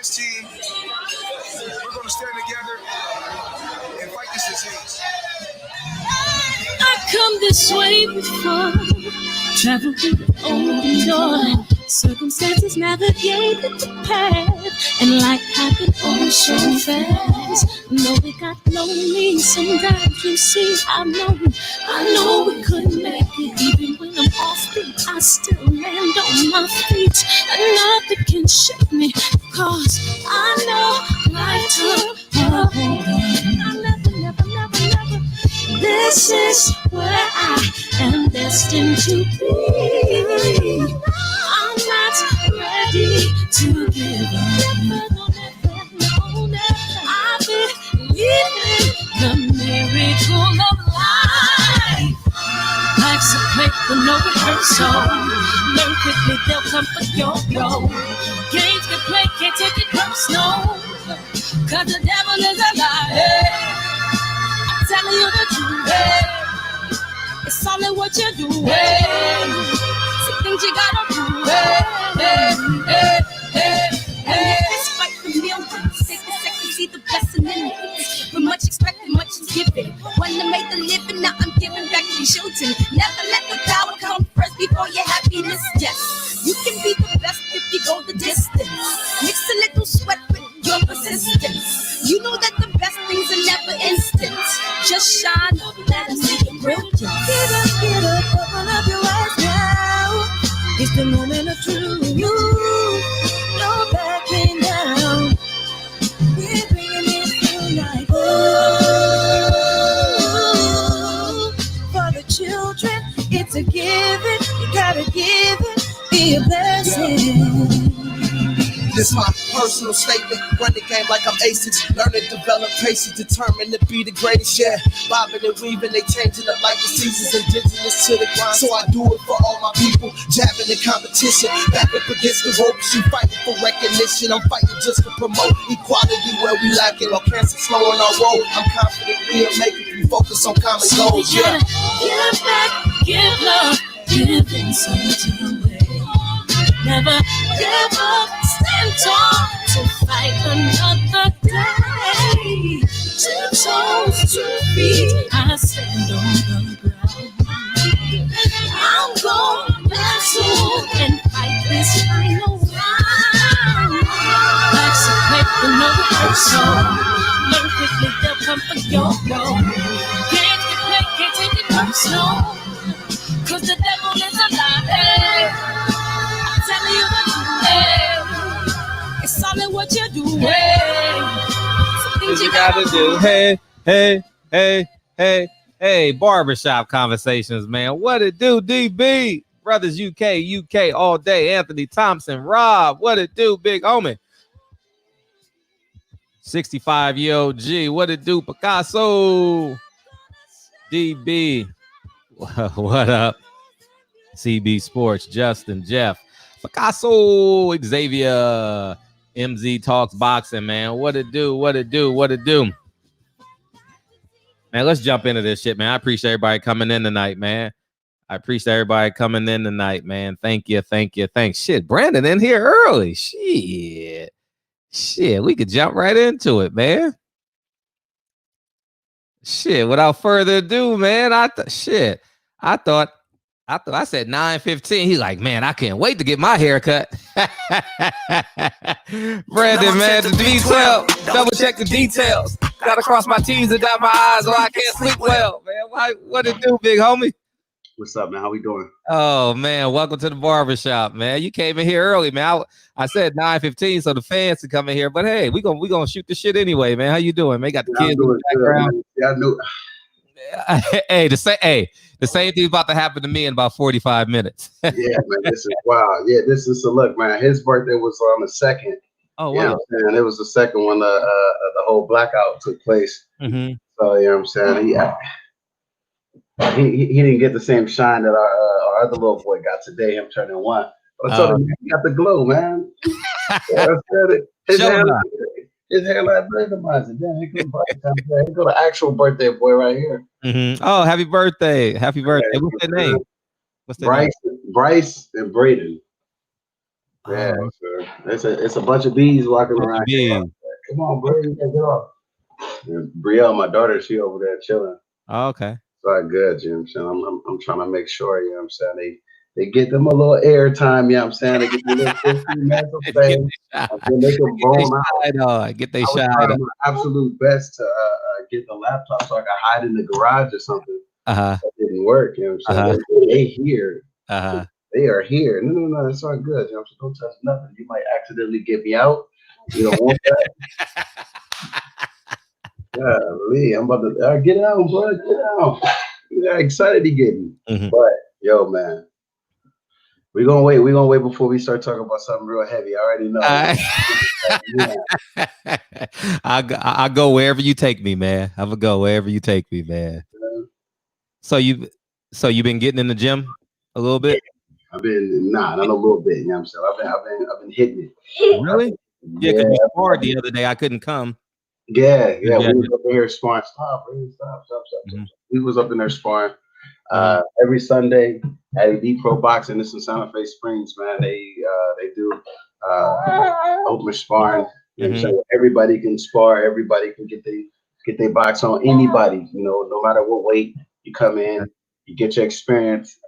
this team, we're going to stand together and fight this disease. I come this way before, traveled through the open door. Circumstances navigated the path, and life happened all so fast. No, it got lonely sometimes. You see, I know we couldn't make it. Even when I'm off beat, I still land on my feet, and nothing can shake me, cause I know life took a hold on. Never. This is where I am destined to be. I'm not ready to give up. No. I believe in the miracle of life. Life's a play with no rehearsal. Learn quickly, they'll come for your role. Games can play, can't take it personal, cause the devil is a liar. I'm telling you the truth, it's all in what you do. Some things you gotta do. This fight for millions. Take a second, see the blessing in it. With much expected, much is given. One to make the living, now I'm giving back to Showtime. Never let the power come first before your happiness. Yes, you can be the best if you go the distance. Mix a little sweat with your persistence. You know that the best things are never instant. Just shine up, let them see your brilliance. Get up, open up your eyes now. It's the moment of truth. No backing down. We're bringing it tonight. For the children, it's a given. You gotta give it, be a blessing. This my personal statement. Run the game like I'm aces. Learn and develop patience, determined to be the greatest. Yeah, bobbing and weaving, they changing up like the seasons. Indigenous to the grind, so I do it for all my people. Jabbing the competition, back up against the ropes. You fighting for recognition. I'm fighting just to promote equality where we lack it. Or cancer slowing our road. I'm confident we'll make it. We focus on common goals. Yeah. Give back, give love, give something away. Never give up, stand tall to fight another day. 2 toes, 2 feet, I stand on the ground. I'm going back soon and fight this final round. Life's a play for no rehearsal. Learn quickly, they'll come for your role. Can't get play, can't take it personal, cause the devil is a liar. Telling you the truth, it's all in what you do. Some things you gotta do. Hey, barbershop conversations, man. What it do, DB? Brothers UK all day. Anthony Thompson, Rob, what it do, big homie? 65-year-old G, what it do, Picasso? DB, what up? CB Sports, Justin, Jeff. Picasso, Xavier, MZ Talks Boxing, man. What it do? Man, let's jump into this shit, man. I appreciate everybody coming in tonight, man. Thank you. Thanks. Shit, Brandon in here early. Shit, we could jump right into it, man. Shit, without further ado, man, I thought I said 9:15. He's like, man, I can't wait to get my hair cut. Brandon, man, the D12. Double check the details. Gotta cross my T's and dot my I's or I can't sleep well, man. What it do, big homie? What's up, man? How we doing? Oh, man, welcome to the barbershop, man. You came in here early, man. I said 9:15 so the fans can come in here. But, hey, we gonna shoot the shit anyway, man. How you doing, man? Got the kids in the background. Yeah, I knew. The same thing about to happen to me in about 45 minutes. Yeah, man, this is wild. Yeah, this is a look, man. His birthday was on the 2nd. Oh, wow. And it was the second one the whole blackout took place. Mm-hmm. So, you know what I'm saying? He didn't get the same shine that our other little boy got today, him turning 1. But I told him, he got the glow, man. Yeah, I said it. His hairline randomized. Damn, he go to actual birthday boy right here. Mm-hmm. Oh, happy birthday. Happy birthday. What's their name? Bryce and Braden. Yeah, sure. It's a bunch of bees walking around here. Come on, bro, you gotta get off. And Brielle, my daughter, she over there chilling. Oh, okay. It's all good, you know what I'm saying? I'm trying to make sure, you know what I'm saying, they get them a little air time, you know what I'm saying? They get them a little 15 minutes of fame, and then they can bone out. Get they I was shine trying on. my absolute best to get the laptop so I could hide in the garage or something. Uh-huh. That didn't work, you know what I'm saying? They here. Uh-huh. They are here. No, it's all good. You know, so don't touch nothing. You might accidentally get me out. You don't want that. Golly, I'm about to get out, bro. Get out. Yeah, excited he getting. But yo, man, we're gonna wait. We're gonna wait before we start talking about something real heavy. I already know. I'll go wherever you take me, man. I will go wherever you take me, man. So you've been getting in the gym a little bit? I've been not a little bit. You know what I'm saying? I've been hitting it. Really? Yeah, because we sparred the other day. I couldn't come. Yeah. We was up in here sparring. Stop. We was up in there sparring every Sunday at Div Boxing. This in Santa Fe Springs, man. They do open sparring. You know what I'm saying? Everybody can spar. Everybody can get their box on. Anybody, you know, no matter what weight you come in, you get your experience.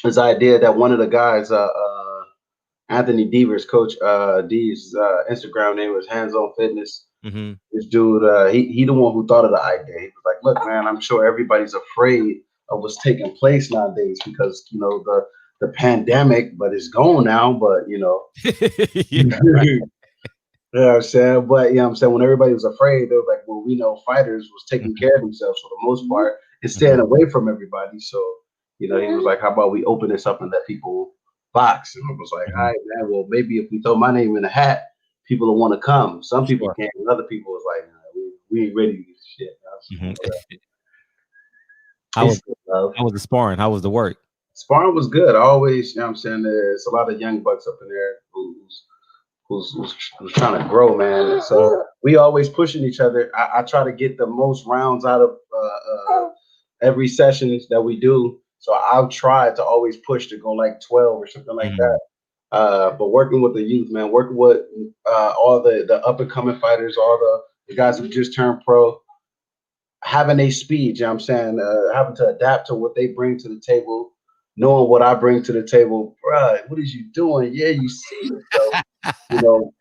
This idea that one of the guys, Anthony Devers, Coach D's Instagram name was Hands On Fitness. This dude, he the one who thought of the idea. He was like, "Look, man, I'm sure everybody's afraid of what's taking place nowadays because you know the pandemic, but it's gone now. But you know, you know what I'm saying. But you know what I'm saying. When everybody was afraid, they were like, well, we know fighters was taking care of themselves for the most part and staying away from everybody. So you know, he was like, how about we open this up and let people box? And I was like, all right, man. Well, maybe if we throw my name in the hat, people will want to come. Some people can't, and other people was like, nah, we ain't ready to do this shit. How was the sparring? How was the work? Sparring was good. I always, you know what I'm saying, there's a lot of young bucks up in there who's trying to grow, man. So we always pushing each other. I try to get the most rounds out of every session that we do. So I'll try to always push to go like 12 or something like that. But working with the youth, man, working with all the up and coming fighters, all the guys who just turned pro, having a speed, you know what I'm saying, having to adapt to what they bring to the table, knowing what I bring to the table. Bruh, what is you doing? Yeah, you see it. So, you know,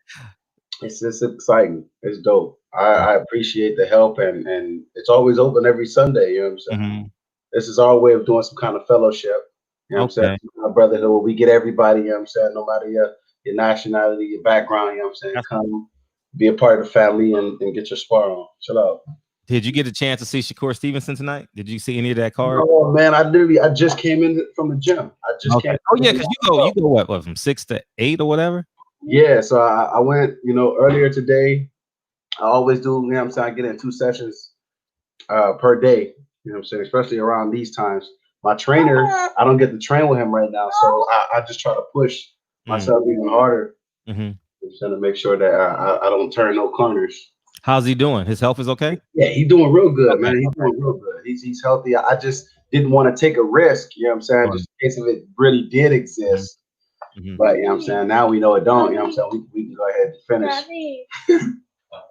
it's just exciting. It's dope. I appreciate the help, and it's always open every Sunday, you know what I'm saying? This is our way of doing some kind of fellowship. You know what I'm saying? My brotherhood, where we get everybody, you know what I'm saying, no matter your nationality, your background, you know what I'm saying, come be a part of the family and get your spar on. Chill out. Did you get a chance to see Shakur Stevenson tonight? Did you see any of that card? Oh man, I just came in from the gym. I just came. Oh yeah, because you go what from 6 to 8 or whatever? Yeah, so I went, you know, earlier today. I always do, you know what I'm saying, I get in 2 sessions per day, you know what I'm saying, especially around these times. My trainer, I don't get to train with him right now, so I just try to push myself even harder to make sure that I don't turn no corners. How's he doing? His health is okay? Yeah, he's doing real good, man. He's doing real good. He's healthy. I just didn't want to take a risk, you know what I'm saying, just in case if it really did exist. But, you know what I'm saying, now we know it don't, you know what I'm saying, we can go ahead and finish.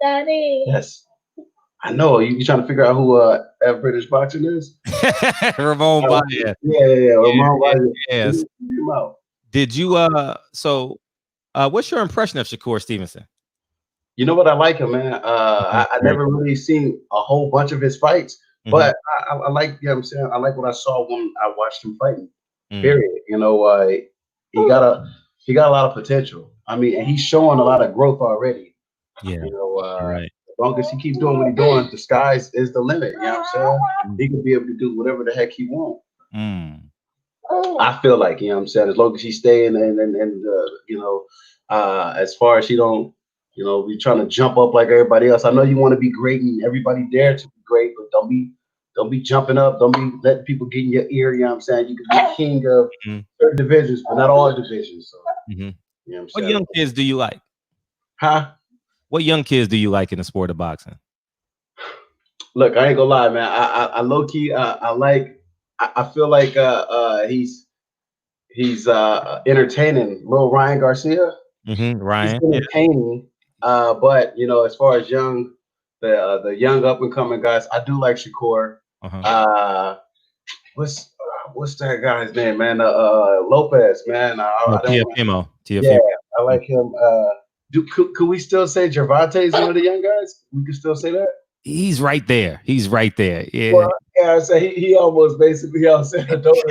Daddy. Yes. I know you trying to figure out who British boxing is. Ramon Baez. Yeah. Ramon Baez. Yes. Did you what's your impression of Shakur Stevenson? You know what, I like him, man. I never really seen a whole bunch of his fights, but I like, you know what I'm saying, I like what I saw when I watched him fighting. Period. You know, he got a lot of potential. I mean, and he's showing a lot of growth already. Yeah. You know, right. As long as he keeps doing what he's doing, the sky is the limit. You know what I'm saying? He can be able to do whatever the heck he wants. I feel like, you know what I'm saying, as long as he's staying and you know, as far as he don't, you know, be trying to jump up like everybody else. I know you want to be great and everybody dare to be great, but don't be jumping up. Don't be letting people get in your ear. You know what I'm saying? You can be king of certain divisions, but not all divisions. So, you know what I'm saying? What young kids do you like? Huh? What young kids do you like in the sport of boxing? Look, I ain't gonna lie, man. I low key, I feel like he's He's entertaining. Little Ryan Garcia. Ryan. He's entertaining. But you know, as far as the young up and coming guys, I do like Shakur. What's that guy's name, man? Lopez, man. Tiafimo. I like him. Could we still say Gervonta's one of the young guys? We could still say that. He's right there. Yeah. Well, yeah. So he almost basically said a donor,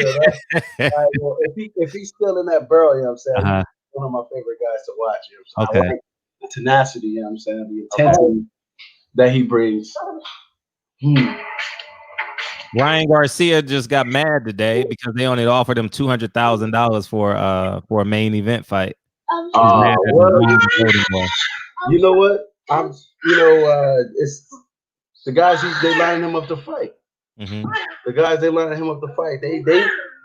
right? Well, if he's still in that barrel, you know what I'm saying? He's one of my favorite guys to watch. You know what I'm saying? I like the tenacity, you know what I'm saying? The intensity that he brings. Ryan Garcia just got mad today because they only offered him $200,000 for a main event fight. You know what? It's the guys they lining him up to fight. The guys they lining him up to fight.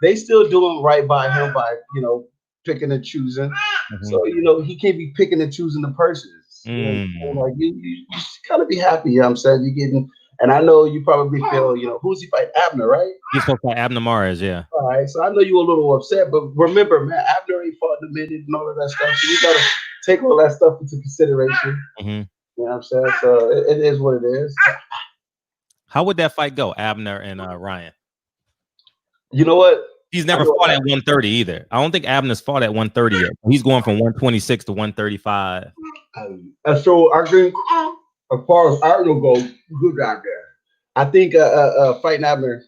They still doing right by him by picking and choosing. So he can't be picking and choosing the persons. Like you gotta be happy. You know what I'm saying? You're getting. And I know you probably feel, who's he fight? Abner, right? He's supposed to fight Abner Mares, yeah. All right, so I know you were a little upset, but remember, man, Abner ain't fought in a minute and all of that stuff. So you got to take all that stuff into consideration. You know what I'm saying? So it is what it is. How would that fight go, Abner and Ryan? You know what? He's never fought at 130 either. I don't think Abner's fought at 130 yet. He's going from 126 to 135. So I think, as far as Abner goes, good out there. I think fighting Abner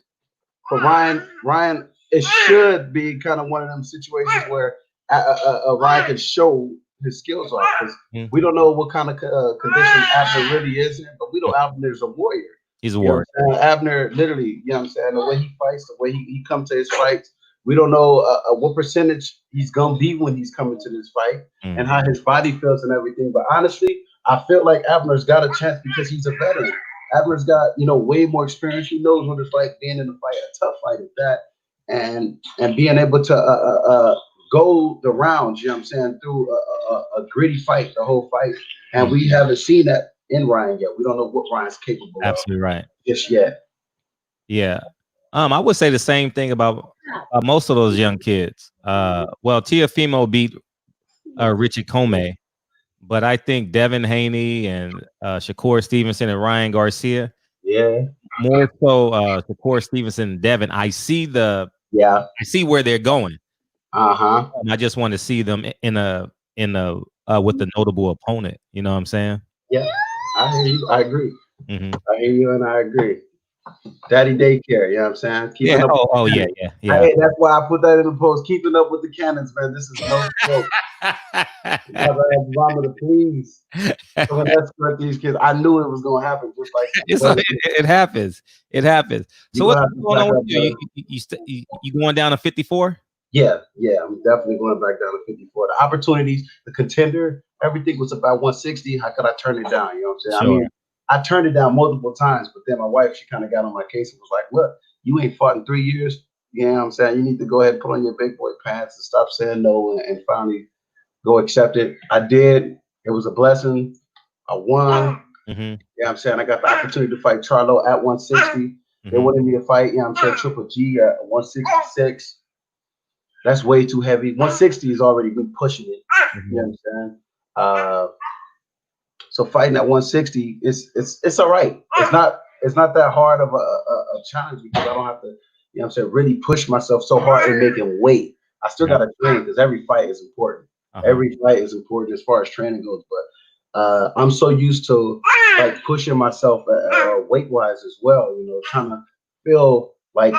for Ryan, it should be kind of one of them situations where Ryan can show his skills off. Because we don't know what kind of condition Abner really is in, but we know Abner's a warrior. He's a warrior. Abner, literally, you know what I'm saying? The way he fights, the way he comes to his fights, we don't know what percentage he's going to be when he's coming to this fight and how his body feels and everything. But honestly, I feel like Abner's got a chance because he's a veteran. Abner's got, way more experience. He knows what it's like being in a fight, a tough fight at that, and being able to go the rounds, you know what I'm saying, through a gritty fight, the whole fight. And we haven't seen that in Ryan yet. We don't know what Ryan's capable of. Absolutely right. Just yet. Yeah. I would say the same thing about most of those young kids. Tiafimo beat Richie Comey. But I think Devin Haney and Shakur Stevenson and Ryan Garcia. Yeah. More so Shakur Stevenson and Devin. I see where they're going. I just want to see them in a with a notable opponent. You know what I'm saying? Yeah. I hear you. I agree. I hear you and I agree. Daddy daycare, you know what I'm saying? Yeah. That's why I put that in the post. Keeping up with the cannons, man. This is no joke. Please. So let's let these kids. I knew it was gonna happen. Just like it happens. It happens. So what's going on with you? You going down to 54? Yeah. I'm definitely going back down to 54. The opportunities, the contender, everything was about 160. How could I turn it down? You know what I'm saying? Sure. I mean, I turned it down multiple times, but then my wife, she kind of got on my case and was like, look, you ain't fought in 3 years. You know what I'm saying? You need to go ahead and put on your big boy pants and stop saying no and finally go accept it. I did. It was a blessing. I won. You know what I'm saying? I got the opportunity to fight Charlo at 160. They wanted me to fight, you know what I'm saying, Triple G at 166. That's way too heavy. 160 is already been pushing it. You know what I'm saying? So fighting at 160, it's all right. It's not that hard of a challenge because I don't have to, you know what I'm saying, really push myself so hard in making weight. I still got to train because every fight is important. Every fight is important as far as training goes. But I'm so used to like pushing myself weight wise as well. Trying to feel like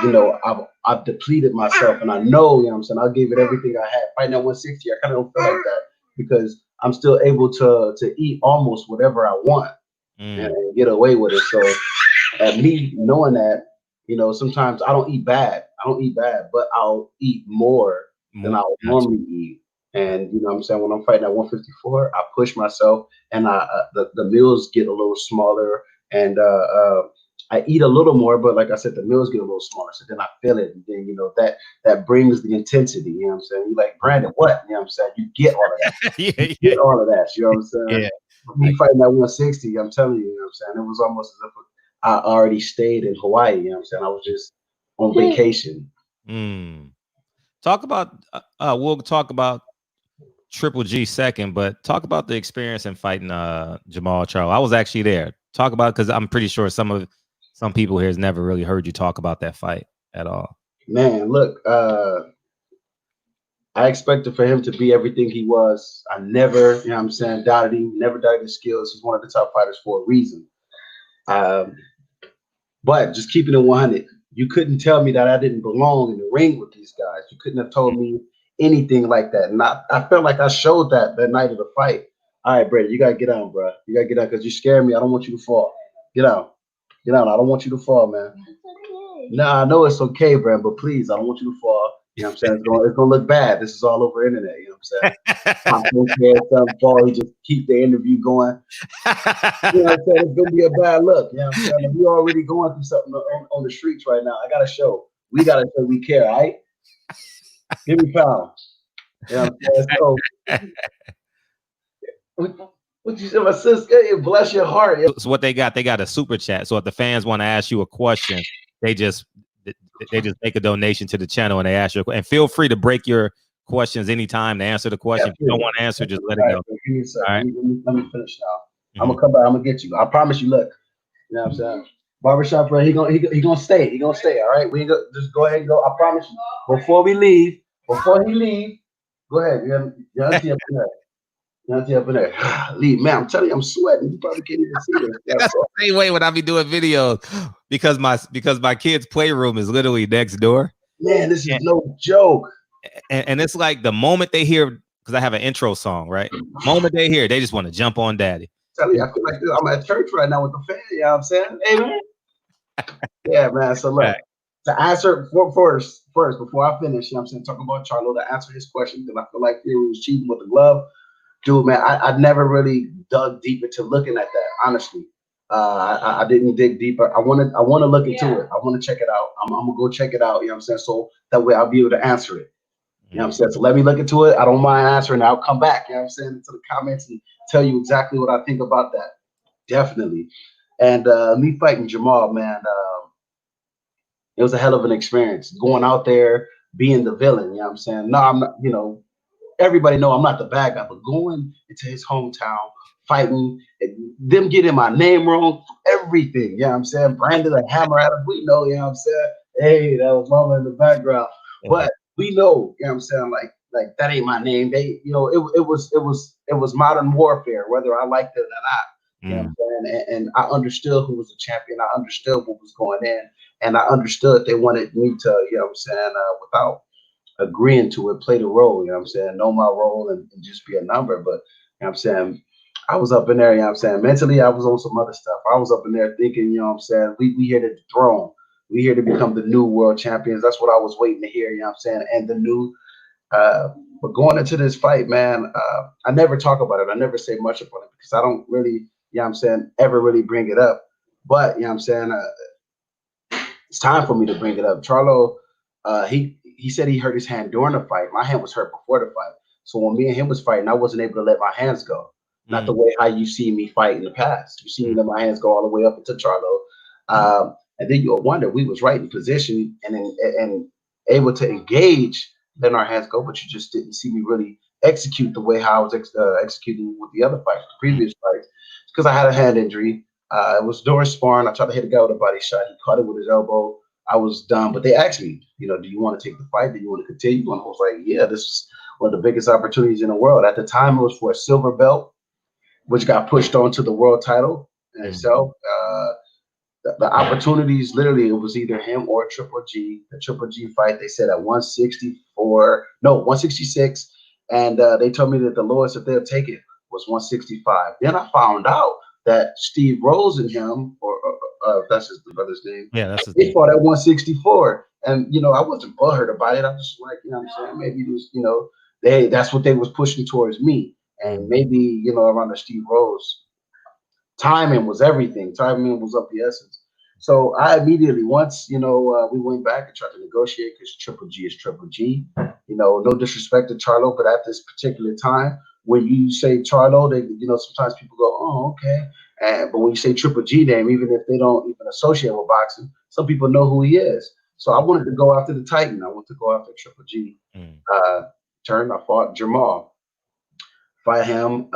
I've depleted myself, and I know, you know what I'm saying, I gave it everything I had. Fighting at 160, I kind of don't feel like that because I'm still able to eat almost whatever I want and get away with it. So at me knowing that, sometimes I don't eat bad, but I'll eat more than I would normally eat. And you know what I'm saying, when I'm fighting at 154, I push myself, and the meals get a little smaller, and I eat a little more, but like I said, the meals get a little smaller. So then I feel it, and then that brings the intensity. You know what I'm saying? You're like, Brandon, what? You know what I'm saying? You get all of that. You get all of that. You know what I'm saying? Yeah. Me fighting at 160, I'm telling you, you know what I'm saying? It was almost as if I already stayed in Hawaii. You know what I'm saying? I was just on vacation. talk about. We'll talk about Triple G second, but talk about the experience in fighting Jamal Charlo. I was actually there. Talk about, because I'm pretty sure some people here has never really heard you talk about that fight at all. Man, look, I expected for him to be everything he was. I never, you know what I'm saying, doubted him, never doubted his skills. He's one of the top fighters for a reason. But just keeping it 100, you couldn't tell me that I didn't belong in the ring with these guys. You couldn't have told me anything like that. And I felt like I showed that night of the fight. All right, Brady, you got to get on, bro. You got to get on because you scared me. I don't want you to fall. Get on. Get on. I don't want you to fall, man. Nah, I know it's okay, Brad, but please, I don't want you to fall. You know what I'm saying? It's gonna look bad. This is all over the internet. You know what I'm saying? I don't care if something fall. He just keep the interview going. You know what I'm saying? It's gonna be a bad look. You know what I'm saying? We already going through something on the streets right now. I gotta show. We gotta show we care. All right? Give me pound. You know what I'm saying? So, what you said, my sister? Hey, bless your heart. So what they got a super chat. So if the fans want to ask you a question, they just make a donation to the channel and they ask you. And feel free to break your questions anytime to answer the question. If you don't want to answer, just let it go. All right. Let me finish now. I'm gonna come back. I'm gonna get you. I promise you. Look, you know what I'm saying? Barbershop, bro. He gonna stay. He gonna stay. All right. Just go ahead and go. I promise you. Before he leave, go ahead. You're up in there. Up in there. Leave, man. I'm telling you, I'm sweating. You probably can't even see this. That's the same way when I be doing videos because my kid's playroom is literally next door. Man, this is no joke. And it's like the moment they hear, because I have an intro song, right? The moment they hear, they just want to jump on daddy. Tell you, I feel like I'm at church right now with the family. You know what I'm saying? Hey, man. Yeah, man. So look, to answer first, before I finish, you know what I'm saying, talking about Charlo, to answer his question, because I feel like he was cheating with the glove. Dude, man, I never really dug deep into looking at that, honestly. I didn't dig deeper. I want to look into it. I want to check it out. I'm gonna go check it out, you know what I'm saying? So that way I'll be able to answer it. You know what I'm saying? So let me look into it. I don't mind answering. I'll come back, you know what I'm saying, into the comments and tell you exactly what I think about that. Definitely. And me fighting Jamal, man, it was a hell of an experience. Going out there, being the villain, you know what I'm saying? No, I'm not, you know, everybody know I'm not the bad guy, but going into his hometown, fighting, them getting my name wrong, everything, you know what I'm saying? Brandon a hammer at him, we know, you know what I'm saying? Hey, that was mama in the background. But we know, you know what I'm saying, like that ain't my name. They, you know, it was modern warfare, whether I liked it or not. You know what I'm saying? And I understood who was the champion. I understood what was going in. And I understood they wanted me to, you know what I'm saying, without agreeing to it, play the role, you know what I'm saying, know my role and just be a number. But, you know what I'm saying, I was up in there, you know what I'm saying, mentally I was on some other stuff. I was up in there thinking, you know what I'm saying, we here to dethrone. We here to become the new world champions. That's what I was waiting to hear, you know what I'm saying, and the new, but going into this fight, man, I never talk about it. I never say much about it because I don't really, you know what I'm saying, ever really bring it up. But, you know what I'm saying, it's time for me to bring it up. Charlo, he said he hurt his hand during the fight. My hand was hurt before the fight. So when me and him was fighting, I wasn't able to let my hands go. Not the way how you see me fight in the past. You see me let my hands go all the way up into Charlo. And then you'll wonder, we was right in position and able to engage, letting our hands go, but you just didn't see me really execute the way how I was executing with the other fights, the previous fights. Because I had a hand injury. It was during sparring. I tried to hit a guy with a body shot. He caught it with his elbow. I was done, but they asked me, you know, do you want to take the fight? Do you want to continue? And I was like, yeah, this is one of the biggest opportunities in the world. At the time, it was for a silver belt, which got pushed on to the world title in itself. The opportunities, literally, it was either him or Triple G. The Triple G fight, they said at 166, and they told me that the lowest that they'll take it was 165. Then I found out that Steve Rose and him, or that's his brother's name. Yeah, that's his they name. fought at 164, and you know I wasn't butthurt about it. I'm just like, you know what I'm saying, maybe this, you know, that's what they was pushing towards me, and maybe, you know, around the Steve Rose, timing was everything. Timing was of the essence. So I immediately, once, you know, we went back and tried to negotiate because Triple G is Triple G. You know, no disrespect to Charlo, but at this particular time, when you say Charlo, they, you know, sometimes people go, oh, okay. But when you say Triple G name, even if they don't even associate with boxing, some people know who he is. So I wanted to go after the Titan. I wanted to go after Triple G. I fought Jamal. Fight him.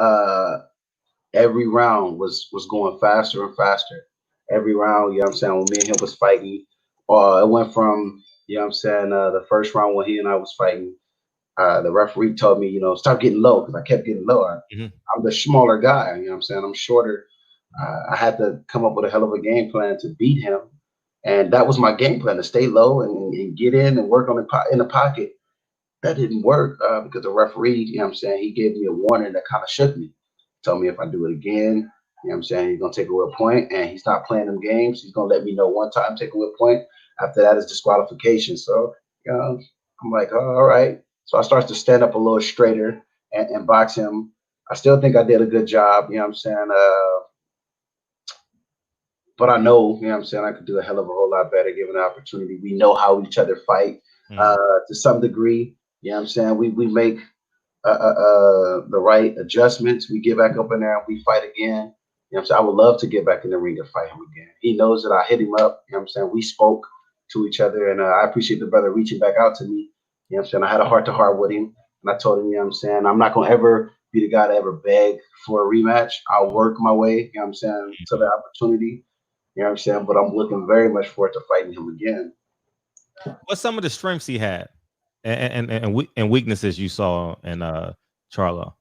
Every round was going faster and faster. Every round, you know what I'm saying, when me and him was fighting, it went from, you know what I'm saying, the first round when he and I was fighting, the referee told me, you know, stop getting low, because I kept getting low. I'm the smaller guy, you know what I'm saying, I'm shorter. I had to come up with a hell of a game plan to beat him. And that was my game plan, to stay low and get in and work on in the pocket. That didn't work because the referee, you know what I'm saying, he gave me a warning that kind of shook me. Told me if I do it again, you know what I'm saying, he's going to take away a point, and he's not playing them games. He's going to let me know one time, take away a point. After that is disqualification. So, you know, I'm like, oh, all right. So I started to stand up a little straighter and box him. I still think I did a good job, you know what I'm saying? But I know, you know what I'm saying, I could do a hell of a whole lot better given the opportunity. We know how each other fight to some degree. You know what I'm saying? We make the right adjustments. We get back up in there and we fight again. You know what I'm saying? I would love to get back in the ring and fight him again. He knows that I hit him up. You know what I'm saying? We spoke to each other, and I appreciate the brother reaching back out to me. You know what I'm saying? I had a heart-to-heart with him, and I told him, you know what I'm saying, I'm not going to ever be the guy to ever beg for a rematch. I'll work my way, you know what I'm saying, to the opportunity. You know what I'm saying? But I'm looking very much forward to fighting him again. What's some of the strengths he had and weaknesses you saw in Charlo?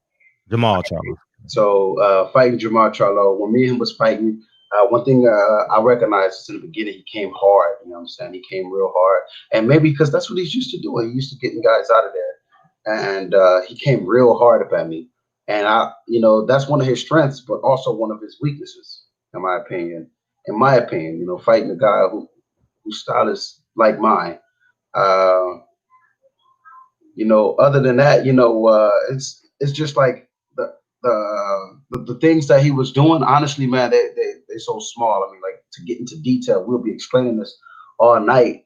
Jamal Charlo. So fighting Jamal Charlo, when me and him was fighting, one thing I recognized is in the beginning, he came hard. You know what I'm saying? He came real hard. And maybe because that's what he's used to doing. He used to getting guys out of there. And he came real hard up at me. And you know, that's one of his strengths, but also one of his weaknesses, in my opinion. In my opinion, you know, fighting a guy whose style is like mine. You know, other than that, you know, it's just like the things that he was doing. Honestly, man, they're so small. I mean, like, to get into detail, we'll be explaining this all night.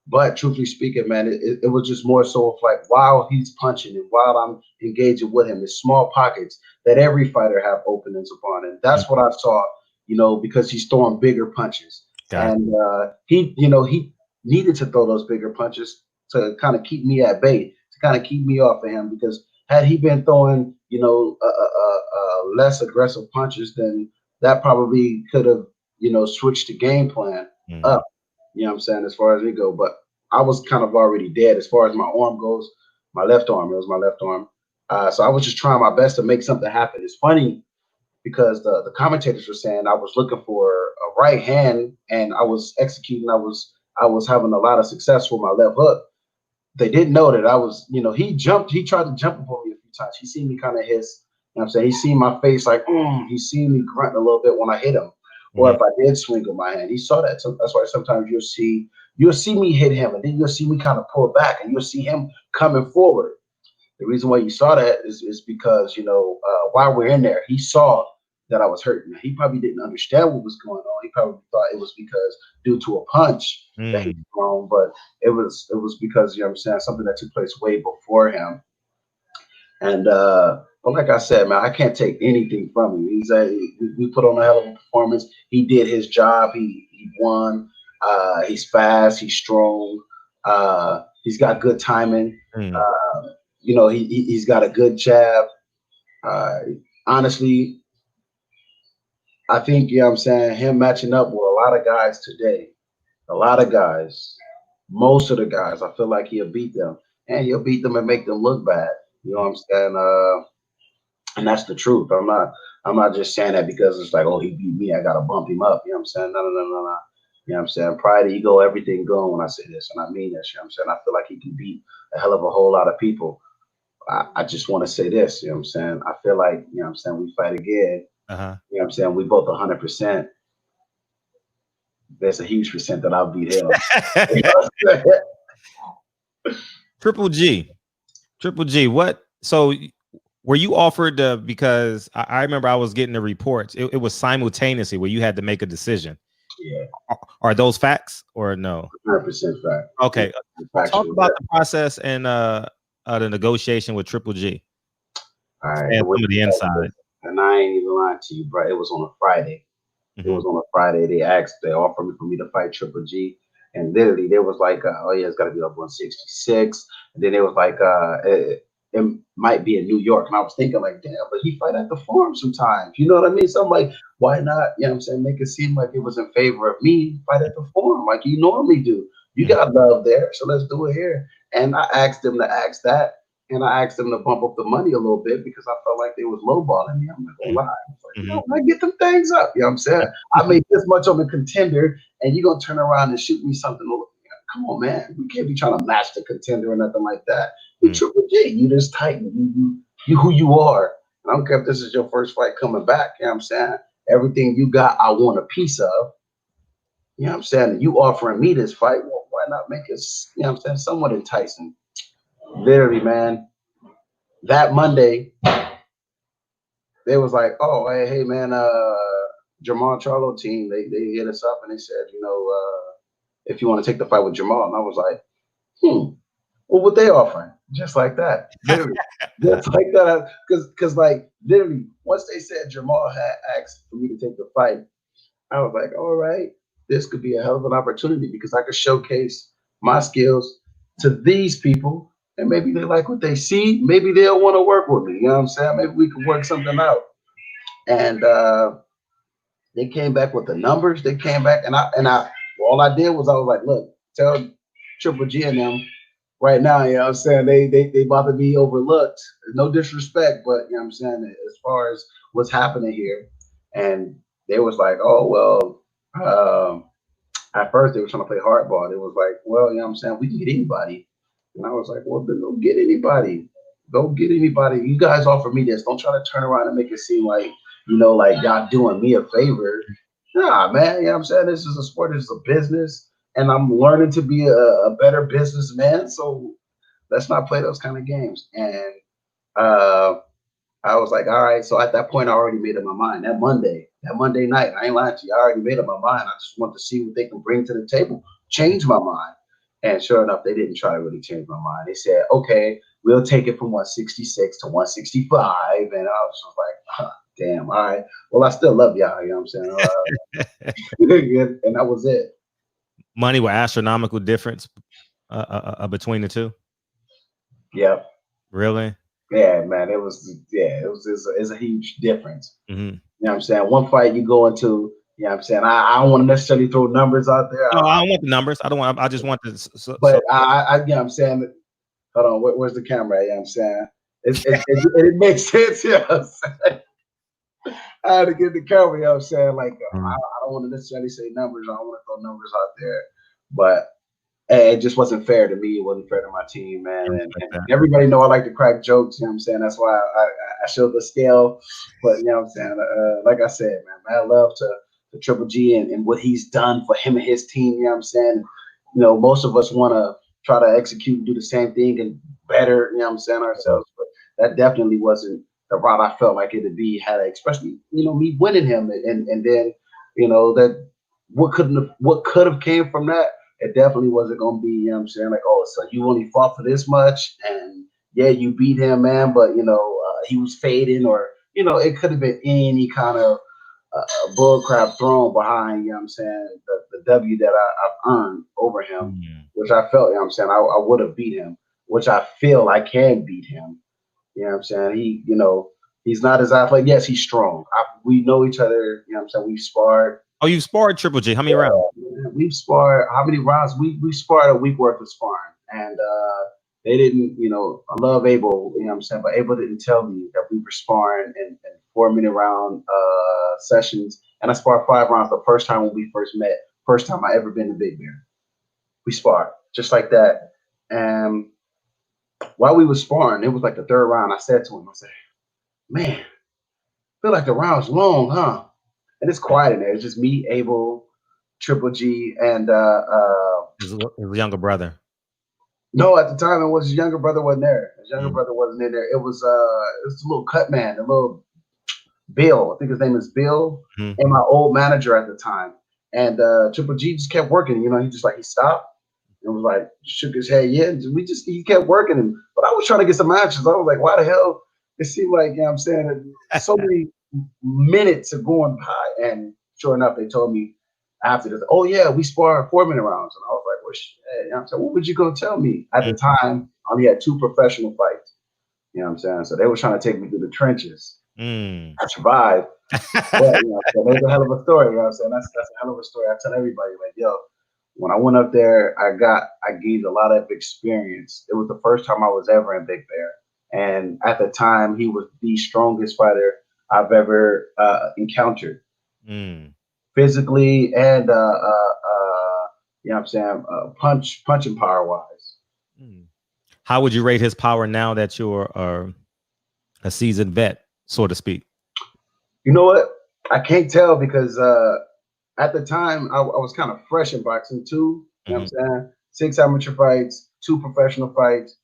But truthfully speaking, man, it was just more so of like, while he's punching and while I'm engaging with him, it's small pockets that every fighter have openings upon, and that's what I saw. You know, because he's throwing bigger punches, and he needed to throw those bigger punches to kind of keep me at bay, to kind of keep me off of him. Because had he been throwing, you know, less aggressive punches, then that probably could have, you know, switched the game plan up. You know what I'm saying, as far as it go. But I was kind of already dead as far as my arm goes. My left arm, it was my left arm. So I was just trying my best to make something happen. It's funny because the commentators were saying I was looking for a right hand and I was executing. I was having a lot of success with my left hook. They didn't know that I was, you know, he tried to jump upon me a few times. He seen me kind of hiss. You know what I'm saying? He seen my face like, he seen me grunting a little bit when I hit him. Or if I did swing with my hand. He saw that. So that's why sometimes you'll see me hit him, and then you'll see me kind of pull back, and you'll see him coming forward. The reason why you saw that is because, you know, while we're in there, he saw that I was hurting. He probably didn't understand what was going on. He probably thought it was because due to a punch that he thrown, but it was because, you know what I'm saying, something that took place way before him. And but like I said, man, I can't take anything from him. We put on a hell of a performance. He did his job. He won. He's fast. He's strong. He's got good timing. You know, he's got a good jab. Honestly, I think, you know what I'm saying, him matching up with a lot of guys today, most of the guys, I feel like he'll beat them. And he'll beat them and make them look bad. You know what I'm saying? And that's the truth. I'm not just saying that because it's like, oh, he beat me, I gotta bump him up. You know what I'm saying? No. You know what I'm saying? Pride, ego, everything going when I say this, and I mean that. You know what I'm saying? I feel like he can beat a hell of a whole lot of people. I just want to say this, you know what I'm saying? I feel like, you know what I'm saying, we fight again. You know what I'm saying? We both 100%. There's a huge percent that I'll beat him. You know what I'm saying? Triple G. What? So were you offered because I remember I was getting the reports. It was simultaneously where you had to make a decision. Yeah. Are those facts or no? 100% fact. Okay. Talk about the process and the negotiation with Triple G. All right. And some of the inside. And I ain't even lying to you, bro. It was on a Friday. It was on a Friday. They offered me for me to fight Triple G. And literally, there was like, oh yeah, it's got to be up 166. And then it was like, it might be in New York. And I was thinking like, damn, but he fight at the Forum sometimes. You know what I mean? So I'm like, why not? You know what I'm saying? Make it seem like it was in favor of me. Fight at the Forum like you normally do. You got love there, so let's do it here. And I asked them to ask that. And I asked them to bump up the money a little bit because I felt like they was lowballing me. I'm not gonna lie. I was like, you know, I get them things up. You know what I'm saying? I made this much on the Contender, and you're gonna turn around and shoot me something. Come on, man. We can't be trying to match the Contender or nothing like that. You Triple G, you just Titan. You who you are. And I don't care if this is your first fight coming back. You know what I'm saying? Everything you got, I want a piece of. You know what I'm saying? You offering me this fight, well, why not make it, you know what I'm saying, somewhat enticing? Literally, man, that Monday, they was like, oh, hey, man, Jamal Charlo team, they hit us up and they said, you know, if you want to take the fight with Jamal. And I was like, well, what they offering? Just like that. Literally. Just like that. Because, like, literally, once they said Jamal had asked for me to take the fight, I was like, all right, this could be a hell of an opportunity because I could showcase my skills to these people. And maybe they like what they see. Maybe they'll want to work with me. You know what I'm saying? Maybe we could work something out. And they came back with the numbers. They came back, and I all I did was I was like, look, tell Triple G and them right now, you know what I'm saying? They about to be overlooked. No disrespect, but you know what I'm saying, as far as what's happening here. And they was like, oh, well, at first they were trying to play hardball. It was like, well, you know what I'm saying, we can get anybody. And I was like, well, then go get anybody. Go get anybody. You guys offer me this. Don't try to turn around and make it seem like, you know, like y'all doing me a favor. Nah, man, you know what I'm saying? This is a sport, this is a business, and I'm learning to be a better businessman. So let's not play those kind of games. And I was like, all right. So at that point, I already made up my mind. That Monday night, I ain't lying to you, I already made up my mind. I just want to see what they can bring to the table, change my mind. And sure enough, they didn't try to really change my mind. They said, okay, we'll take it from 166 to 165. And I was just like, damn, all right. Well, I still love y'all, you know what I'm saying? And that was it. Money with astronomical difference between the two? Yep. Really? Yeah, man. It was a huge difference. Mm-hmm. You know what I'm saying? One fight you go into, you know what I'm saying? I don't want to necessarily throw numbers out there. No, I don't want the numbers. I just want to. But I you know what I'm saying? Hold on, where's the camera? You know what I'm saying? It makes sense, you know what I'm saying? I had to get the camera, you know what I'm saying? Like, I don't want to necessarily say numbers. I don't want to throw numbers out there. But it just wasn't fair to me. It wasn't fair to my team, man. And everybody know I like to crack jokes, you know what I'm saying? That's why I showed the scale. But, you know what I'm saying? Like I said, man, I love to Triple G and what he's done for him and his team, you know what I'm saying? You know, most of us want to try to execute and do the same thing and better, you know what I'm saying, ourselves. But that definitely wasn't the route I felt like it would be, especially, you know, me winning him. And then, you know, that what could have came from that, it definitely wasn't going to be, you know what I'm saying, like, oh, so you only fought for this much, and yeah, you beat him, man, but, you know, he was fading, or, you know, it could have been any kind of bullcrap thrown behind, you know what I'm saying, the W that I've earned over him, which I felt, you know what I'm saying, I would have beat him, which I feel I can beat him. You know what I'm saying? He, you know, he's not as athletic. Yes, he's strong. We know each other, you know what I'm saying? We've sparred. Oh, you sparred Triple G. How many rounds? We've sparred. How many rounds? We sparred a week worth of sparring. And they didn't, you know, I love Abel, you know what I'm saying? But Abel didn't tell me that we were sparring in 4-minute round sessions. And I sparred 5 rounds the first time when we first met. First time I ever been to Big Bear. We sparred just like that. And while we were sparring, it was like the 3rd round. I said to him, I said, man, I feel like the round's long, huh? And it's quiet in there. It's just me, Abel, Triple G, and his younger brother. No, at the time it was his younger brother wasn't there. His younger brother wasn't in there. It was a little cut man, a little Bill. I think his name is Bill, and my old manager at the time. And Triple G just kept working. You know, he stopped and was like, shook his head. Yeah, he kept working him. But I was trying to get some matches. I was like, why the hell? It seemed like, you know what I'm saying, so many minutes are going by. And sure enough, they told me after this, oh yeah, we spar 4-minute rounds. And I was well, shit, you know what I'm saying? What would you gonna tell me? At the time, I only had 2 professional fights. You know what I'm saying? So they were trying to take me through the trenches. I survived. But, you know, so it was a hell of a story. You know what I'm saying? That's a hell of a story. I tell everybody, like, yo, when I went up there, I gained a lot of experience. It was the first time I was ever in Big Bear. And at the time, he was the strongest fighter I've ever encountered. Physically and, you know what I'm saying, punching power wise. How would you rate his power now that you're a seasoned vet, so to speak? You know what? I can't tell because at the time I was kind of fresh in boxing too. You know what I'm saying? 6 amateur fights, 2 professional fights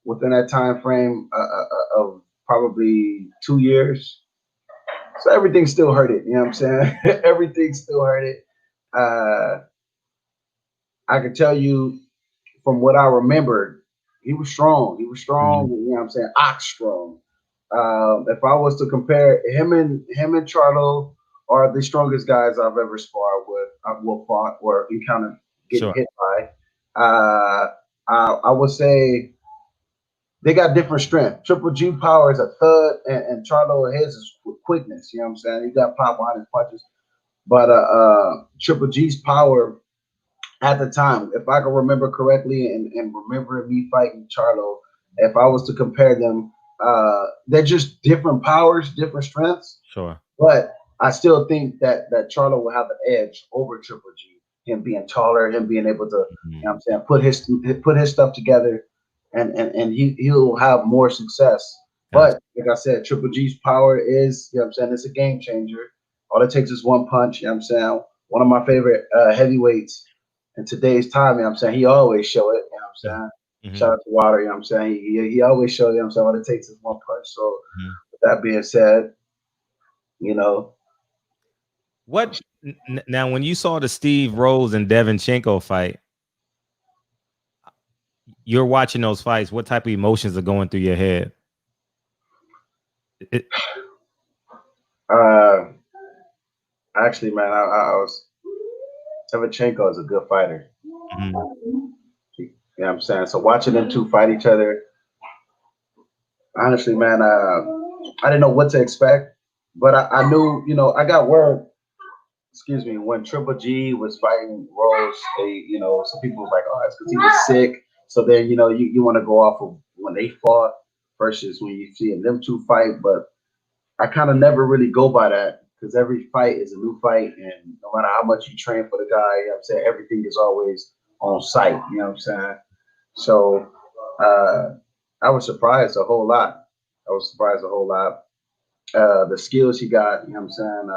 within that time frame of probably 2 years. So everything still hurt it. You know what I'm saying? Everything still hurt it. I can tell you from what I remembered, he was strong. He was strong. You know what I'm saying? Ox strong. If I was to compare him and Charlo are the strongest guys I've ever sparred with, I've fought or encountered getting hit by. I would say they got different strength. Triple G power is a thud, and Charlo his is quickness. You know what I'm saying? He got pop behind his punches. But Triple G's power at the time, if I can remember correctly, and remember me fighting Charlo, if I was to compare them, they're just different powers, different strengths. But I still think that Charlo will have an edge over Triple G. Him being taller, him being able to, you know what I'm saying, put his stuff together, and he'll have more success. But like I said, Triple G's power is, you know what I'm saying, it's a game changer. All it takes is one punch. You know what I'm saying? One of my favorite heavyweights in today's time, you know what I'm saying, he always show it, you know what I'm saying? Shout out to Water, you know what I'm saying? He always show, you know what I'm saying, what it takes is one punch. So with that being said, you know. Now when you saw the Steve Rose and Devinchenko fight, you're watching those fights, what type of emotions are going through your head? Actually, man, I was Devinchenko is a good fighter. You know what I'm saying? So watching them two fight each other, honestly, man, I didn't know what to expect, but I knew, you know, I got word, when Triple G was fighting Rose, they, you know, some people was like, oh, it's because he was sick. So then, you know, you want to go off of when they fought versus when you see them two fight, but I kind of never really go by that because every fight is a new fight, and no matter how much you train for the guy, you know what I'm saying, everything is always on site, you know what I'm saying? So I was surprised a whole lot. The skills he got, you know what I'm saying?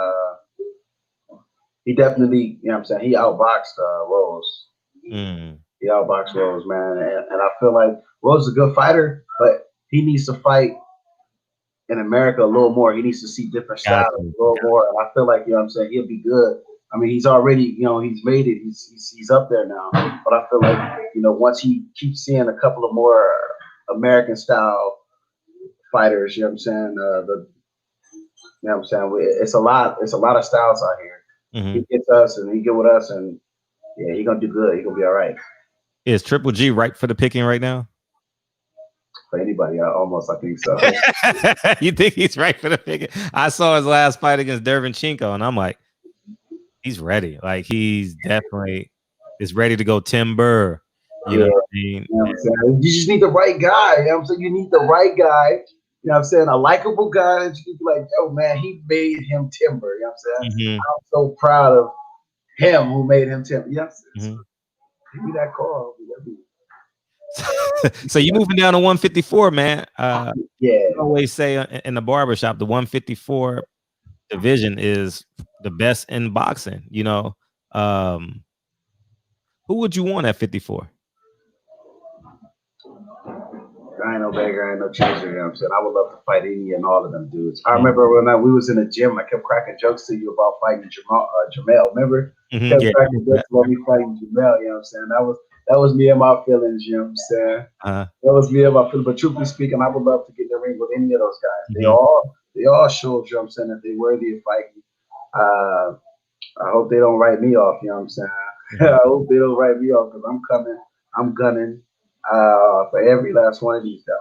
He definitely, you know what I'm saying, he outboxed Rose. He outboxed Rose, man. And I feel like Rose is a good fighter, but he needs to fight in America a little more. He needs to see different styles a little more. And I feel like, you know what I'm saying, he'll be good. I mean, he's already, you know, he's made it. He's up there now. But I feel like, you know, once he keeps seeing a couple of more American style fighters, you know what I'm saying, you know what I'm saying, it's a lot of styles out here. He gets us and he get with us, and yeah, he's gonna do good. He's gonna be all right. Is Triple G ripe for the picking right now? For anybody, I think so. You think he's right for the picking? I saw his last fight against Devinchenko, and I'm like, he's ready. Like, he's definitely is ready to go timber. You know what I mean? You know what I'm saying? You just need the right guy. You know what I'm saying? You need the right guy. You know what I'm saying? A likable guy. You can be like, yo, man, he made him timber. You know what I'm saying? I'm so proud of him who made him timber. You know what I'm saying? So, give me that call. So you moving down to 154, man. Yeah. I always say in the barbershop, the 154 division is the best in boxing. You know, who would you want at 54? I ain't no beggar, I ain't no chaser, you know what I'm saying? I would love to fight any and all of them dudes. I remember when we was in the gym, I kept cracking jokes to you about fighting Jamel. Remember? Kept cracking jokes about me fighting Jamel, you know what I'm saying? That was me and my feelings, you know what I'm saying? That was me and my feelings. But truthfully speaking, I would love to get in the ring with any of those guys. They all showed, you know what I'm saying, that they're worthy of fighting. I hope they don't write me off, you know what I'm saying? I hope they don't write me off because I'm coming. I'm gunning for every last one of these guys.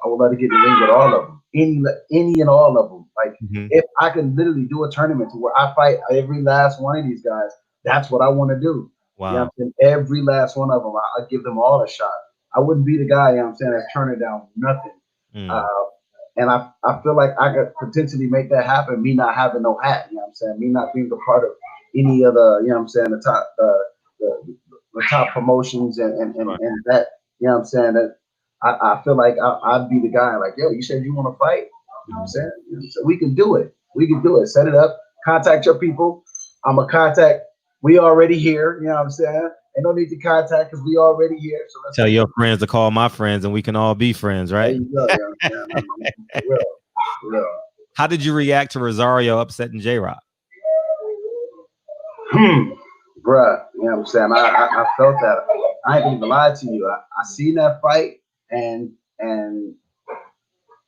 I would love to get in the ring with all of them, any and all of them. Like if I can literally do a tournament to where I fight every last one of these guys, that's what I want to do. Wow. You know what I'm saying? Every last one of them, I give them all a shot. I wouldn't be the guy, you know what I'm saying, that's turning down nothing. And I feel like I could potentially make that happen, me not having no hat, you know what I'm saying? Me not being a part of any of the, you know what I'm saying, the top promotions and that, you know what I'm saying, that I feel like I'd be the guy like, yo, you said you want to fight? You know what I'm saying? So we can do it. We can do it. Set it up. Contact your people. I'm a contact. We already here. You know what I'm saying? And no need to contact because we already here. So let's tell your friends to call my friends and we can all be friends, right? There you go, yeah. For real. How did you react to Rosario upsetting J-Rock? Bruh, you know what I'm saying? I felt that. I ain't gonna even lie to you. I seen that fight and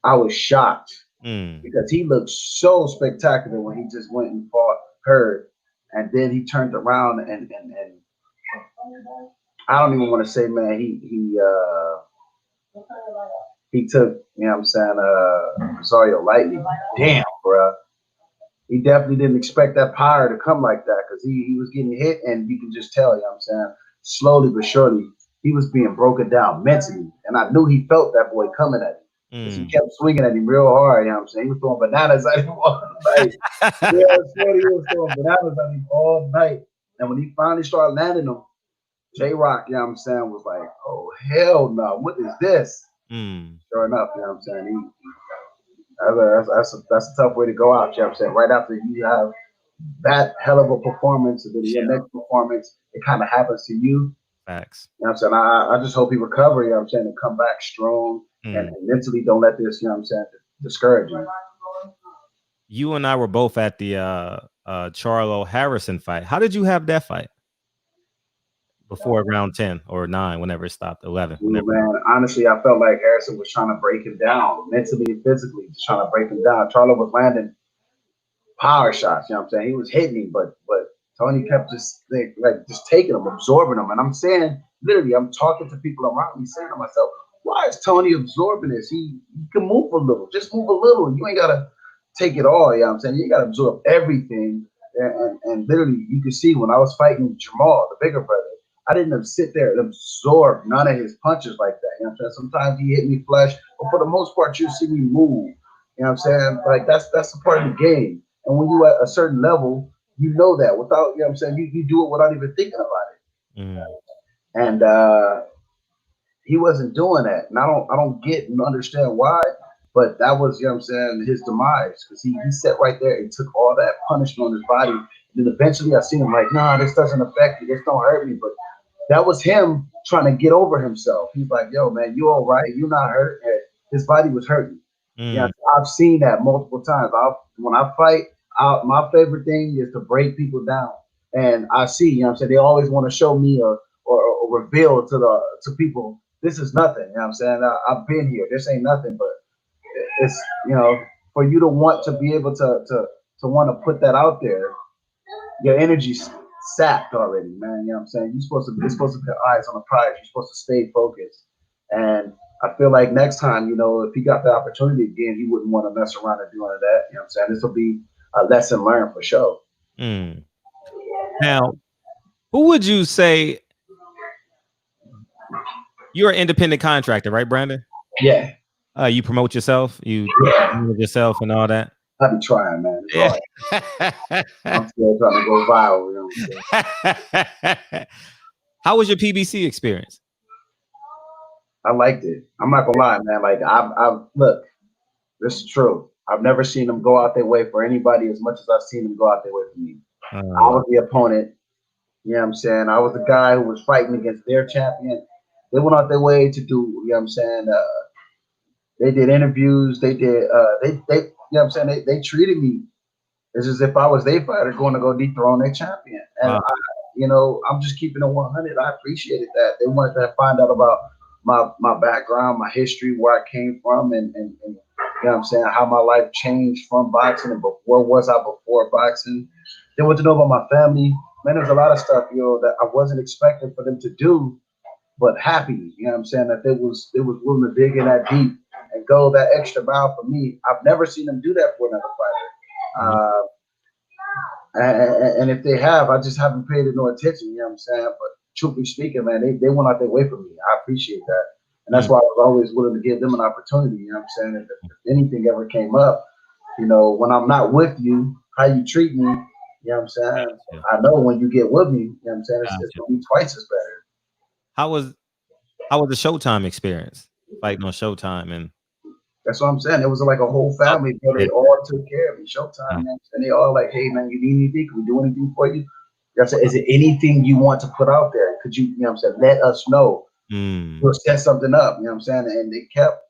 I was shocked because he looked so spectacular when he just went and fought Hurd, and then he turned around and I don't even want to say, man, he took, you know what I'm saying, Rosario lightly. Damn, bruh. He definitely didn't expect that power to come like that because he was getting hit and you can just tell, you know what I'm saying, slowly but surely, he was being broken down mentally. And I knew he felt that boy coming at him. Because he kept swinging at him real hard, you know what I'm saying? He was throwing bananas at him all night. He was throwing bananas at him all night. And when he finally started landing them, J-Rock, you know what I'm saying, was like, oh, hell no, what is this? Sure enough, you know what I'm saying? That's a tough way to go out, you know what I'm saying? Right after you have that hell of a performance, and then your next performance, it kind of happens to you. Facts. You know what I'm saying? I just hope he recover, you know what I'm saying, and come back strong and mentally don't let this, you know what I'm saying, discourage you. You and I were both at the Charlo Harrison fight. How did you have that fight? Before round 10 or 9, whenever it stopped, 11. Man, honestly, I felt like Harrison was trying to break him down mentally and physically, just trying to break him down. Charlo was landing power shots, you know what I'm saying? He was hitting him, but Tony kept just taking them, absorbing them. And I'm saying, literally, I'm talking to people around me, saying to myself, why is Tony absorbing this? He can move a little, just move a little. You ain't gotta take it all, you know what I'm saying? You gotta absorb everything. And literally, you can see when I was fighting Jamal, the bigger brother, I didn't sit there and absorb none of his punches like that. You know what I'm saying? Sometimes he hit me flush, but for the most part, you see me move. You know what I'm saying? Like that's a part of the game. And when you at a certain level, you know that without, you know what I'm saying, you do it without even thinking about it. And he wasn't doing that. And I don't get and understand why, but that was, you know what I'm saying, his demise. Because he sat right there and took all that punishment on his body. And then eventually I seen him like, nah, this doesn't affect me, this don't hurt me. But that was him trying to get over himself. He's like, yo, man, you all right? You not hurt? And his body was hurting. Yeah, I've seen that multiple times. When I fight, my favorite thing is to break people down. And I see, you know what I'm saying, they always want to show me or reveal to people, this is nothing. You know what I'm saying? I've been here. This ain't nothing, but it's, you know, for you to want to be able to want to put that out there, your energy's sapped already, man. You know what I'm saying? You're supposed to put eyes on the prize. You're supposed to stay focused. And I feel like next time, you know, if he got the opportunity again, he wouldn't want to mess around and do all of that. You know what I'm saying? This will be a lesson learned for sure. Now, who would you say, you're an independent contractor, right, Brandon? Yeah. You promote yourself, you promote yourself and all that. I be trying, man. I'm still trying to go viral. You know what I'm saying? How was your PBC experience? I liked it. I'm not gonna lie, man. Like I've look, this is true. I've never seen them go out their way for anybody as much as I've seen them go out their way for me. I was the opponent. You know what I'm saying? I was the guy who was fighting against their champion. They went out their way to do, you know what I'm saying? They did interviews. They did, they you know what I'm saying? They treated me as if I was their fighter going to go dethrone their champion. And, you know, I'm just keeping it 100. I appreciated that. They wanted to find out about my background, my history, where I came from, and you know what I'm saying, how my life changed from boxing and where was I before boxing. They want to know about my family. man, there's a lot of stuff, that I wasn't expecting for them to do, but happy, you know what I'm saying, that they was willing to dig in that deep and go that extra mile for me. I've never seen them do that for another fighter. And if they have, I just haven't paid it no attention, you know what I'm saying? But truthfully speaking, man, they went out their way for me. I appreciate that. And that's why I was always willing to give them an opportunity, you know what I'm saying? If anything ever came up, when I'm not with you, how you treat me, you know what I'm saying? I know when you get with me, you know what I'm saying? It's going to be twice as better. How was the Showtime experience? Fighting on Showtime, and that's what I'm saying. It was like a whole family, bro. They all took care of me. Showtime, man. And they all like, hey, man, you need anything? Can we do anything for you? You know what I'm saying? Is it anything you want to put out there? Could you, what I'm saying, let us know. We'll set something up, you know what I'm saying? And they kept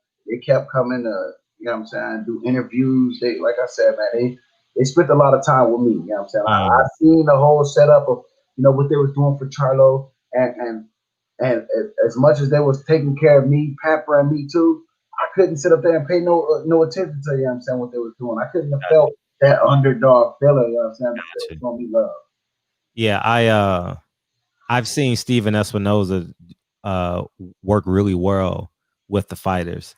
coming to, you know what I'm saying, do interviews. They, like I said, man, they spent a lot of time with me, you know what I'm saying? I seen the whole setup of, what they was doing for Charlo, and as much as they was taking care of me, pampering me too, I couldn't sit up there and pay no attention to, you know what I'm saying, what they was doing. I couldn't have felt that underdog feeling, you know what I'm saying? It's gonna be love. Yeah, I've seen Steven Espinoza work really well with the fighters.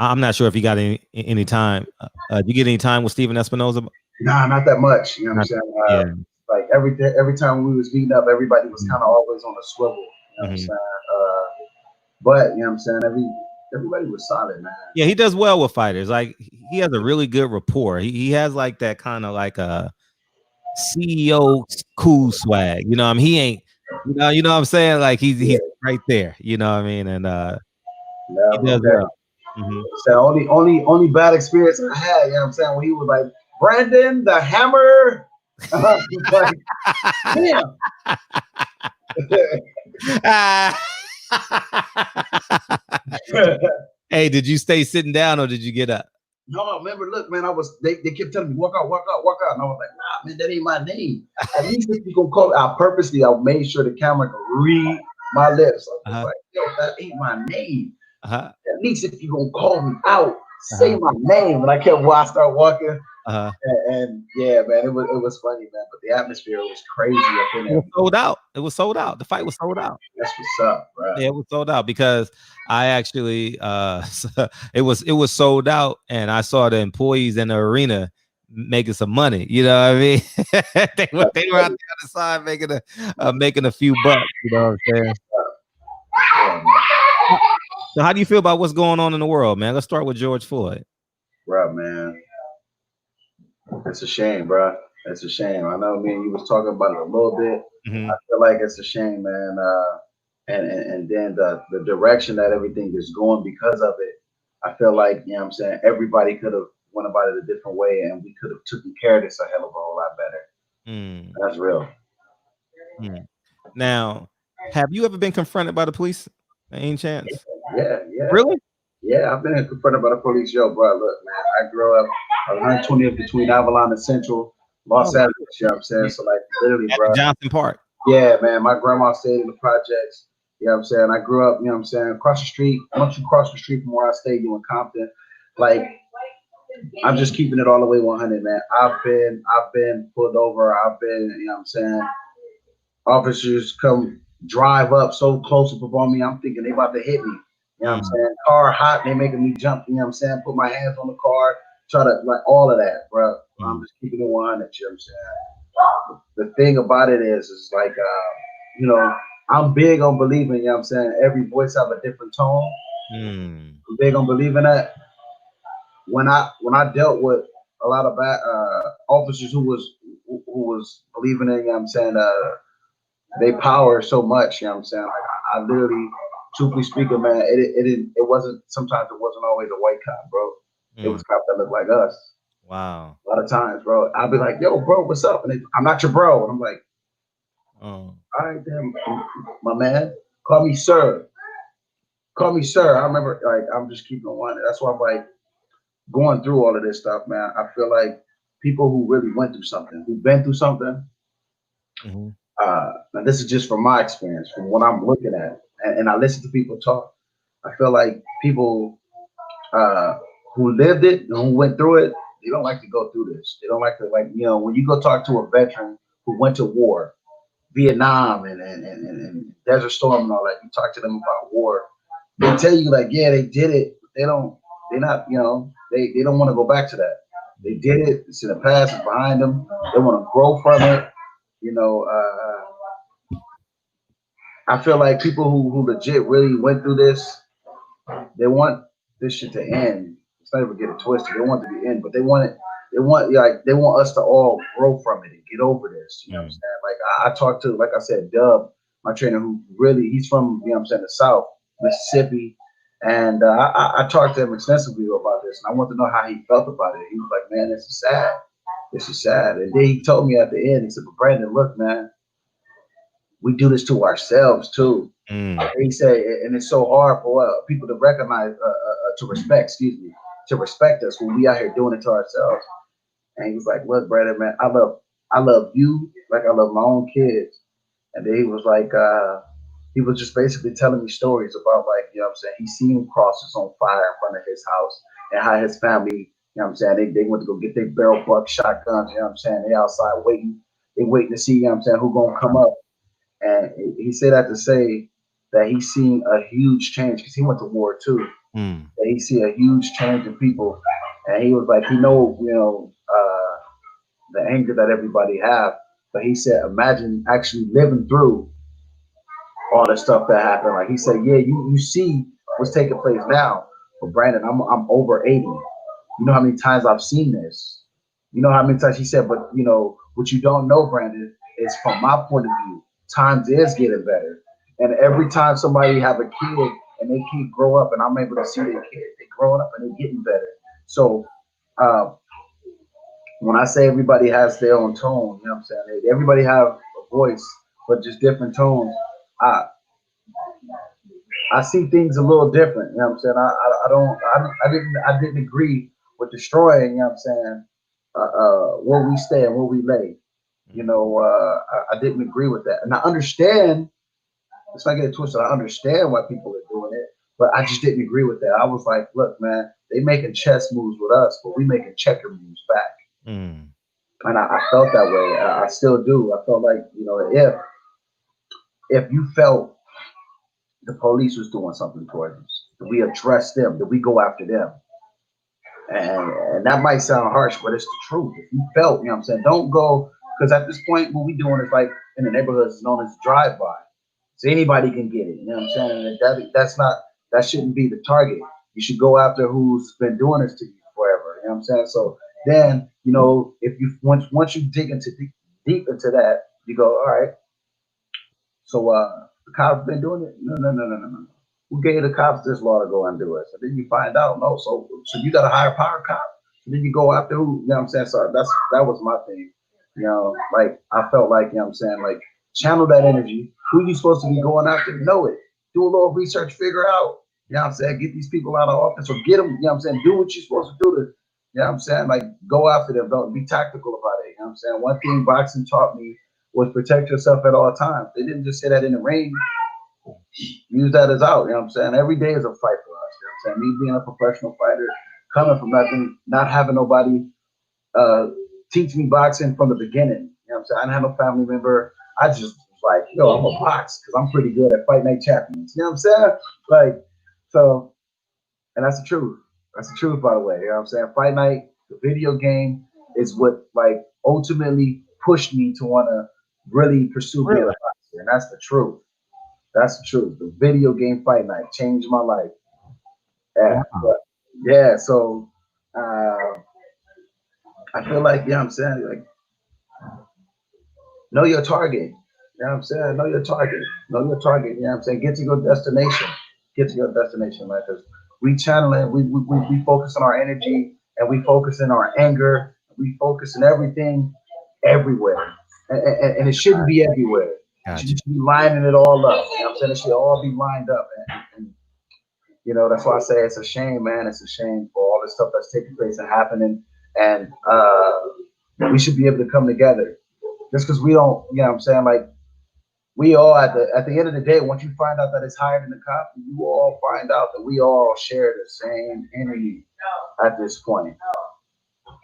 I'm not sure if you got any time. Do you get any time with Steven Espinoza? Nah, not that much. You know what I'm saying? Like every time we was meeting up, everybody was kind of always on a swivel. You know what I'm saying? But you know what I'm saying? Everybody was solid, man. Yeah, he does well with fighters. Like he has a really good rapport. He has like that kind of like a CEO cool swag. I mean, he ain't. You know what I'm saying? Like he's right there. You know what I mean? And he does well. So only bad experience I had, you know what I'm saying, when he was like, Brandon the Hammer. Like, damn. Hey, did you stay sitting down or did you get up? No, remember, look, man, they kept telling me, walk out. And I was like, nah, man, that ain't my name. At least if you gonna call it, I made sure the camera could read my lips. I was like, yo, that ain't my name. At least if you gonna call me out, say my name. And I started walking. And yeah, man, it was funny, man. But the atmosphere was crazy up in there. It was sold out. The fight was sold out. That's what's up, bro. Yeah, it was sold out because I actually it was sold out, and I saw the employees in the arena making some money. You know what I mean? they were out there on the side making a few bucks. You know what I'm saying? So how do you feel about what's going on in the world, man? Let's start with George Floyd. Bro, man, it's a shame, bro. It's a shame. I know, me and you was talking about it a little bit. I feel like it's a shame, man. And then the direction that everything is going because of it, I feel like, you know what I'm saying, everybody could have went about it a different way, and we could have taken care of this a hell of a whole lot better. That's real. Now, have you ever been confronted by the police? Any chance? Yeah. Really? Yeah, I've been confronted by the police. Yo, bro, look, man, I grew up 120th between Avalon and Central, Los Angeles, you know what I'm saying? So, like, literally, bro. Johnson Park. Yeah, man, my grandma stayed in the projects. You know what I'm saying? I grew up, you know what I'm saying, across the street. Once you cross the street from where I stayed, you in Compton. Like, I'm just keeping it all the way 100, man. I've been pulled over. I've been, you know what I'm saying, officers come drive up so close up on me, I'm thinking they about to hit me. You know what I'm saying? Car hot, they making me jump, you know what I'm saying? Put my hands on the car, try to, like, all of that, bro. I'm just keeping it 100, you know what I'm saying? The thing about it is like, I'm big on believing, you know what I'm saying, every voice have a different tone. I'm big on believing that. When I dealt with a lot of bad officers who was believing in, you know what I'm saying, they power so much, you know what I'm saying? Like, I literally, truthfully speaking, man, it wasn't, sometimes it wasn't always a white cop, bro. It was cops that looked like us. Wow. A lot of times, bro, I'll be like, yo, bro, what's up? And I'm not your bro. And I'm like, all right, then, my man, call me sir. Call me sir. I remember, like, I'm just keeping on. That's why I'm like going through all of this stuff, man. I feel like people who really went through something, who've been through something, and this is just from my experience, from what I'm looking at, and I listen to people talk. I feel like people who lived it and who went through it, they don't like to go through this. They don't like to, like, when you go talk to a veteran who went to war, Vietnam and Desert Storm and all that. You talk to them about war, they tell you like, yeah, they did it. They're not, you know, they don't want to go back to that. They did it. It's in the past. It's behind them. They want to grow from it. You know, I feel like people who legit really went through this, they want this shit to end. It's not even get it twisted. They want it to be end, but they want it. They want us to all grow from it and get over this. You know what I'm saying? Like I talked to, like I said, Dub, my trainer, who really he's from, you know what I'm saying, the South, Mississippi, and I talked to him extensively about this, and I want to know how he felt about it. He was like, "Man, this is sad. This is sad." And then he told me at the end, he said, "But Brandon, look, man, we do this to ourselves too." He said, and it's so hard for people to recognize, to respect us when we out here doing it to ourselves. And he was like, "Look, Brandon, man, I love you like I love my own kids." And then he was like, he was just basically telling me stories about, like, you know what I'm saying, he seen crosses on fire in front of his house and how his family, you know what I'm saying, they went to go get their barrel buck shotguns, you know what I'm saying, they outside waiting to see, you know what I'm saying, who gonna come up. And he said that to say that he's seen a huge change, because he went to war too. That he see a huge change in people. And he was like, he know, you know, the anger that everybody have, but he said, imagine actually living through all the stuff that happened. Like he said, yeah, you see what's taking place now. But Brandon, I'm over 80. You know how many times I've seen this? You know how many times, he said, but you know, what you don't know, Brandon, is from my point of view, times is getting better. And every time somebody have a kid and they keep grow up, and I'm able to see their kid, they growing up and they getting better. So when I say everybody has their own tone, you know what I'm saying? Everybody have a voice, but just different tones. I see things a little different, you know what I'm saying? I didn't agree with destroying, you know what I'm saying, where we stand, where we lay. You know, I didn't agree with that. And I understand, it's not getting twisted, I understand why people are doing it, but I just didn't agree with that. I was like, look, man, they making chess moves with us, but we making checker moves back. And I felt that way. I still do. I felt like, you know, if you felt the police was doing something towards us, that we address them, that we go after them. And that might sound harsh, but it's the truth. If you felt, you know what I'm saying, don't go, because at this point, what we doing is like in the neighborhoods is known as drive-by. So anybody can get it, you know what I'm saying? And that shouldn't be the target. You should go after who's been doing this to you forever, you know what I'm saying? So then, you know, if you once you dig into deep into that, you go, all right, so the cops been doing it? No. Who gave the cops this law to go and do it? So then you find out, no, so you got a higher power cop. So then you go after who, you know what I'm saying? So that was my thing. You know, like I felt like, you know what I'm saying, like channel that energy. Who you supposed to be going after? Know it. Do a little research, figure out, you know what I'm saying, get these people out of office or get them, you know what I'm saying, do what you're supposed to do to, you know what I'm saying, like go after them, don't be tactical about it, you know what I'm saying. One thing boxing taught me was protect yourself at all times. They didn't just say that in the ring. Use that as out, you know what I'm saying? Every day is a fight for us, you know what I'm saying? Me being a professional fighter, coming from nothing, not having nobody teach me boxing from the beginning, you know what I'm saying? I didn't have no family member. I just was like, yo, I'm a box because I'm pretty good at fight night champions, you know what I'm saying? Like, so, and that's the truth. That's the truth, by the way, you know what I'm saying? Fight night, the video game, is what like ultimately pushed me to want to really pursue being a boxer, and that's the truth. That's the truth. The video game fight night changed my life. Yeah, but, yeah. So I feel like, you know what I'm saying, like know your target. You know what I'm saying? Know your target. Know your target. You know what I'm saying? Get to your destination. Get to your destination, man. Because we channeling, we focus on our energy, and we focus in our anger. We focus in everything, everywhere, and it shouldn't be everywhere. Gotcha. You should be lining it all up. You know what I'm saying? It should all be lined up. And you know, that's why I say it's a shame, man. It's a shame for all the stuff that's taking place and happening. And we should be able to come together. Just because we don't, you know what I'm saying? Like, we all, at the end of the day, once you find out that it's higher than the cop, you all find out that we all share the same energy at this point.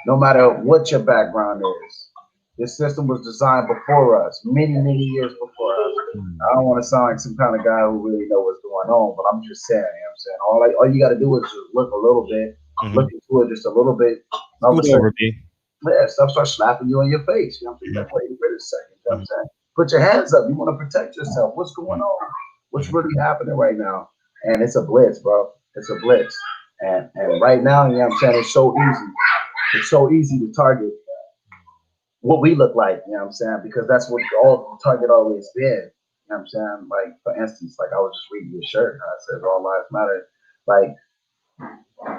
No matter what your background is. This system was designed before us, many, many years before us. I don't want to sound like some kind of guy who really know what's going on, but I'm just saying, you know what I'm saying? All you got to do is just look a little bit, look into it just a little bit. All of a sudden, stuff starts slapping you in your face. You know what I'm saying? Like, wait a second. You know what I'm saying? Put your hands up. You want to protect yourself. What's going on? What's really happening right now? And it's a blitz, bro. It's a blitz. And right now, you know what I'm saying? It's so easy. It's so easy to target what we look like, you know what I'm saying? Because that's what all target always been. You know what I'm saying? Like, for instance, like I was just reading your shirt and I said all lives matter. Like,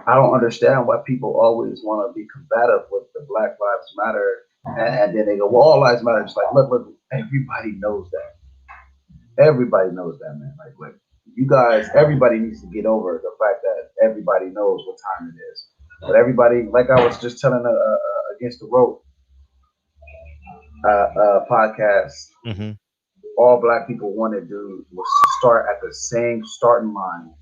I don't understand why people always want to be combative with the Black Lives Matter, and then they go, well, all lives matter. It's like, look, everybody knows that. Everybody knows that, man. Like you guys, everybody needs to get over the fact that everybody knows what time it is. But everybody, like I was just telling Against the Rope podcast, all Black people want to do was start at the same starting line.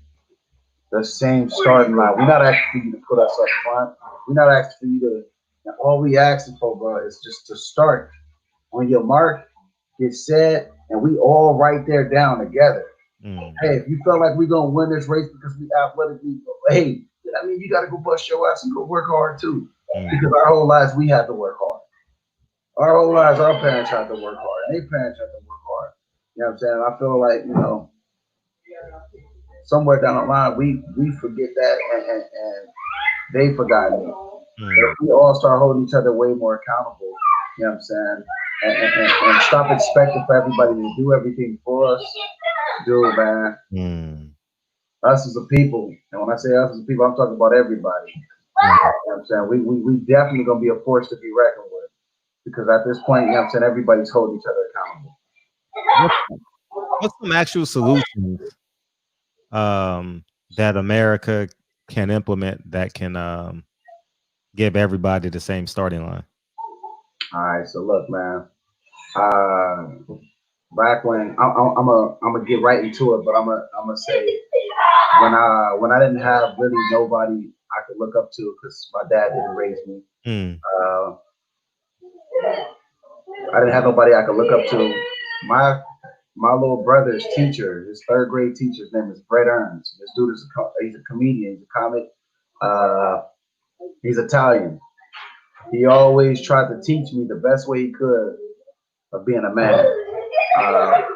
The same starting line. We're not asking for you to put us up front. We're not asking for you to. All we asking for, bro, is just to start on your mark, get set, and we all right there down together. Hey, if you feel like we're gonna win this race because we athletically, hey, I mean, you got to go bust your ass and go work hard too. Because our whole lives we had to work hard. Our whole lives, our parents had to work hard, and their parents had to work hard. You know what I'm saying? I feel like, you know, somewhere down the line, we forget that, and they forgot it. If we all start holding each other way more accountable, you know what I'm saying, and stop expecting for everybody to do everything for us, dude, man. Us as a people, and when I say us as a people, I'm talking about everybody. You know what I'm saying? We definitely gonna be a force to be reckoned with, because at this point, you know what I'm saying, everybody's holding each other accountable. What's some actual solutions that America can implement that can give everybody the same starting line? All right, so look, man. Back when I'm gonna get right into it, but I'm gonna say when I didn't have really nobody I could look up to because my dad didn't raise me. I didn't have nobody I could look up to. My little brother's teacher, his third grade teacher's name is Brett Ernst. This dude is he's a comedian, he's a comic. He's Italian. He always tried to teach me the best way he could of being a man.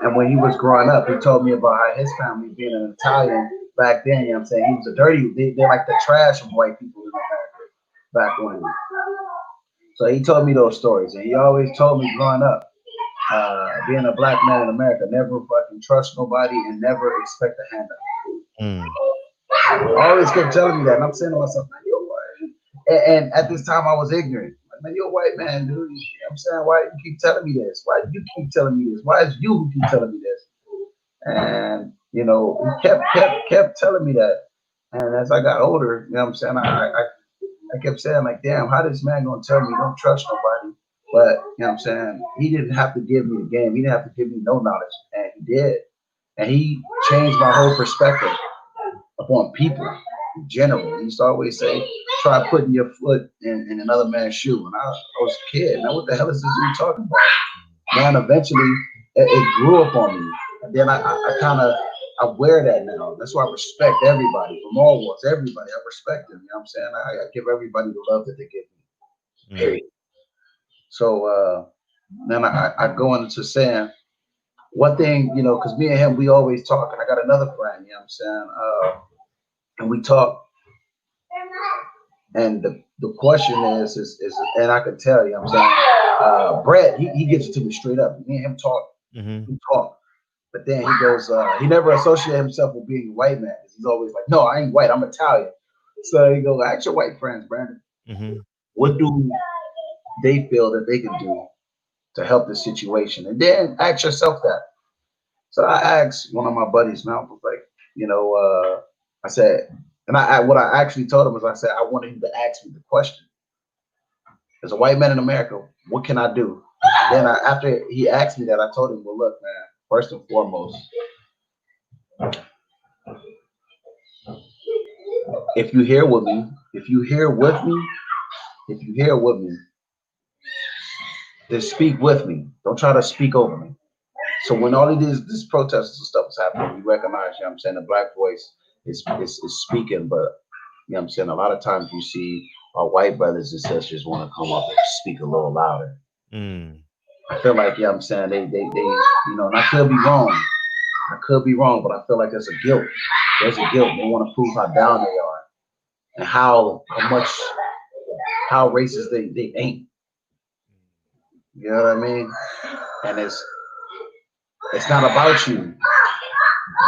And when he was growing up, he told me about how his family, being an Italian back then, you know what I'm saying, he was a dirty, they're like the trash of white people in America back when. So he told me those stories, and he always told me growing up, being a Black man in America, never fucking trust nobody and never expect a handout. I always kept telling me that, and I'm saying to myself, man, you're white. And at this time, I was ignorant. Like, man, you're a white man, dude. You know what I'm saying? Why do you keep telling me this? Why do you keep telling me this? Why is you who keep telling me this? And, you know, he kept telling me that. And as I got older, you know what I'm saying, I kept saying, like, damn, how this man gonna tell me don't trust nobody? But, you know what I'm saying, he didn't have to give me the game. He didn't have to give me no knowledge. And he did. And he changed my whole perspective upon people in general. He used to always say, try putting your foot in another man's shoe. And I was a kid. Now, what the hell is this dude talking about? Man, eventually, it grew up on me. And then I wear that now. That's why I respect everybody from all walks. Everybody, I respect them. You know what I'm saying? I give everybody the love that they give me. Period. So then I go into saying one thing, you know, because me and him, we always talk. And I got another friend, you know what I'm saying? And we talk. And the question is, and I can tell you, I'm saying, Brett, he gives it to me straight up. Me and him talk. We talk. But then he goes, he never associated himself with being a white man. He's always like, no, I ain't white, I'm Italian. So he goes, ask your white friends, Brandon. What do they feel that they can do to help the situation? And then ask yourself that. So I asked one of my buddies, man, I was like, you know, I said, and what I actually told him was, I said, I wanted him to ask me the question. As a white man in America, what can I do? Then after he asked me that, I told him, well, look, man, first and foremost, if you're here with me, then speak with me. Don't try to speak over me. So when all of this protests and stuff is happening, we recognize, you know what I'm saying, the black voice is speaking, but you know what I'm saying, a lot of times you see our white brothers and sisters want to come up and speak a little louder. I feel like, you know what I'm saying, they you know, and I could be wrong. But I feel like there's a guilt. There's a guilt. They want to prove how down they are and how racist they ain't. You know what I mean? And it's not about you.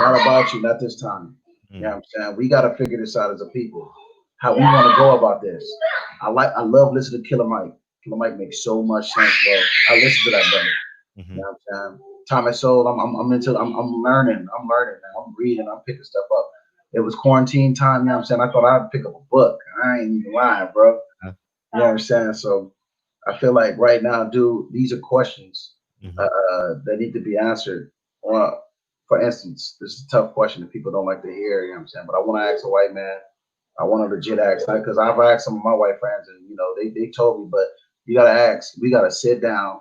Not about you, not this time. You know what I'm saying? We gotta figure this out as a people. How we want to go about this. I love listening to Killer Mike. Killer Mike makes so much sense, bro. I listen to that brother. You know what I'm saying? Thomas Soul, I'm learning, man. I'm reading, I'm picking stuff up. It was quarantine time, you know what I'm saying? I thought I'd pick up a book. I ain't even lying, bro. You know what I'm saying? So I feel like right now, dude, these are questions that need to be answered. For instance, this is a tough question that people don't like to hear, you know what I'm saying? But I want to ask a white man. I want to legit ask, because I've asked some of my white friends, and you know, they told me, but you gotta ask, we gotta sit down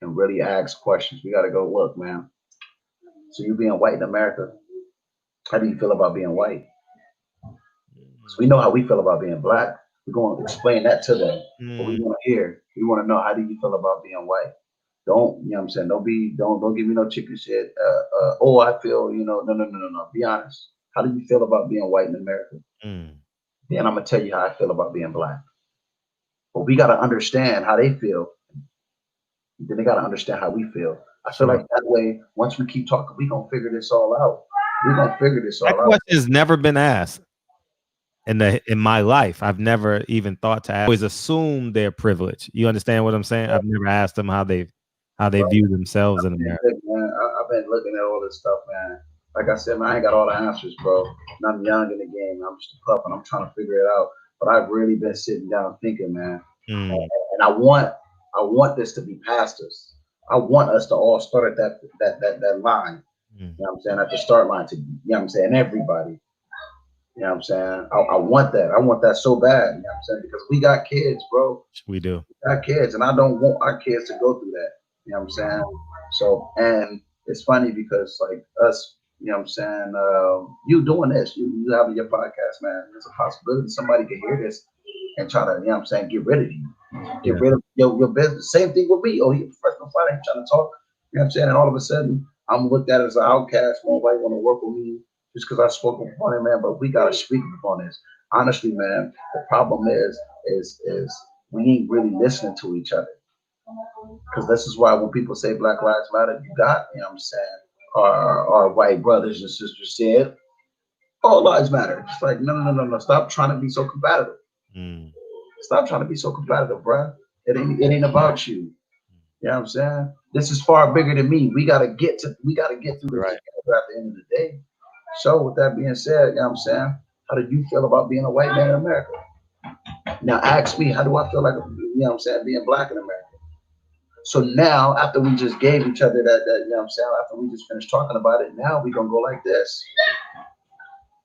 and really ask questions. We gotta go, look, man. So you being white in America, how do you feel about being white? So we know how we feel about being black. We're going to explain that to them. But we want to hear. We want to know, how do you feel about being white? Don't, you know what I'm saying? Don't give me no chicken shit. Oh, I feel, you know, no. Be honest. How do you feel about being white in America? Then I'm gonna tell you how I feel about being black. But we gotta understand how they feel. Then they gotta understand how we feel. I feel like that way, once we keep talking, we gonna figure this all out. We're gonna figure this all out. That question has never been asked in my life. I've never even thought to ask. I always assume their privilege. You understand what I'm saying? I've never asked them how they view themselves in America. I've been looking at all this stuff, man. Like I said, man, I ain't got all the answers, bro. And I'm young in the game. I'm just a pup, and I'm trying to figure it out. But I've really been sitting down thinking, man. And I want this to be past us. I want us to all start at that line. You know what I'm saying? At the start line, to, you know what I'm saying, everybody. You know what I'm saying? I want that. I want that so bad. You know what I'm saying? Because we got kids, bro. We do. We got kids, and I don't want our kids to go through that. You know what I'm saying? So, and it's funny because, like, us, you know what I'm saying, you doing this, you having your podcast, man, there's a possibility somebody can hear this and try to, you know what I'm saying, get rid of you. Get rid of your business. Same thing with me. Oh, he's a professional fighter, he's trying to talk. You know what I'm saying? And all of a sudden, I'm looked at as an outcast. Nobody want to work with me just because I spoke upon it, man. But we got to speak upon this. Honestly, man, the problem is we ain't really listening to each other. Because this is why when people say Black Lives Matter, you got, you know what I'm saying, our white brothers and sisters said, all lives matter. It's like, no. Stop trying to be so competitive. Stop trying to be so competitive, bruh. It ain't about you. You know what I'm saying? This is far bigger than me. We gotta get through this together at the end of the day. So with that being said, you know what I'm saying? How do you feel about being a white man in America? Now ask me, how do I feel like, you know what I'm saying, being black in America? So now, after we just gave each other that, you know what I'm saying, after we just finished talking about it, now we're gonna go like this.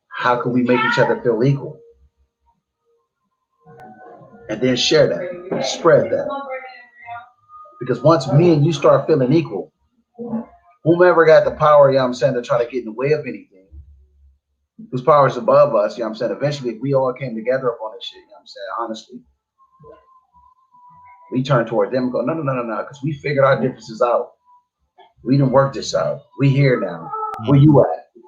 How can we make each other feel equal? And then share that, spread that. Because once me and you start feeling equal, whomever got the power, you know what I'm saying, to try to get in the way of anything, whose power is above us, you know what I'm saying, eventually if we all came together upon this shit, you know what I'm saying, honestly, we turn toward them and go, no, because we figured our differences out. We didn't work this out. We here now. Where you at? You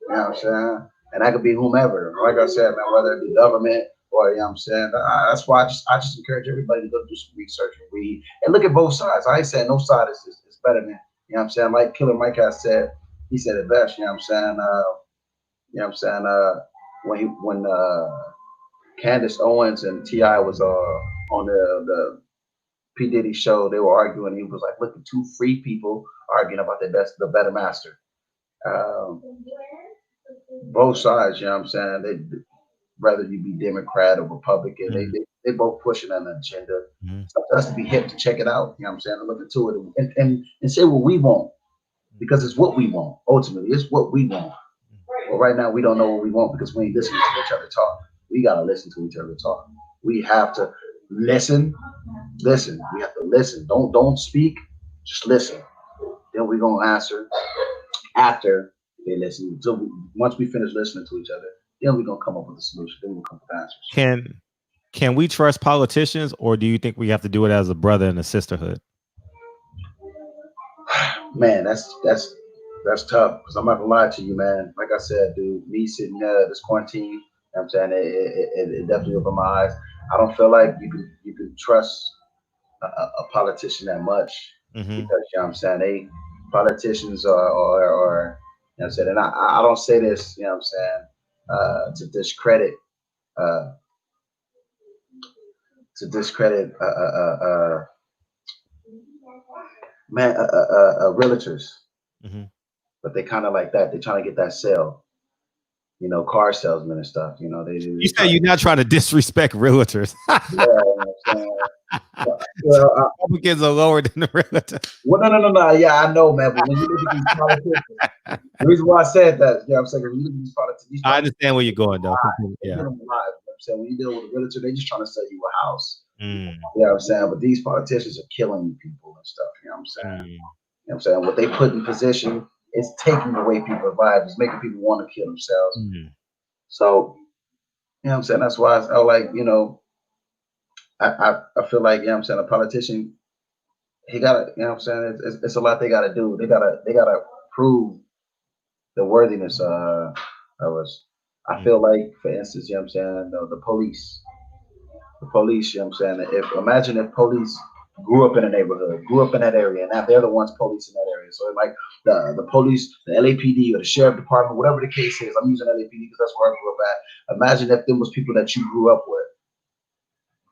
know what I'm saying? And that could be whomever. Like I said, man, whether it be government or, you know what I'm saying? That's why I just encourage everybody to go do some research and read. And look at both sides. I ain't saying no side is better than, you know what I'm saying? Like Killer Mike has said, he said it best, you know what I'm saying? You know what I'm saying? When Candace Owens and T.I. was on the P. Diddy show, they were arguing. He was like, look at two free people arguing about the better master. Both sides, you know what I'm saying? Whether you be Democrat or Republican, they both pushing an agenda. So it has to be hip to check it out, you know what I'm saying? And look into it and say what we want. Because it's what we want. Ultimately, it's what we want. But right now, we don't know what we want because we ain't listening to each other talk. We got to listen to each other talk. We have to listen listen. We have to listen. Don't speak. Just listen. Then we're gonna answer after they listen. So once we finish listening to each other, then we're gonna come up with a solution. Then we'll come up with answers. Can we trust politicians, or do you think we have to do it as a brother and a sisterhood? Man, that's tough, because I'm not gonna lie to you, man. Like I said, dude, me sitting this quarantine, you know what I'm saying, it definitely opened my eyes. I don't feel like you can trust a politician that much, because you know what I'm saying, politicians are you know what I'm saying, and I don't say this, you know what I'm saying, to discredit realtors, but they kind of like that. They're trying to get that sale, you know, car salesmen and stuff. You know, you say you're not trying to disrespect realtors. Yeah, you know what I'm saying? Well, Republicans are lower than the realtors. Well, no. Yeah, I know, man. But when you look at these politicians, the reason why I said that, you know what I'm saying, when you look at these politicians, I understand where you're going, though. Yeah. You know what I'm saying? When you deal with a realtor, they just trying to sell you a house. Mm. You know what I'm saying? But these politicians are killing people and stuff. You know what I'm saying? You know what I'm saying? What they put in position is taking away people's lives. It's making people want to kill themselves. So, you know what I'm saying? That's why I like, you know, I feel like, you know what I'm saying, a politician, he gotta, you know what I'm saying, it's a lot they gotta do. They gotta prove the worthiness of us. I feel like, for instance, you know what I'm saying, the police, you know what I'm saying, imagine if police grew up in a neighborhood, grew up in that area, and now they're the ones policing that area. So like the police, the LAPD or the sheriff department, whatever the case is, I'm using LAPD because that's where I grew up at. Imagine if there was people that you grew up with.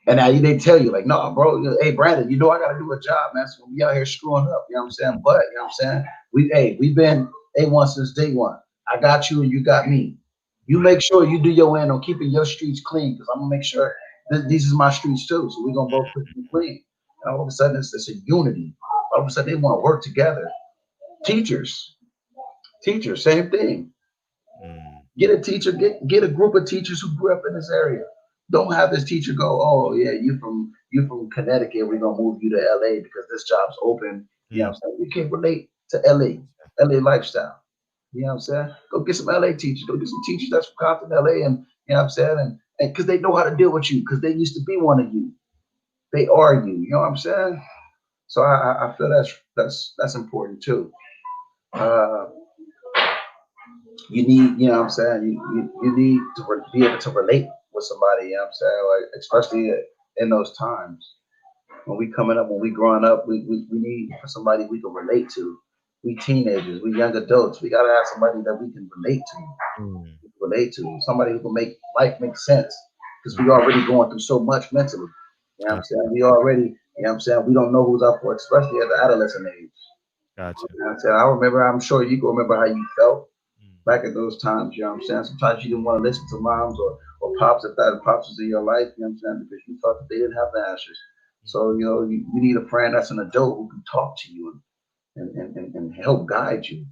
And now they tell you, like, no, bro, hey, Brandon, you know I got to do a job, man. So we out here screwing up, you know what I'm saying? But, you know what I'm saying? We've been A1 since day one. I got you and you got me. You make sure you do your end on keeping your streets clean, because I'm going to make sure these is my streets too. So we're going to both keep them clean. And all of a sudden, it's a unity. All of a sudden, they want to work together. Teachers, same thing. Get a teacher, get a group of teachers who grew up in this area. Don't have this teacher go, oh yeah, you from Connecticut, we're gonna move you to LA because this job's open. You know what I'm saying? You can't relate to LA lifestyle. You know what I'm saying? Go get some LA teachers, go get some teachers that's from Compton, LA, and you know what I'm saying? And because they know how to deal with you, because they used to be one of you. They are you, you know what I'm saying? So I feel that's important too. You need, you know what I'm saying, you need to be able to relate with somebody, you know what I'm saying, like especially in those times when we coming up, when we growing up, we need for somebody we can relate to. We teenagers, we young adults, we gotta have somebody that we can relate to, somebody who can make life make sense, because we already going through so much mentally. You know what I'm saying? We already, you know what I'm saying, we don't know who's up for it, especially at the adolescent age. Gotcha. You know what I'm saying? I remember, I'm sure you can remember how you felt back at those times, you know what I'm saying? Sometimes you didn't want to listen to moms or pops if that pops was in your life, you know what I'm saying? Because you thought that they didn't have the answers. So, you know, you need a friend that's an adult who can talk to you and help guide you.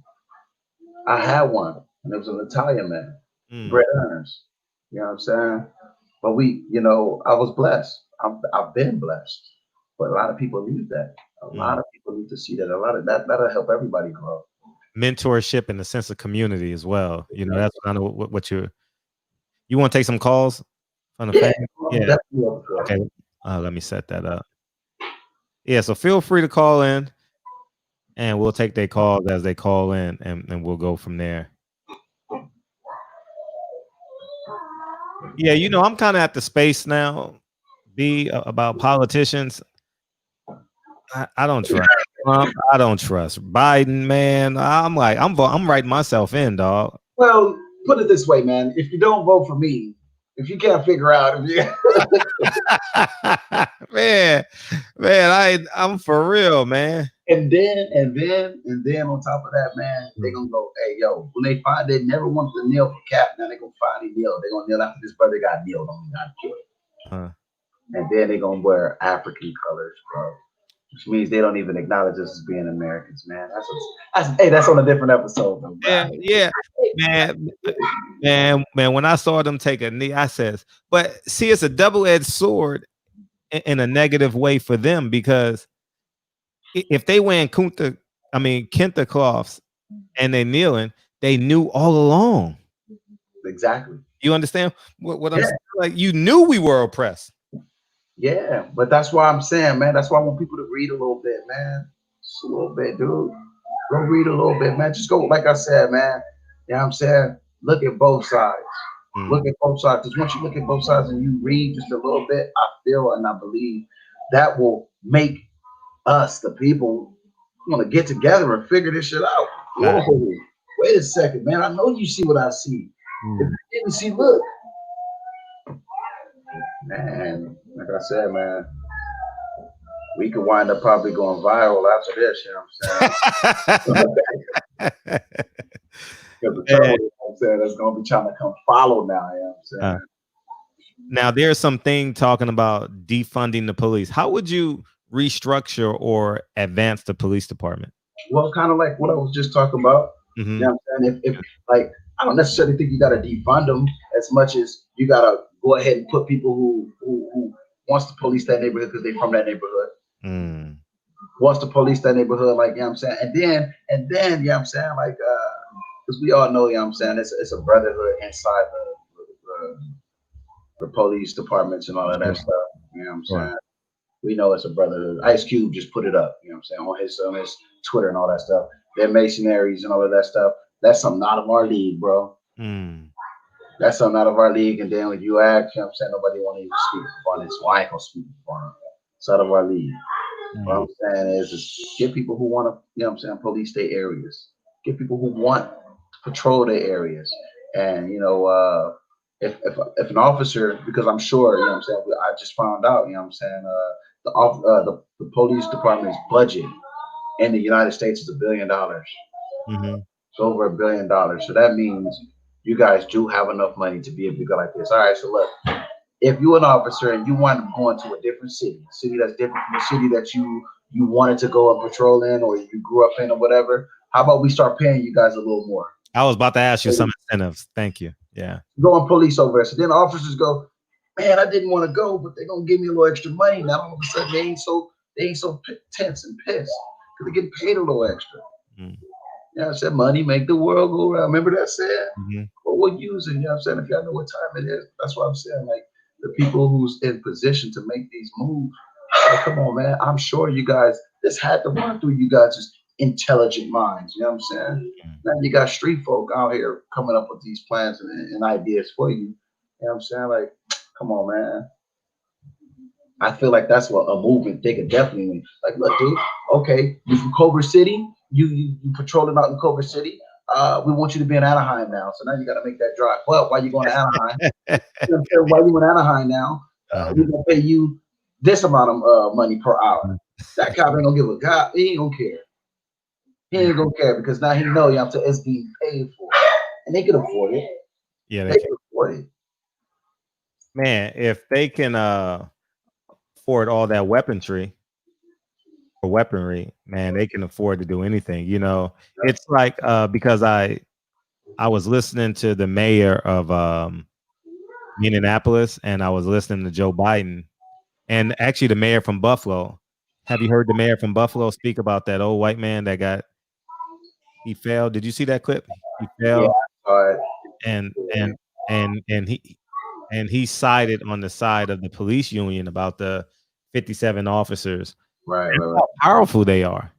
I had one, and it was an Italian man, Brett Ernst, you know what I'm saying? But you know, I was blessed. I've been blessed. But a lot of people need that. A lot of people need to see that. A lot of that'll help everybody grow. Mentorship and a sense of community as well. You know, that's kind of what you want to take some calls from the family? Yeah. Okay. Let me set that up. Yeah, so feel free to call in and we'll take their calls as they call in and we'll go from there. Yeah, you know, I'm kind of at the space now, about politicians. I don't trust Trump. I don't trust Biden, man. I'm writing myself in, dog. Well, put it this way, man. If you don't vote for me, if you can't figure out, I'm for real, man. And then on top of that, man, they're gonna go, hey, yo, when they find they never wanted to kneel for Cap, now they're gonna finally kneel. They're gonna kneel after this brother got kneeled on, got killed. And then they're gonna wear African colors, bro. Which means they don't even acknowledge us as being Americans, man. That's on a different episode, though, yeah, man. When I saw them take a knee, I says, but see, it's a double-edged sword. in a negative way for them, because if they wearing kente cloths and they kneeling, they knew all along. Exactly. You understand what I'm saying? Like, you knew we were oppressed. Yeah, but that's why I'm saying, man, that's why I want people to read a little bit, man. Just a little bit, dude. Go read a little bit, man. Just go, like I said, man. You know what I'm saying? Look at both sides. Look at both sides. Because once you look at both sides and you read just a little bit, I feel and I believe that will make us, the people, want to get together and figure this shit out. Whoa, wait a second, man. I know you see what I see. If you didn't see, look. Man, like I said, man, we could wind up probably going viral after this, you know what I'm saying? Because the trouble, you know what I'm saying, that's going to be trying to come follow now, you know what I'm saying? Now, there's something talking about defunding the police. How would you restructure or advance the police department? Well, kind of like what I was just talking about. You know what I'm saying? If like, I don't necessarily think you got to defund them as much as you got to go ahead and put people who wants to police that neighborhood because they're from that neighborhood. Wants to police that neighborhood, like, you know what I'm saying? And then, you know what I'm saying? Like, because we all know, you know what I'm saying, it's a brotherhood inside the police departments and all of that stuff. You know what I'm saying? We know it's a brotherhood. Ice Cube just put it up, you know what I'm saying, on his Twitter and all that stuff. They're mercenaries and all of that stuff. That's something out of our league, bro. That's something out of our league. And then when you act, you know what I'm saying, nobody want to even speak on this. Well, I ain't gonna speak on it. It's out of our league. What I'm saying is just get people who want to, you know what I'm saying, police their areas. Get people who want to patrol their areas. And, you know, if an officer, because I'm sure, you know what I'm saying, I just found out, you know what I'm saying, the police department's budget in the United States is $1 billion. It's over $1 billion. So that means you guys do have enough money to be able to go like this. All right, so look, if you're an officer and you want to go into a different city, a city that's different from the city that you wanted to go and patrol in or you grew up in or whatever, how about we start paying you guys a little more? I was about to ask you some incentives. Thank you. Yeah. Go and police over there. So then officers go, man, I didn't want to go, but they're gonna give me a little extra money. Now all of a sudden they ain't so tense and pissed because they're getting paid a little extra. Yeah, I said money make the world go round. Remember that saying? Well, we're using, you know what I'm saying? If y'all know what time it is, that's what I'm saying. Like the people who's in position to make these moves. Like, come on, man. I'm sure you guys, this had to run through you guys' intelligent minds. You know what I'm saying? Now you got street folk out here coming up with these plans and ideas for you. You know what I'm saying? Like, come on, man. I feel like that's what a movement they could definitely win. Like, look, dude, okay, you from Culver City, you patrolling out in Culver City. We want you to be in Anaheim now. So now you got to make that drive. But why you going to Anaheim? Why you in Anaheim now? We're going to pay you this amount of money per hour. That cop ain't going to give a god. He ain't going to care. He ain't going to care because now he know, you know, it's being paid for. And they can afford it. Yeah, they can afford it. Man, if they can afford all that weaponry, man, they can afford to do anything. You know, it's like because I was listening to the mayor of Indianapolis, and I was listening to Joe Biden, and actually the mayor from Buffalo. Have you heard the mayor from Buffalo speak about that old white man that he failed? Did you see that clip? He failed, and he sided on the side of the police union about the 57 officers. Right. How powerful they are.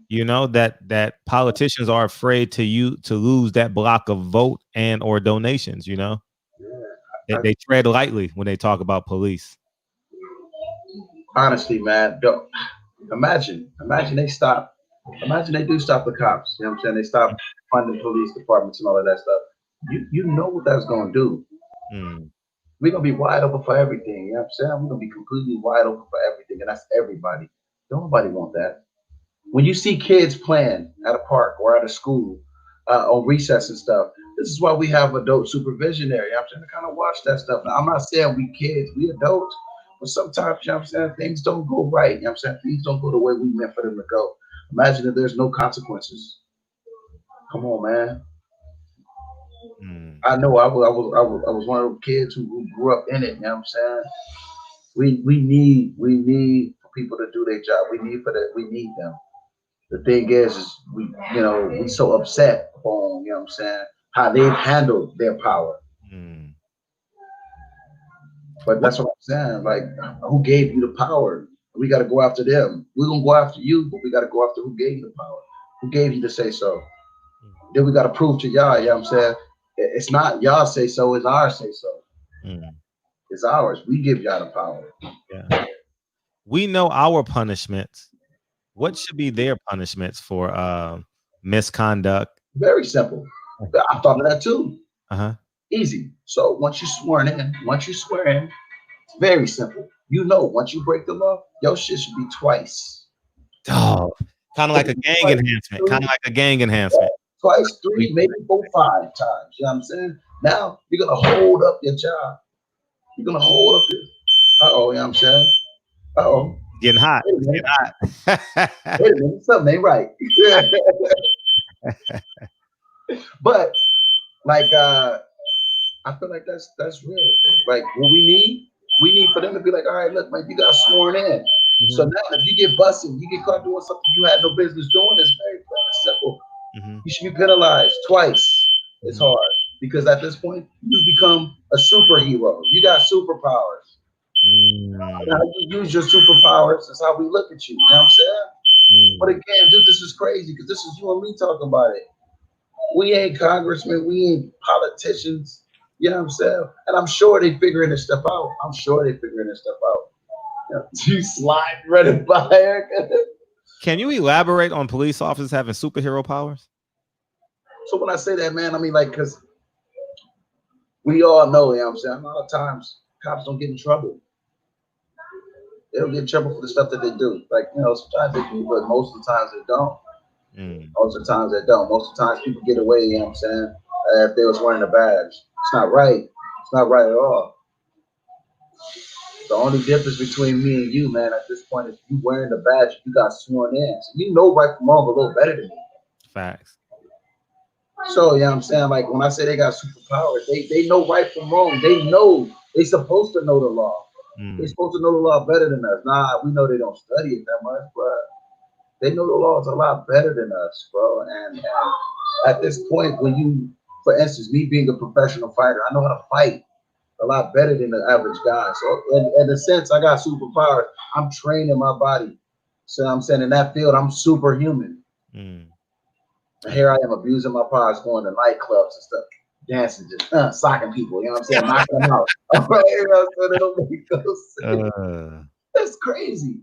You know, that politicians are afraid to lose that block of vote and or donations, you know. They tread lightly when they talk about police. Honestly, man, don't imagine they stop. Imagine they do stop the cops. You know what I'm saying? They stop funding police departments and all of that stuff. You know what that's gonna do. We're gonna be wide open for everything. You know what I'm saying? We're gonna be completely wide open for everything, and that's everybody. Nobody want that. When you see kids playing at a park or at a school on recess and stuff, this is why we have adult supervision there. You know what I'm saying? To kind of watch that stuff. Now, I'm not saying we kids, we adults, but sometimes, you know what I'm saying, things don't go right. You know what I'm saying? Things don't go the way we meant for them to go. Imagine if there's no consequences. Come on, man. I know I was one of those kids who grew up in it. You know what I'm saying? We need for people to do their job. We need them. The thing is we so upset on, I'm saying, how they've handled their power. Mm. But that's what I'm saying. Like, who gave you the power? We got to go after them. We're gonna go after you, but we got to go after who gave you the power. Who gave you to say so? Then we got to prove to y'all. You know what I'm saying? It's not y'all say so. It's ours say so. It's ours. We give y'all the power. Yeah. We know our punishments. What should be their punishments for misconduct? Very simple. I thought of that too. Easy. So once you swear in, it's very simple. Once you break the law, your shit should be twice. Oh, kind of like a gang enhancement. Twice, 3, maybe 4, 5 times. You know what I'm saying? Now you're gonna hold up your job. You're gonna hold up your. You know what I'm saying? Getting hot. Wait a minute, something ain't right. But like I feel like that's real. Like what we need for them to be like, all right, look, man, you got sworn in. So now if you get busted, you get caught doing something you had no business doing, it's very simple. You should be penalized twice as hard, because at this point you become a superhero. You got superpowers. How you use your superpowers is how we look at you. You know what I'm saying? But again, dude, this is crazy because this is you and me talking about it. We ain't congressmen. We ain't politicians. You know what I'm saying? And I'm sure they figuring this stuff out. You slide running by Erica. Can you elaborate on police officers having superhero powers? So when I say that, man, I mean, like, because we all know, you know what I'm saying, a lot of times cops don't get in trouble. They don't get in trouble for the stuff that they do. Like, sometimes they do, but most of the times they don't. Most of the times they don't. Most of the times people get away, you know what I'm saying, if they was wearing a badge. It's not right. It's not right at all. The only difference between me and you, man, at this point is you wearing the badge, you got sworn in. So you know right from wrong a little better than me. Facts. So, you know what I'm saying? Like, when I say they got superpowers, they know right from wrong. They know. They supposed to know the law. They're supposed to know the law better than us. Nah, we know they don't study it that much, but they know the laws a lot better than us, bro. And at this point, when you, for instance, me being a professional fighter, I know how to fight a lot better than the average guy. So in a sense, I got superpowers. I'm training my body. So I'm saying in that field, I'm superhuman. And here I am abusing my powers, going to nightclubs and stuff, dancing, just socking people. You know what I'm saying? Knocking them out. That's crazy.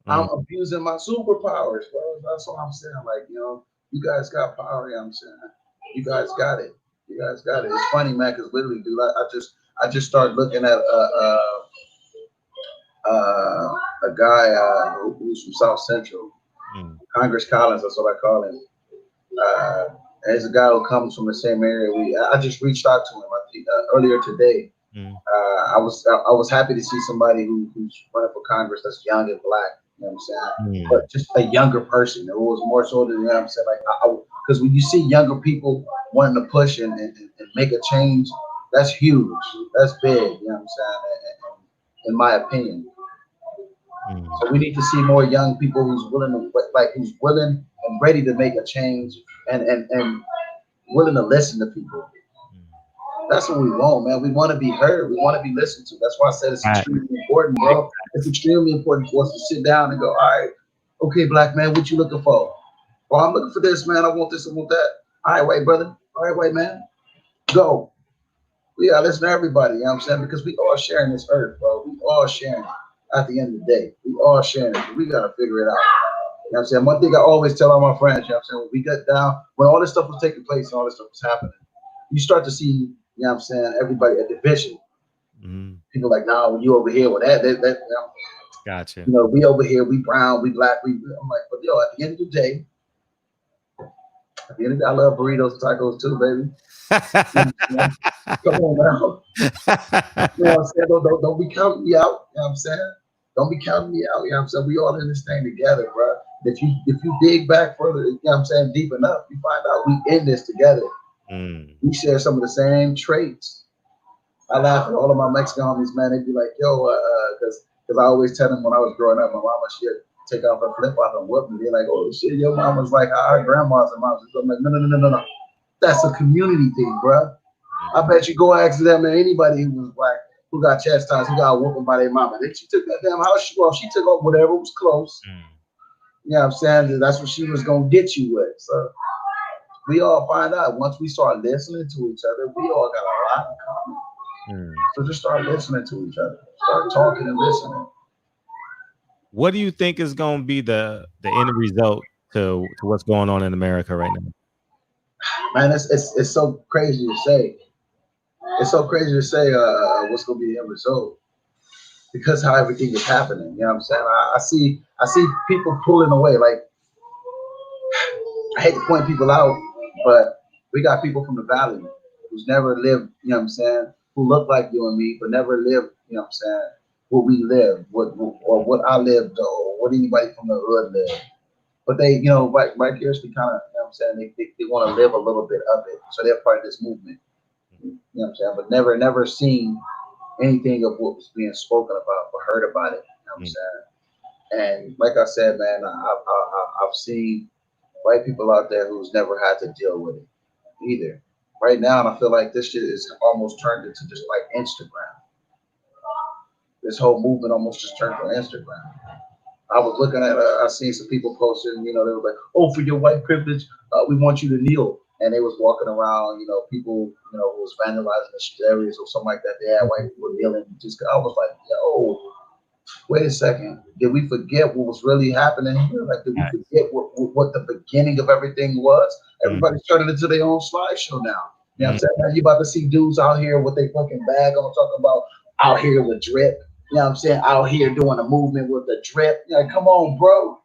I'm abusing my superpowers, bro. That's what I'm saying. Like, you guys got power. You know what I'm saying? You guys got it. It's funny, man, because literally, dude, I just started looking at a guy who's from South Central, Congress Collins. That's what I call him. As a guy who comes from the same area, I just reached out to him. I think earlier today. I was happy to see somebody who's running for Congress that's young and black. You know what I'm saying? But just a younger person. It was more so than, you know what I'm saying, like, because when you see younger people wanting to push and make a change, that's huge. That's big. You know what I'm saying? In my opinion. So we need to see more young people who's willing and ready to make a change and willing to listen to people. That's what we want, man. We want to be heard. We want to be listened to. That's why I said it's extremely important, bro. It's extremely important for us to sit down and go, all right, okay, black man, what you looking for? Well, I'm looking for this, man. I want this, I want that. All right, white brother. All right, white man. Go. We gotta listen to everybody, you know what I'm saying? Because we all sharing this earth, bro. We all sharing it at the end of the day. We all sharing it. We gotta figure it out. You know what I'm saying? One thing I always tell all my friends, you know what I'm saying, when we got down, when all this stuff was taking place and all this stuff was happening, you start to see, you know what I'm saying, everybody a division. People like, nah, when you over here with that, you know, gotcha. You know, we over here, we brown, we black, I'm like, but yo, at the end of the day, I love burritos and tacos too, baby. Come on now. You know what I'm saying? Don't be counting me out. You know what I'm saying? Don't be counting me out. You know what I'm saying? We all in this thing together, bro. If you dig back further, you know what I'm saying, deep enough, you find out we in this together. We share some of the same traits. I laugh at all of my Mexican homies, man. They'd be like, yo, because I always tell them when I was growing up, my mama, she'd take off her flip flop and whoop me. They're like, oh shit, your mama's like our grandmas and moms. I'm like, no. That's a community thing, bro. I bet you go ask them and anybody who was black who got chastised, who got whooped by their mama. Then she took that damn house. She took off whatever was close. You know what I'm saying? That's what she was gonna get you with. So we all find out once we start listening to each other, we all got a lot in common. So just start listening to each other. Start talking and listening. What do you think is going to be the end result to what's going on in America right now? Man, it's so crazy to say. It's so crazy to say what's going to be the end result because how everything is happening. You know what I'm saying? I see people pulling away. Like, I hate to point people out, but we got people from the valley who's never lived, you know what I'm saying, who look like you and me, but never lived, you know what I'm saying, what we live, what I lived, or what anybody from the hood lived. But they, you know, vicariously kind of, you know what I'm saying, they want to live a little bit of it. So they're part of this movement. You know what I'm saying? But never seen anything of what was being spoken about or heard about it. You know what I'm saying? And like I said, man, I've seen white people out there who's never had to deal with it either. Right now, I feel like this shit is almost turned into just like Instagram. This whole movement almost just turned to Instagram. I was looking at, I seen some people posting, you know, they were like, oh, for your white privilege, we want you to kneel. And they was walking around, you know, people, you know, who was vandalizing the areas or something like that. They had white people kneeling. I was like, yo, wait a second. Did we forget what was really happening here? Like, did we forget what the beginning of everything was? Everybody's turning into their own slideshow now. You know what I'm saying? Now you about to see dudes out here with their fucking bag on, talking about out here with drip. You know what I'm saying? Out here doing a movement with the drip. Like, come on, bro.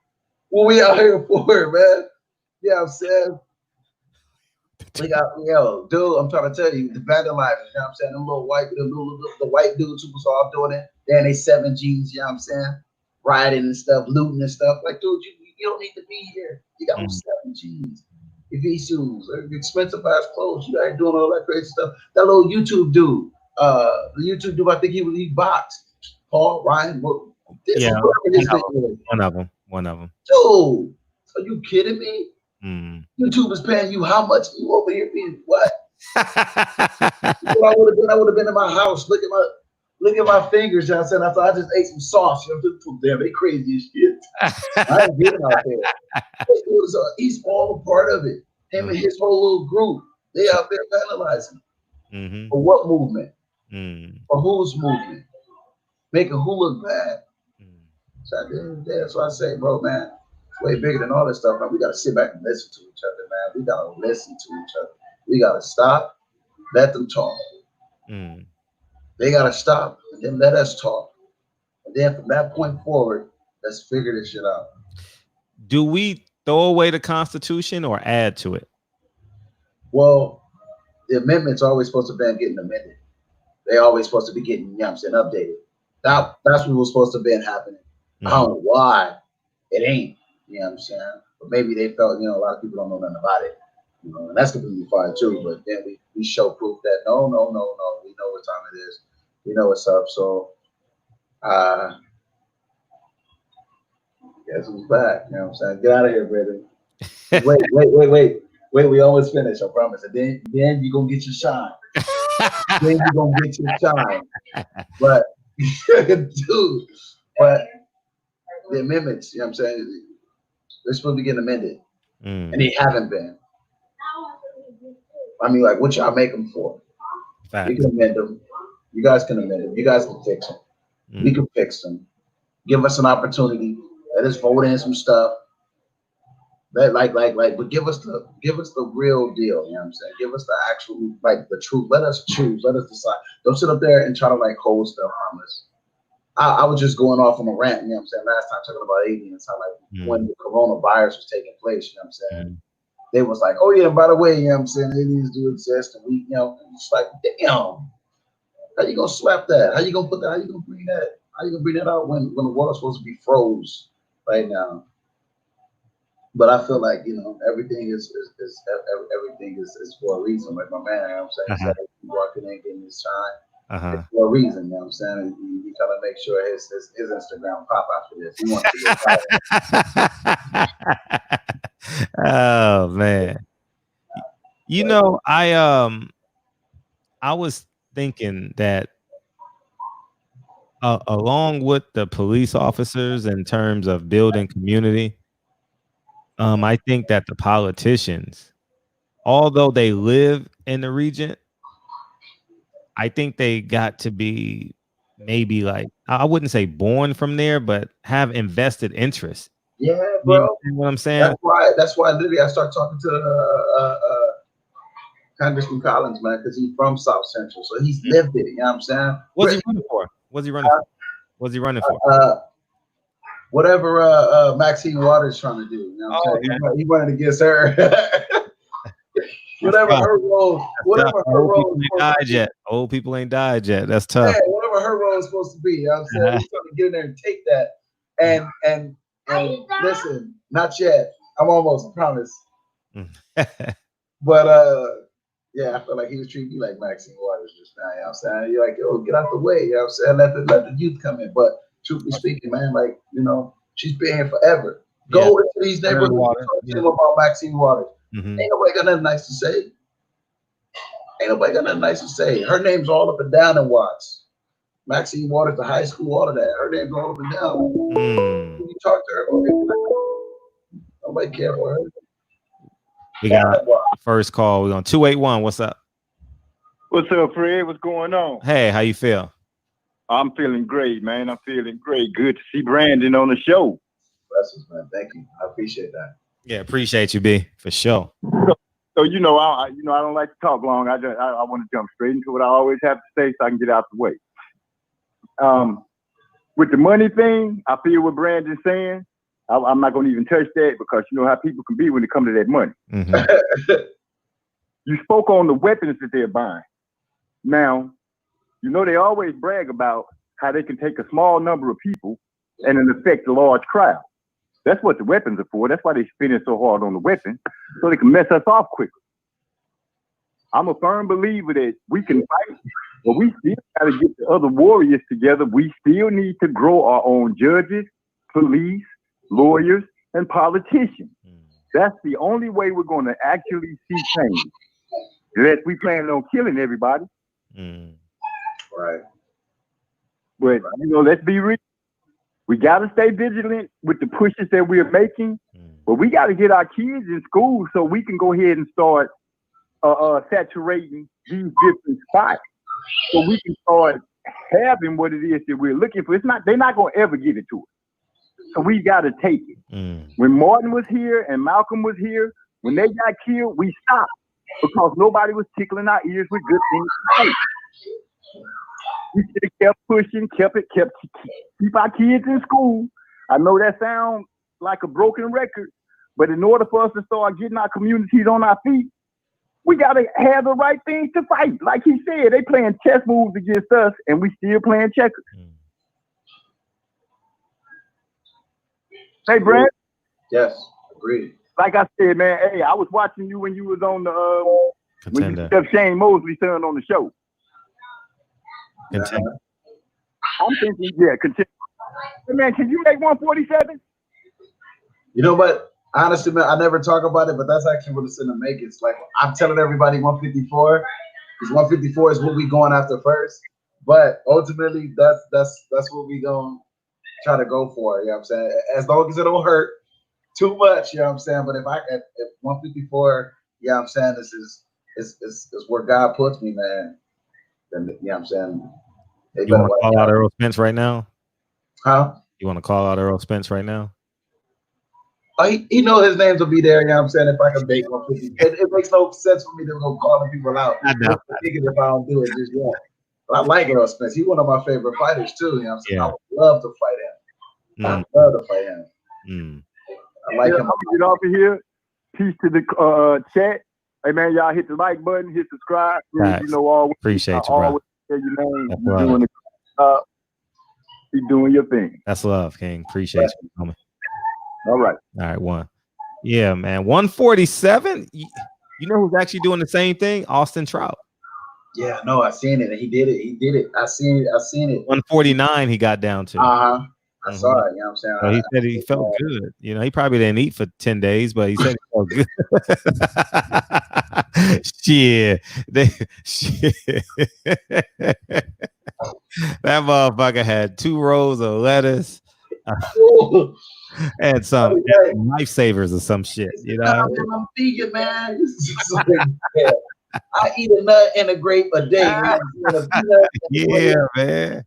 What we out here for, man? You know what I'm saying? We got, yo, dude, I'm trying to tell you, the vandalizers, you know what I'm saying? Them little white, the white dudes who was all doing it, they're in their 7 Gs, you know what I'm saying? Riding and stuff, looting and stuff. Like, dude, you don't need to be here. You got 7 Gs. Your V shoes, expensive ass clothes. You guys doing all that crazy stuff. That little YouTube dude, the YouTube dude, I think he boxed. Paul, Ryan, one of them. Dude, are you kidding me? YouTube is paying you how much? You over here being what? I would have been in my house. Look at my fingers. You know what I'm saying? I just ate some sauce. You know, damn, they crazy as shit. I ain't getting out there. He's all a part of it. Him and his whole little group. They out there vandalizing. For what movement? For whose movement? Making who look bad. So at the end of the day, that's why I say, bro, man, it's way bigger than all this stuff. Man. We gotta sit back and listen to each other, man. We gotta listen to each other. We gotta stop, let them talk. They gotta stop and then let us talk. And then from that point forward, let's figure this shit out. Do we throw away the Constitution or add to it? Well, the amendments are always supposed to be getting amended. They always supposed to be getting, you know what I'm saying, updated. That's what was supposed to be happening. I don't know why it ain't, you know what I'm saying? But maybe they felt, you know, a lot of people don't know nothing about it. You know, and that's completely fine too. But then we show proof that no, we know what time it is. We know what's up. So guess who's back? You know what I'm saying? Get out of here, brother. Wait, we almost finished, I promise. And then you're gonna get your shine. Then you're gonna get your shine. But dude, but the amendments, you know what I'm saying? They're supposed to be getting amended. And they haven't been. I mean, like, what y'all make them for? You can amend them. You guys can amend them. You guys can fix them. We can fix them. Give us an opportunity. Let us vote in some stuff. But give us the real deal. You know what I'm saying? Give us the actual, like, the truth. Let us choose. Let us decide. Don't sit up there and try to like hold stuff from us. I was just going off on a rant, you know what I'm saying, last time talking about aliens, how like when the coronavirus was taking place, you know what I'm saying? They was like, oh yeah, by the way, you know what I'm saying, aliens do exist, and we, you know, it's like, damn, how you gonna slap that? How you gonna put that? How you gonna bring that? How you gonna bring that out when the world's supposed to be froze right now? But I feel like, you know, everything is for a reason. Like my man, you know what I'm saying, he's like, walking in, getting his shine. for a reason. You know what I'm saying? And you kind of make sure his Instagram pop after this. He wants to get Oh man. You know, I was thinking that along with the police officers in terms of building community, I think that the politicians, although they live in the region, I think they got to be maybe like, I wouldn't say born from there, but have invested interest. Yeah, bro. You know what I'm saying? That's why literally I start talking to Congressman Collins, man, because he's from South Central, so he's lived it. You know what I'm saying? What's he running for? Whatever Maxine Waters trying to do. You know what I'm saying? Okay. He wanted to get her. Whatever her role. Old people ain't died yet. That's tough. Yeah, whatever her role is supposed to be. You know what I'm saying? He's trying to get in there and take that. And listen, not yet. I'm almost, I promise. But yeah, I feel like he was treating you like Maxine Waters just now. You know what I'm saying? You're like, yo, get out the way. You know what I'm saying? Let the youth come in. But truthfully speaking, man, like, you know, she's been here forever. Go into these neighborhoods and talk to them about Maxine Waters. Ain't nobody got nothing nice to say. Her name's all up and down in Watts. Maxine Waters, the high school, all of that. Her name's all up and down. When you talk to her, nobody care for her. We got first call. We're on 281. What's up? What's up, Fred? What's going on? Hey, how you feel? I'm feeling great, man. I'm feeling great. Good to see Brandon on the show. Blessings, man. Thank you. I appreciate that. Yeah, appreciate you, B, for sure. So I don't like to talk long. I want to jump straight into what I always have to say so I can get out the way. With the money thing, I feel what Brandon's saying. I'm not going to even touch that because you know how people can be when it comes to that money. You spoke on the weapons that they're buying. Now, you know they always brag about how they can take a small number of people and then affect a large crowd. That's what the weapons are for. That's why they're spending so hard on the weapons, so they can mess us off quicker. I'm a firm believer that we can fight, but we still got to get the other warriors together. We still need to grow our own judges, police, lawyers, and politicians. That's the only way we're going to actually see change. Unless we plan on killing everybody. Right. But, you know, let's be real. We got to stay vigilant with the pushes that we're making, but we got to get our kids in school so we can go ahead and start saturating these different spots so we can start having what it is that we're looking for. They're not going to ever get it to us. So we got to take it. When Martin was here and Malcolm was here, when they got killed, we stopped because nobody was tickling our ears with good things to say. We should have kept pushing, keep our kids in school. I know that sounds like a broken record, but in order for us to start getting our communities on our feet, we got to have the right things to fight. Like he said, they playing chess moves against us, and we still playing checkers. Hey, Brent. Yes, agreed. Like I said, man, hey, I was watching you when you was on the when you stuff Shane Mosley's son on the show. Contender. I'm thinking, contender. Hey, man, can you make 147? You know what? Honestly, man, I never talk about it, but that's actually what it's in the make. It's like I'm telling everybody 154, because 154 is what we going after first. But ultimately, that's what we gonna try to go for. You know what I'm saying? As long as it don't hurt too much, you know what I'm saying? But if 154, you know what I'm saying, this is where God puts me, man. Then you know what I'm saying? You want to call out Earl Spence right now? Huh? You want to call out Earl Spence right now? He know his names will be there, you know what I'm saying, if I can make 150. It makes no sense for me to go calling people out. I know. If I don't do it just yet. But I like Earl Spence. He's one of my favorite fighters too, you know what I'm saying? I would love to fight him. I love to fight him. I like him. I'm gonna get off of here. Peace to the chat. Hey man, y'all hit the like button, hit subscribe. Right. You know, always appreciate you, bro. Say your name. You're doing your thing. That's love, King. Appreciate you coming. All right. All right, one. Yeah, man. 147. You know who's actually doing the same thing? Austin Trout. Yeah, no, I seen it. He did it. I seen it. 149 he got down to. I saw it. You know what I'm saying? So he said he felt good. You know, he probably didn't eat for 10 days, but he said he felt good. Shit. That motherfucker had 2 rows of lettuce and some lifesavers or some shit. You know, I'm vegan, man. I eat a nut and a grape a day. Yeah, man.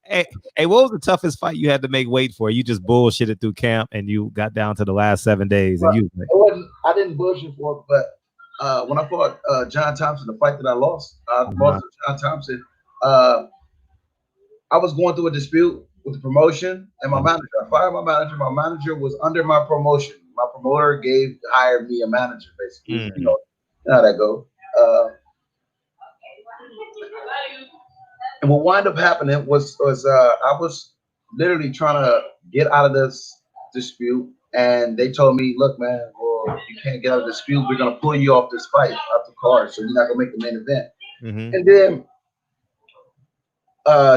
Hey, what was the toughest fight you had to make weight for? You just bullshitted through camp and you got down to the last 7 days. And you I didn't bullshit for it, but when I fought John Thompson, the fight that I lost to John Thompson, I was going through a dispute with the promotion and my manager. I fired my manager. My manager was under my promotion. My promoter hired me a manager, basically. You know how that goes. And what wound up happening was I was literally trying to get out of this dispute, and they told me, "Look, man, well, you can't get out of the dispute. We're gonna pull you off this fight, off the card, so you're not gonna make the main event." And then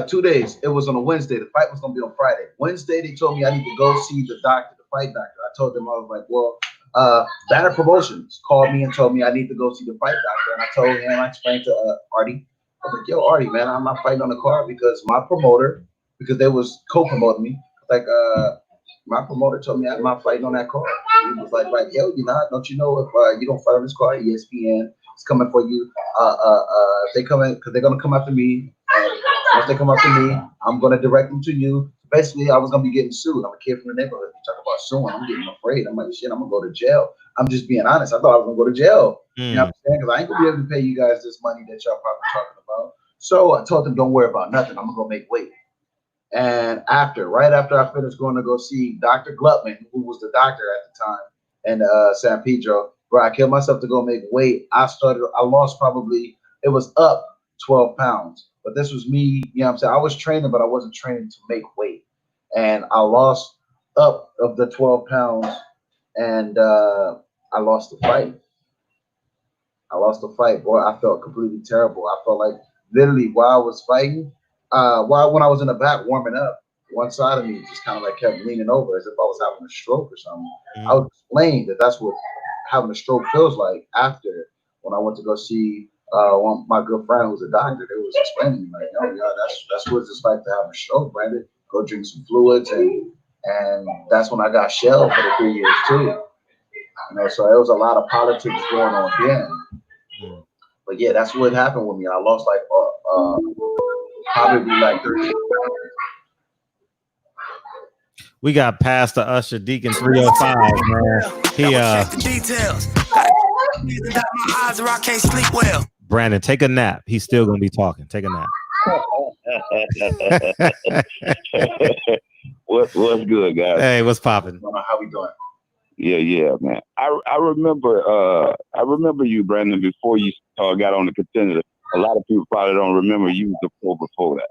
2 days. It was on a Wednesday. The fight was gonna be on Friday. Wednesday, they told me I need to go see the doctor, the fight doctor. I told them, I was like, well, Banner Promotions called me and told me I need to go see the fight doctor. And I told him, I explained to Artie, I was like, yo, Artie, man, I'm not fighting on the card because my promoter, because they was co-promoting me, like my promoter told me I'm not fighting on that card. He was like, yo, you're not. Don't you know if you don't fight on this card, ESPN is coming for you. If they come in, because they're gonna come after me. Once they come after me, I'm gonna direct them to you. Basically, I was gonna be getting sued. I'm a kid from the neighborhood. You talk about suing, I'm getting afraid. I'm like, shit, I'm gonna go to jail. I'm just being honest. I thought I was gonna go to jail. You know what I'm saying? Because I ain't gonna be able to pay you guys this money that y'all probably talking about. So I told them, don't worry about nothing. I'm gonna go make weight. And right after I finished going to go see Dr. Glutman, who was the doctor at the time, and San Pedro, where I killed myself to go make weight. I lost probably, it was up 12 pounds. But this was me, you know what I'm saying? I was training, but I wasn't training to make weight. And I lost up of the 12 pounds, and I lost the fight. Boy, I felt completely terrible. I felt like literally while I was fighting, when I was in the back warming up, one side of me just kind of like kept leaning over as if I was having a stroke or something. I was explaining that that's what having a stroke feels like after when I went to go see my good friend who's a doctor. They was explaining like, oh yeah, that's what it's like to have a stroke, Brandon. Go drink some fluids, and that's when I got shelled for the 3 years too. You know, so there was a lot of politics going on then. But yeah, that's what happened with me. I lost like probably like 13 pounds. We got Pastor Usher Deacon 305, man. He details. My eyes or I can't sleep well. Brandon, take a nap. He's still gonna be talking. Take a nap. What's good, guys? Hey, what's popping? How we doing? Yeah, man. I remember you, Brandon, before you got on the contender. A lot of people probably don't remember you before that.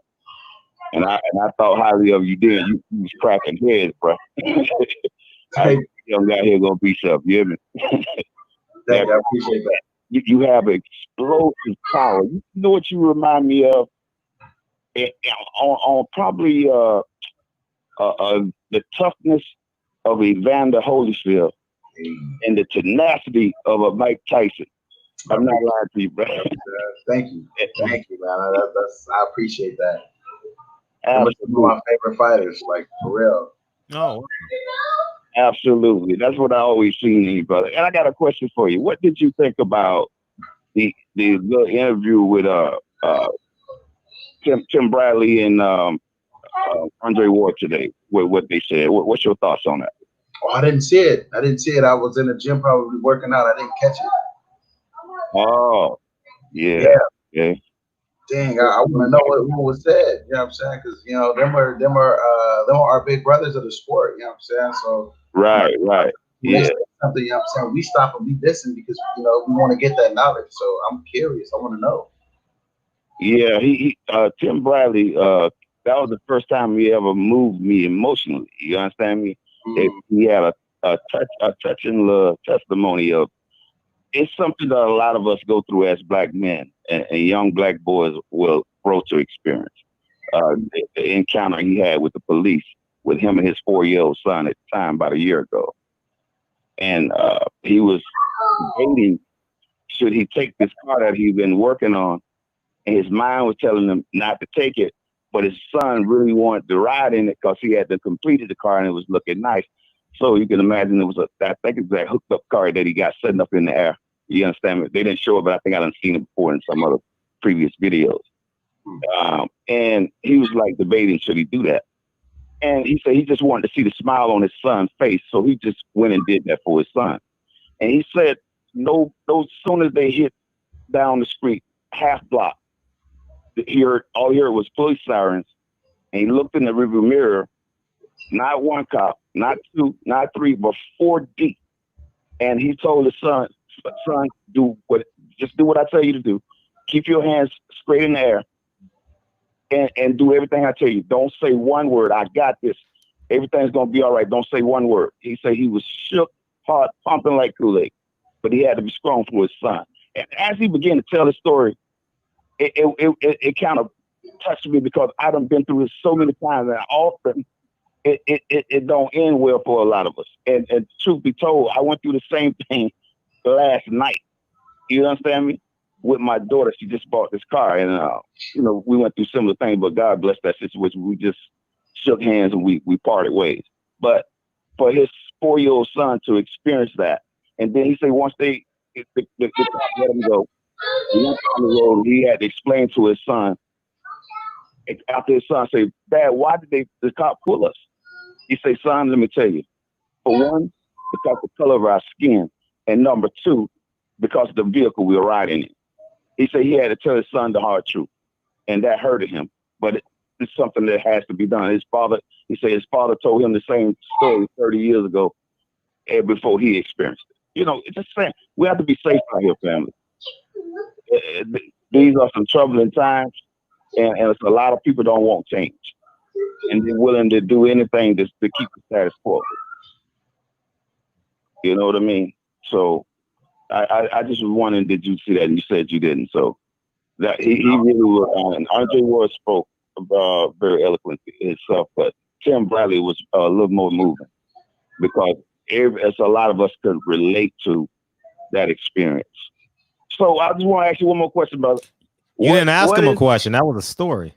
And I thought highly of you then. You was cracking heads, bro. Young guy here gonna be something, you hear me? Thank you, I appreciate that. You have explosive power. You know what you remind me of? On probably the toughness of Evander Holyfield and the tenacity of a Mike Tyson. I'm not lying to you, bro. Thank you, man. I appreciate that. Absolutely. One of my favorite fighters, like for real. Oh, absolutely. That's what I always seen in you, brother. And I got a question for you. What did you think about the little interview with Tim Bradley and Andre Ward today? What they said. What's your thoughts on that? Oh, I didn't see it. I was in the gym probably working out. I didn't catch it. Oh, yeah. Dang, I want to know what was said. You know what I'm saying? Because you know, them are our big brothers of the sport. You know what I'm saying? So right. Yeah. Something, you know what I'm saying? We stop and we listen because you know we want to get that knowledge. So I'm curious. I want to know. Yeah, he Tim Bradley. That was the first time he ever moved me emotionally. You understand me? He had a touching little testimony of it's something that a lot of us go through as black men and young black boys will grow to experience. The encounter he had with the police with him and his 4-year-old son at the time, about a year ago. And he was debating, should he take this car that he'd been working on? And his mind was telling him not to take it, but his son really wanted to ride in it because he had to completed the car and it was looking nice. So you can imagine it was I think it's that hooked up car that he got setting up in the air. You understand me? They didn't show it, but I think I done seen it before in some other previous videos. And he was like debating, should he do that? And he said he just wanted to see the smile on his son's face. So he just went and did that for his son. And he said, no, as soon as they hit down the street, half block, all he heard was police sirens. And he looked in the rearview mirror, not one cop, not two, not three, but 4 deep. And he told his son, just do what I tell you to do. Keep your hands straight in the air and do everything I tell you. Don't say one word. I got this. Everything's going to be all right. Don't say one word. He said he was shook, heart pumping like Kool-Aid, but he had to be strong for his son. And as he began to tell the story, it kind of touched me because I done been through this so many times, and often it don't end well for a lot of us. And truth be told, I went through the same thing last night. You understand me? With my daughter, she just bought this car, and we went through similar things. But God bless that situation. We just shook hands and we parted ways. But for his 4-year-old son to experience that, and then he said once the cop let him go, he went down the road. He had to explain to his son. After his son said, "Dad, why did the cop pull us?" He said, "Son, let me tell you. For one, because of the color of our skin, and number two, because of the vehicle we were riding in." He said he had to tell his son the hard truth, and that hurted him. But it's something that has to be done. He said his father told him the same story 30 years ago, and before he experienced it. It's just saying we have to be safe out here, family. These are some troubling times, and it's a lot of people don't want change, and they're willing to do anything to keep the status quo. You know what I mean? So I just was wondering, did you see that? And you said you didn't. So that he really was. And Andre Ward spoke very eloquently himself, but Tim Bradley was a little more moving because as a lot of us could relate to that experience. So I just want to ask you one more question, brother. You didn't ask him a question. That was a story.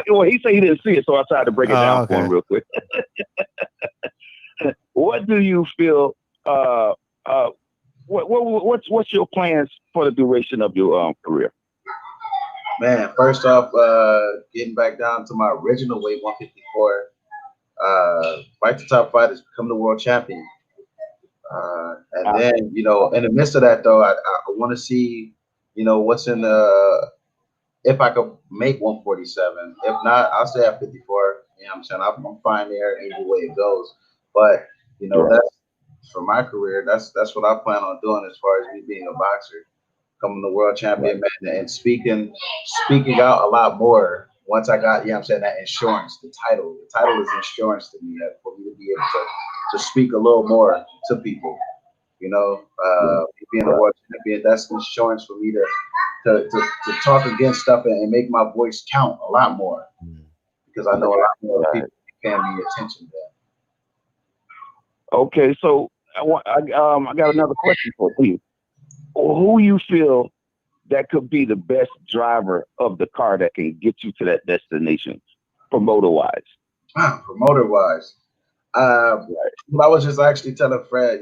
Well, he said he didn't see it, so I tried to break it down for him real quick. What do you feel? What's your plans for the duration of your career? Man, first off, getting back down to my original weight, 154. Fight the top fighters, become the world champion. And then, in the midst of that, though, I want to see, what's in the. If I could make 147, if not, I'll stay at 54. You know what I'm saying? I'm fine there either way it goes. But that's for my career. That's what I plan on doing as far as me being a boxer, becoming the world champion, man, and speaking out a lot more. Once I got, that insurance, the title is insurance to me, for me to be able to speak a little more to people. Being a world champion, that's insurance for me to talk against stuff and make my voice count a lot more, because I know a lot more people paying me attention there. Okay, so I got another question for you. Who you feel that could be the best driver of the car that can get you to that destination, promoter-wise? Promoter-wise. I was just actually telling Fred,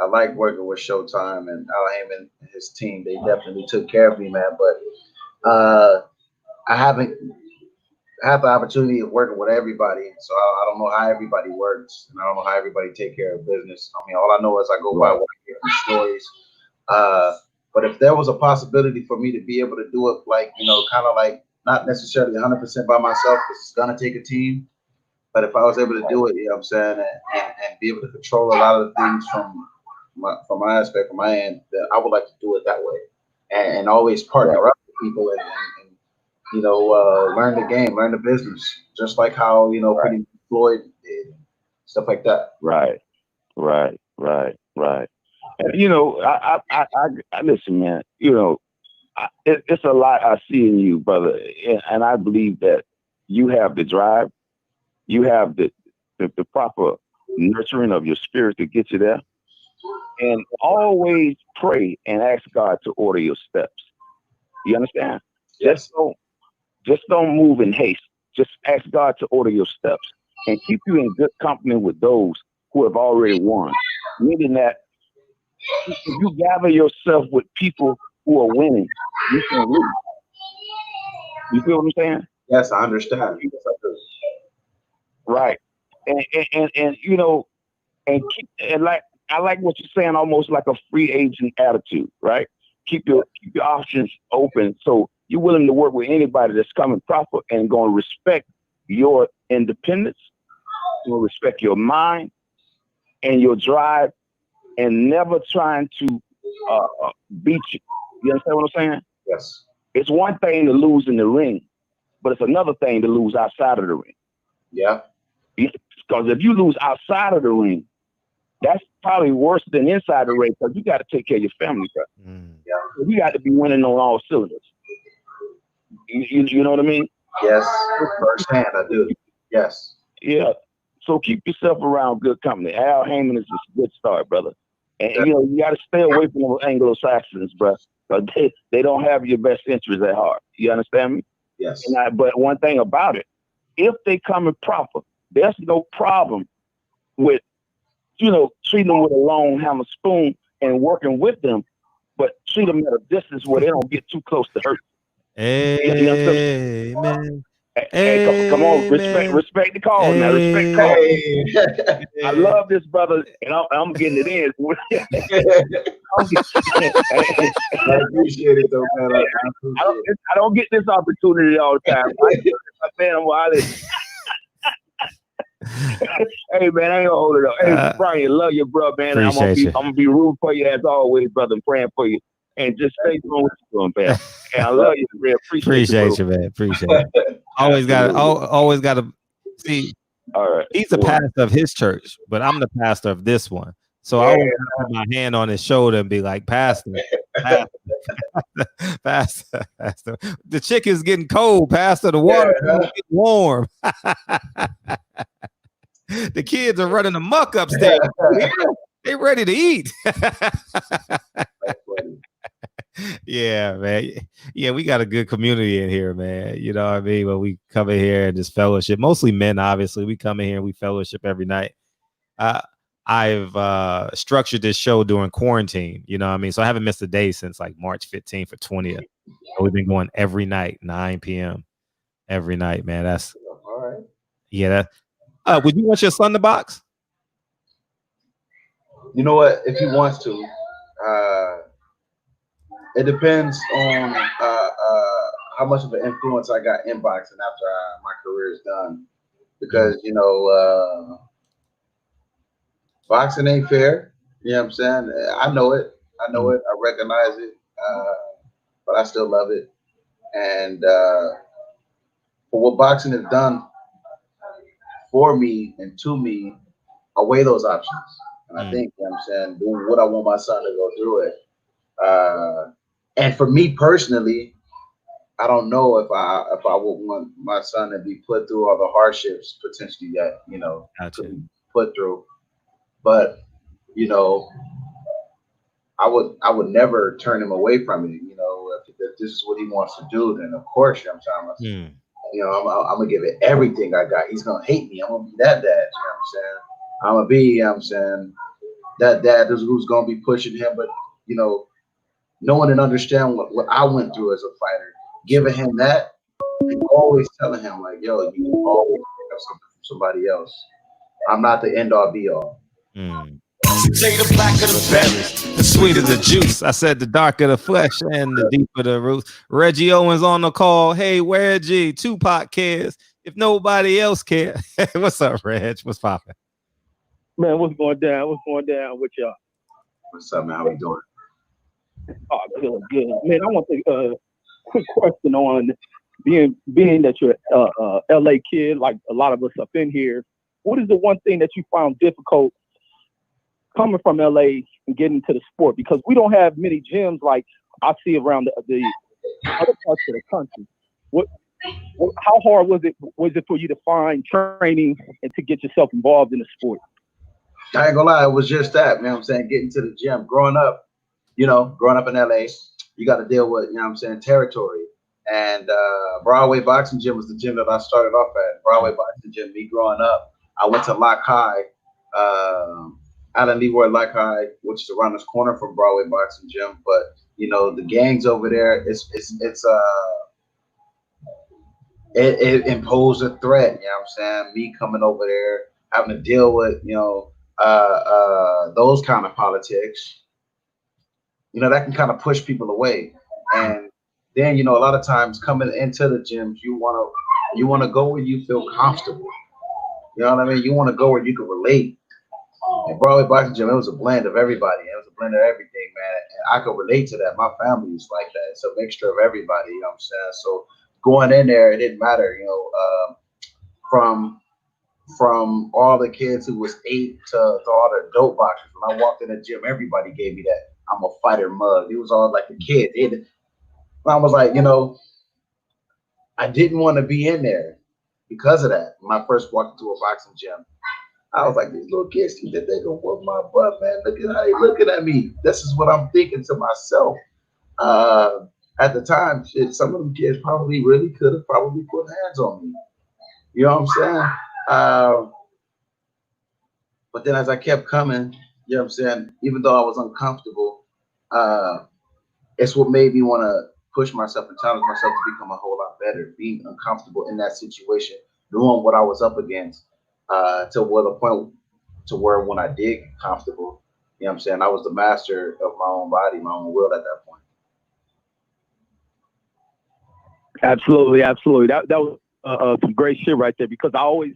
I like working with Showtime and Al Heyman and his team. They definitely took care of me, man. But I haven't had the opportunity of working with everybody, so I don't know how everybody works, and I don't know how everybody take care of business. I mean, all I know is I go by what I hear from stories. But if there was a possibility for me to be able to do it, like, kind of like not necessarily 100% by myself, because it's gonna take a team. But if I was able to do it, and be able to control a lot of the things from my aspect, from my end, then I would like to do it that way, and always partner up with people and learn the game, learn the business, just like how Floyd did. stuff like that. Right. And, you know, I listen, man. You know, it's a lot I see in you, brother, and I believe that you have the drive, you have the proper nurturing of your spirit to get you there, and always pray and ask God to order your steps. You understand? Yes. Just don't move in haste. Just ask God to order your steps and keep you in good company with those who have already won. Meaning that if you gather yourself with people who are winning, you can lose. You feel what I'm saying? Yes, I understand. Right. And you know, and like I like what you're saying, almost like a free agent attitude, right? Keep your options open, so you're willing to work with anybody that's coming proper and going to respect your independence, going to respect your mind and your drive, and never trying to beat you. You understand what I'm saying? Yes. It's one thing to lose in the ring, but it's another thing to lose outside of the ring. Yeah. Because if you lose outside of the ring, that's probably worse than inside the ring, because you got to take care of your family, bro. Yeah. So you got to be winning on all cylinders. You know what I mean? Yes. Firsthand, I do. Yes. Yeah. So keep yourself around good company. Al Heyman is a good start, brother. And you know, you got to stay away from those Anglo-Saxons, bro. Because they don't have your best interests at heart. You understand me? Yes. But one thing about it, if they come in proper, there's no problem with, you know, treating them with a long hammer spoon and working with them, but treat them at a distance where they don't get too close to hurt. Hey, man. Hey, come on, respect the call now. Respect the call. I love this, brother, and I'm getting it in. I appreciate it, though, man. I don't get this opportunity all the time. Hey, man, I ain't gonna hold it up. Hey, Brian, love you, bro, man. I'm gonna be rooting for you as always, brother, and praying for you. And just stay doing what you're doing, man. And I love you, man. Appreciate you, man. Appreciate it. Always got to see. All right. He's the pastor of his church, but I'm the pastor of this one. So I always put my hand on his shoulder and be like, Pastor. Pastor. The chicken's getting cold, Pastor. The water's getting warm. The kids are running amok upstairs. They ready to eat. Yeah, man. Yeah, we got a good community in here, man. You know what I mean? When we come in here and just fellowship, mostly men, obviously. We come in here and we fellowship every night. I've structured this show during quarantine, you know what I mean? So I haven't missed a day since like March 15th or 20th. So we've been going every night, 9 p.m. every night, man. That's all right. Yeah. Would you want your son to box? You know what? If he wants to, it depends on how much of an influence I got in boxing after my career is done. Because, you know, boxing ain't fair. You know what I'm saying? I know it. I recognize it. But I still love it. And for what boxing has done for me and to me, I weigh those options. And I think, you know what I'm saying, would I want my son to go through it? And for me personally, I don't know if I would want my son to be put through all the hardships potentially that, you know, could be put through. But, you know, I would never turn him away from it. You know, if this is what he wants to do, then of course, you know what I'm saying, you know, I'm gonna give it everything I got. He's gonna hate me. I'm gonna be that dad. You know what I'm saying? I'm gonna be, you know what I'm saying, that dad who's gonna be pushing him. But, you know, knowing and understand what I went through as a fighter, giving him that, and always telling him like, yo, you can always pick up something from somebody else. I'm not the end all be all. The blacker the better, the sweeter the juice. I said the darker the flesh and the deeper the roots. Reggie Owens on the call. Hey, Reggie, Tupac cares if nobody else cares. What's up, Reg? What's popping? Man, what's going down? What's going down with y'all? What's up, man? How we doing? Oh, good. Man, I want a quick question on being that you're a LA kid, like a lot of us up in here. what is the one thing that you found difficult coming from LA and getting into the sport? Because we don't have many gyms like I see around the other parts of the country. How hard was it for you to find training and to get yourself involved in the sport? I ain't gonna lie, it was just that, man. I'm saying, getting to the gym, growing up in LA, you got to deal with, territory. And Broadway Boxing Gym was the gym that I started off at. Broadway Boxing Gym, me growing up, I went to Lock High, Allen Leroy Lock High, which is around this corner from Broadway Boxing Gym. But the gangs over there, it imposed a threat. You know what I'm saying? Me coming over there, having to deal with those kind of politics. That can kind of push people away. And then a lot of times coming into the gyms, you want to go where you feel comfortable. You know what I mean? You want to go where you can relate. And Broadway Boxing Gym, it was a blend of everybody. It was a blend of everything, man. And I could relate to that. My family is like that. It's a mixture of everybody. You know what I'm saying? So going in there, it didn't matter. From all the kids who was 8 to all the dope boxers. When I walked in the gym, everybody gave me that I'm a fighter mug. It was all like the kids. I was like, I didn't want to be in there because of that. When I first walked into a boxing gym, I was like, these little kids think that they gonna whoop my butt, man. Look at how they looking at me. This is what I'm thinking to myself. At the time, some of them kids probably really could have probably put hands on me. You know what I'm saying? But then as I kept coming, you know what I'm saying, even though I was uncomfortable, it's what made me want to push myself and challenge myself to become a whole lot better, being uncomfortable in that situation, knowing what I was up against, to where when I did get comfortable, you know what I'm saying, I was the master of my own body, my own will at that point. Absolutely. That was some great shit right there, because I always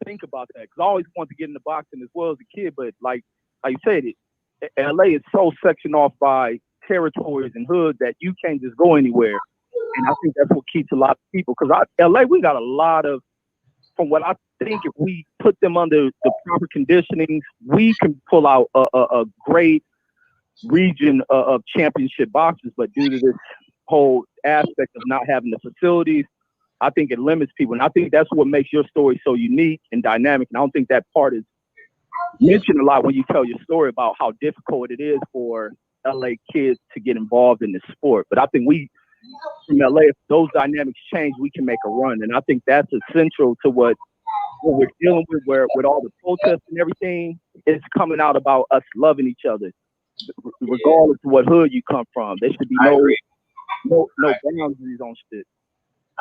think about that, because I always wanted to get into boxing as well as a kid, but like you said, LA is so sectioned off by territories and hoods that you can't just go anywhere. And I think that's what keeps a lot of people, because LA, we got a lot of, from what I think, if we put them under the proper conditionings, we can pull out a great region of championship boxers. But due to this whole aspect of not having the facilities, I think it limits people. And I think that's what makes your story so unique and dynamic. And I don't think that part is mentioned a lot when you tell your story about how difficult it is for LA kids to get involved in this sport. But I think we, from LA, if those dynamics change, we can make a run. And I think that's essential to what we're dealing with, where with all the protests and everything, it's coming out about us loving each other, regardless of what hood you come from. There should be no boundaries on shit.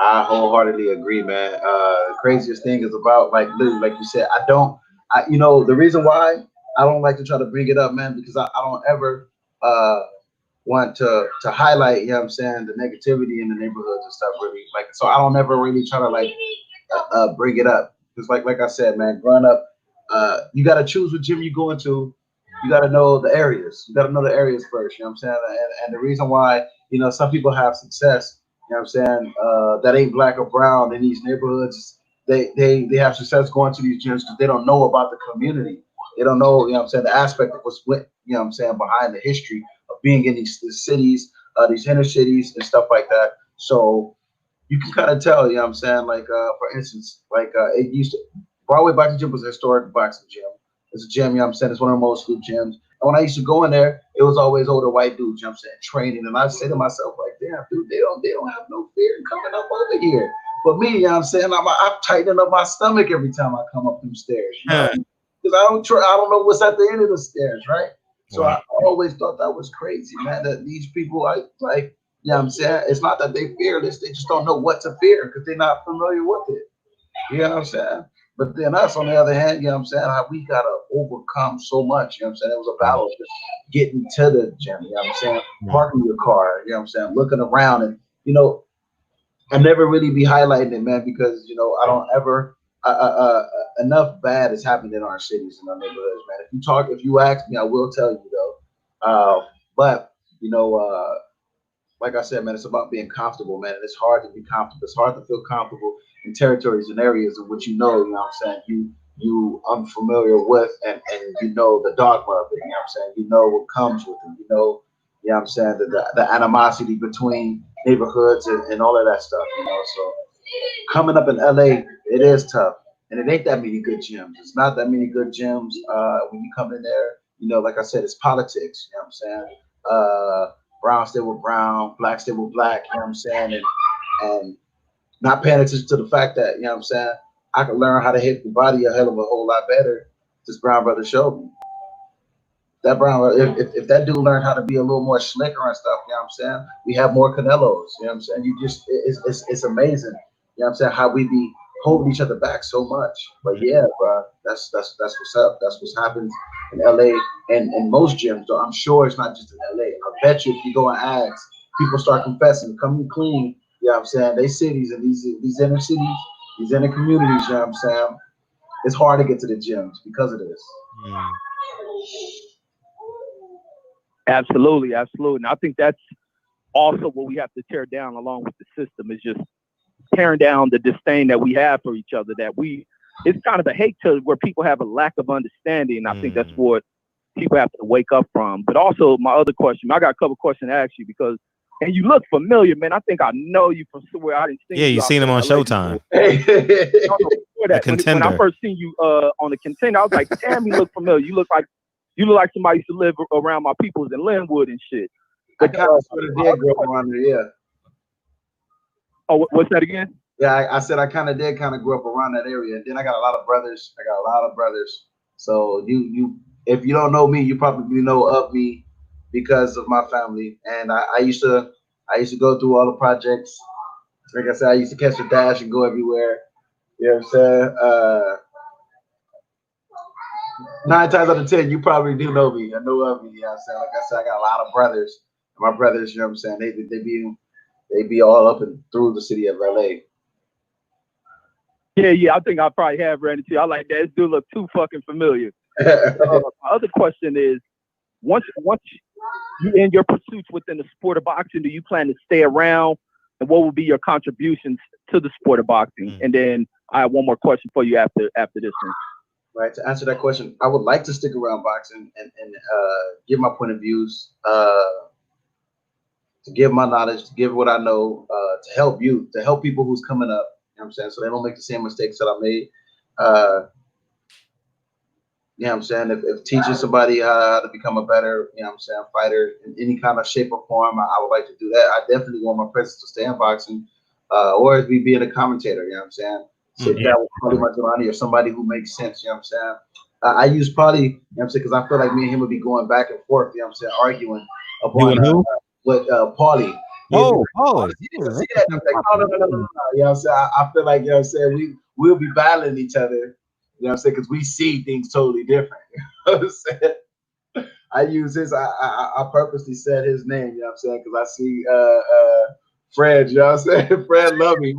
I wholeheartedly agree, man. The craziest thing is about, like, literally, like you said, the reason why I don't like to try to bring it up, man, because I don't ever want to highlight, you know what I'm saying, the negativity in the neighborhoods and stuff, really. Like, so I don't ever really try to bring it up. Because like I said, man, growing up, you got to choose what gym you go into. You got to know the areas. You got to know the areas first, you know what I'm saying? And the reason why, some people have success, you know what I'm saying, that ain't black or brown in these neighborhoods, they have success going to these gyms because they don't know about the community. They don't know, you know what I'm saying, the aspect of what's, you know what I'm saying, behind the history of being in these cities, these inner cities and stuff like that. So you can kind of tell, you know what I'm saying, like, for instance, like, it used to, Broadway Boxing Gym was a historic boxing gym. It's a gym, you know what I'm saying, it's one of the most good gyms. And when I used to go in there, it was always older white dudes, you know what I'm saying, training. And I'd say to myself, like, damn, dude, they don't have no fear coming up over here. But me, you know what I'm saying, I'm tightening up my stomach every time I come up them stairs, you know? Because I don't know what's at the end of the stairs, right? So I always thought that was crazy, man, that these people, like, you know what I'm saying, it's not that they fearless, they just don't know what to fear because they're not familiar with it. You know what I'm saying? But then us, on the other hand, you know what I'm saying, how we got to overcome so much, you know what I'm saying? It was a battle just getting to the gym, you know what I'm saying? Parking your car, you know what I'm saying? Looking around and, I never really be highlighting it, man, because, I don't ever, enough bad has happened in our cities and our neighborhoods, man. If you ask me, I will tell you, though. But, like I said, man, it's about being comfortable, man. And it's hard to be comfortable. It's hard to feel comfortable in territories and areas in which you know what I'm saying, you unfamiliar with, and you know the dogma of it. You know what I'm saying? You know what comes with it. You know what I'm saying? The animosity between neighborhoods and all of that stuff. You know, so coming up in LA, it is tough, and it ain't that many good gyms. It's not that many good gyms. When you come in there, you know, like I said, it's politics. You know what I'm saying? Brown stay with brown, black stay with black. You know what I'm saying? And not paying attention to the fact that, you know what I'm saying, I can learn how to hit the body a hell of a whole lot better. This brown brother showed me. That brown, if that dude learned how to be a little more slicker and stuff, you know what I'm saying, we have more Canelos. You know what I'm saying? It's amazing. You know what I'm saying? How we be holding each other back so much. But yeah, bro, that's what's up. That's what's happened in LA and most gyms. Though I'm sure it's not just in LA. I bet you if you go and ask, people start confessing, coming clean. You know what I'm saying? They cities and these inner cities, these inner communities. You know what I'm saying? It's hard to get to the gyms because of this. Absolutely, absolutely. And I think that's also what we have to tear down along with the system, is just tearing down the disdain that we have for each other, it's kind of a hate to where people have a lack of understanding. I think that's what people have to wake up from. But also my other question, I got a couple questions to ask you and you look familiar, man. I think I know you from somewhere. I didn't see you. Yeah, you seen him on Showtime. When I first seen you on the Contender, I was like, damn, you look familiar. You look like somebody used to live around my peoples in Linwood and shit. I kind of sort of did grow up around there, yeah. Oh, what's that again? Yeah, I said I kind of did grow up around that area. And then I got a lot of brothers. So you if you don't know me, you probably know of me because of my family. And I used to go through all the projects. Like I said, I used to catch the dash and go everywhere. You know what I'm saying? 9 times out of 10, you probably do know me. I know of me. You know what I'm saying? Like I said, I got a lot of brothers. My brothers, you know what I'm saying? They be all up and through the city of LA. Yeah, I think I probably have ran into you. I like that. This dude look too fucking familiar. My other question is, once you end your pursuits within the sport of boxing, do you plan to stay around? And what will be your contributions to the sport of boxing? And then I have one more question for you after this one. Right, to answer that question, I would like to stick around boxing and give my point of views, to give my knowledge, to give what I know, to help youth, to help people who's coming up. You know what I'm saying? So they don't make the same mistakes that I made. You know what I'm saying? If teaching somebody how to become a better, you know what I'm saying, fighter in any kind of shape or form, I would like to do that. I definitely want my presence to stay in boxing, or as me being a commentator, you know what I'm saying? Sit down with Paulie Malignaggi or somebody who makes sense, you know what I'm saying? I use Paulie, you know what I'm saying, because I feel like me and him would be going back and forth, you know what I'm saying, arguing upon with Paulie. Oh, you know what I'm saying? I feel like, you know what I'm saying, we'll be battling each other, you know what I'm saying, because we see things totally different. You know what I'm saying? I use his, I purposely said his name, you know what I'm saying, because I see Fred, you know what I'm saying? Fred love me.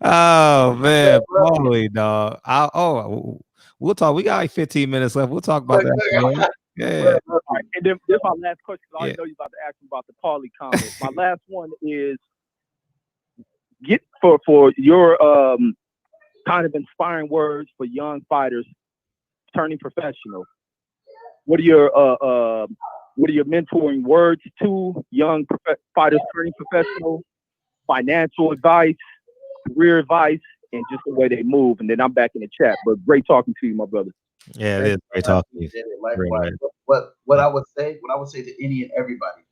Oh man, Paulie, dog. We'll talk. We got like 15 minutes left. We'll talk about that. Yeah. All right. And then this is my last question. I know you're about to ask me about the Paulie comment. My last one is for your kind of inspiring words for young fighters turning professional. What are your mentoring words to young fighters turning professional? Financial advice, career advice, and just the way they move. And then I'm back in the chat. But great talking to you, my brother. Yeah, it is great talking to you. Likewise. What I would say to any and everybody,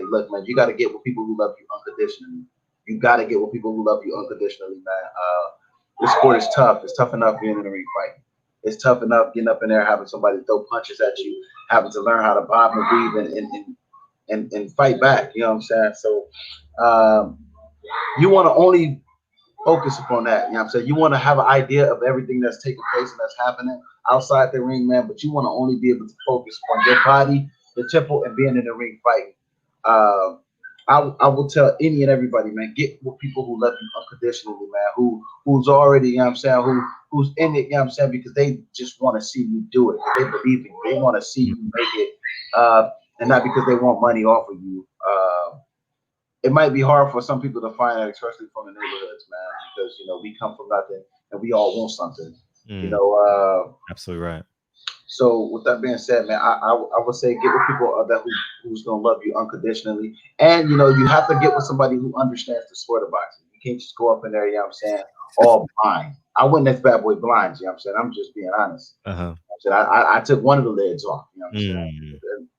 look, man, you got to get with people who love you unconditionally. You got to get with people who love you unconditionally, man. This sport is tough. It's tough enough being in the ring fighting. It's tough enough getting up in there, having somebody throw punches at you, having to learn how to bob and weave and fight back. You know what I'm saying? So you want to only focus upon that. You know what I'm saying? You want to have an idea of everything that's taking place and that's happening outside the ring, man, but you want to only be able to focus on your body, the tempo, and being in the ring fighting. I will tell any and everybody, man, get with people who love you unconditionally, man, who's already, you know what I'm saying, who's in it, you know what I'm saying, because they just want to see you do it. They believe in you. They want to see you make it, and not because they want money off of you. it might be hard for some people to find that, especially from the neighborhoods, man, because we come from nothing and we all want something. Absolutely right. So with that being said, man, I would say get with people who's gonna love you unconditionally, and you have to get with somebody who understands the sport of boxing. You can't just go up in there, you know what I'm saying, all blind. I went this bad boy blind, you know what I'm saying. I'm just being honest. I took one of the lids off, you know what I'm saying.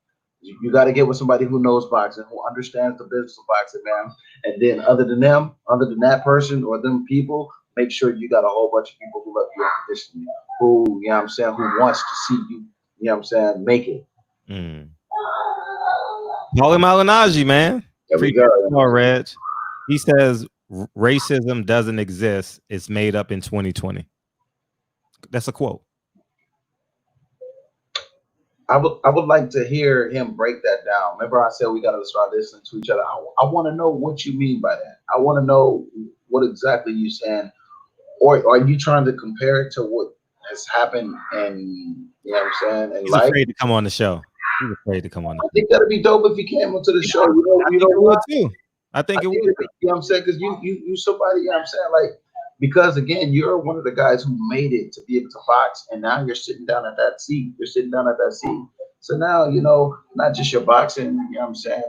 You got to get with somebody who knows boxing, who understands the business of boxing, man. And then other than that person or them people, make sure you got a whole bunch of people who love you unconditionally, who, you know what I'm saying, who wants to see you, you know what I'm saying, make it. Paulie Malignaggi, man. There we go. Reg. He says racism doesn't exist. It's made up in 2020. That's a quote. I would like to hear him break that down. Remember I said we got to start listening to each other. I want to know what you mean by that. I want to know what exactly you're saying. Or are you trying to compare it to what has happened in, you know what I'm saying? He's afraid to come on the show. He's afraid to come on. I think that'd be dope if he came onto the show. You know what? Too. I think it would. You know what I'm saying? Because you somebody, you know what I'm saying? Like, because again, you're one of the guys who made it to be able to box, and now you're sitting down at that seat. So now, not just your boxing, you know what I'm saying,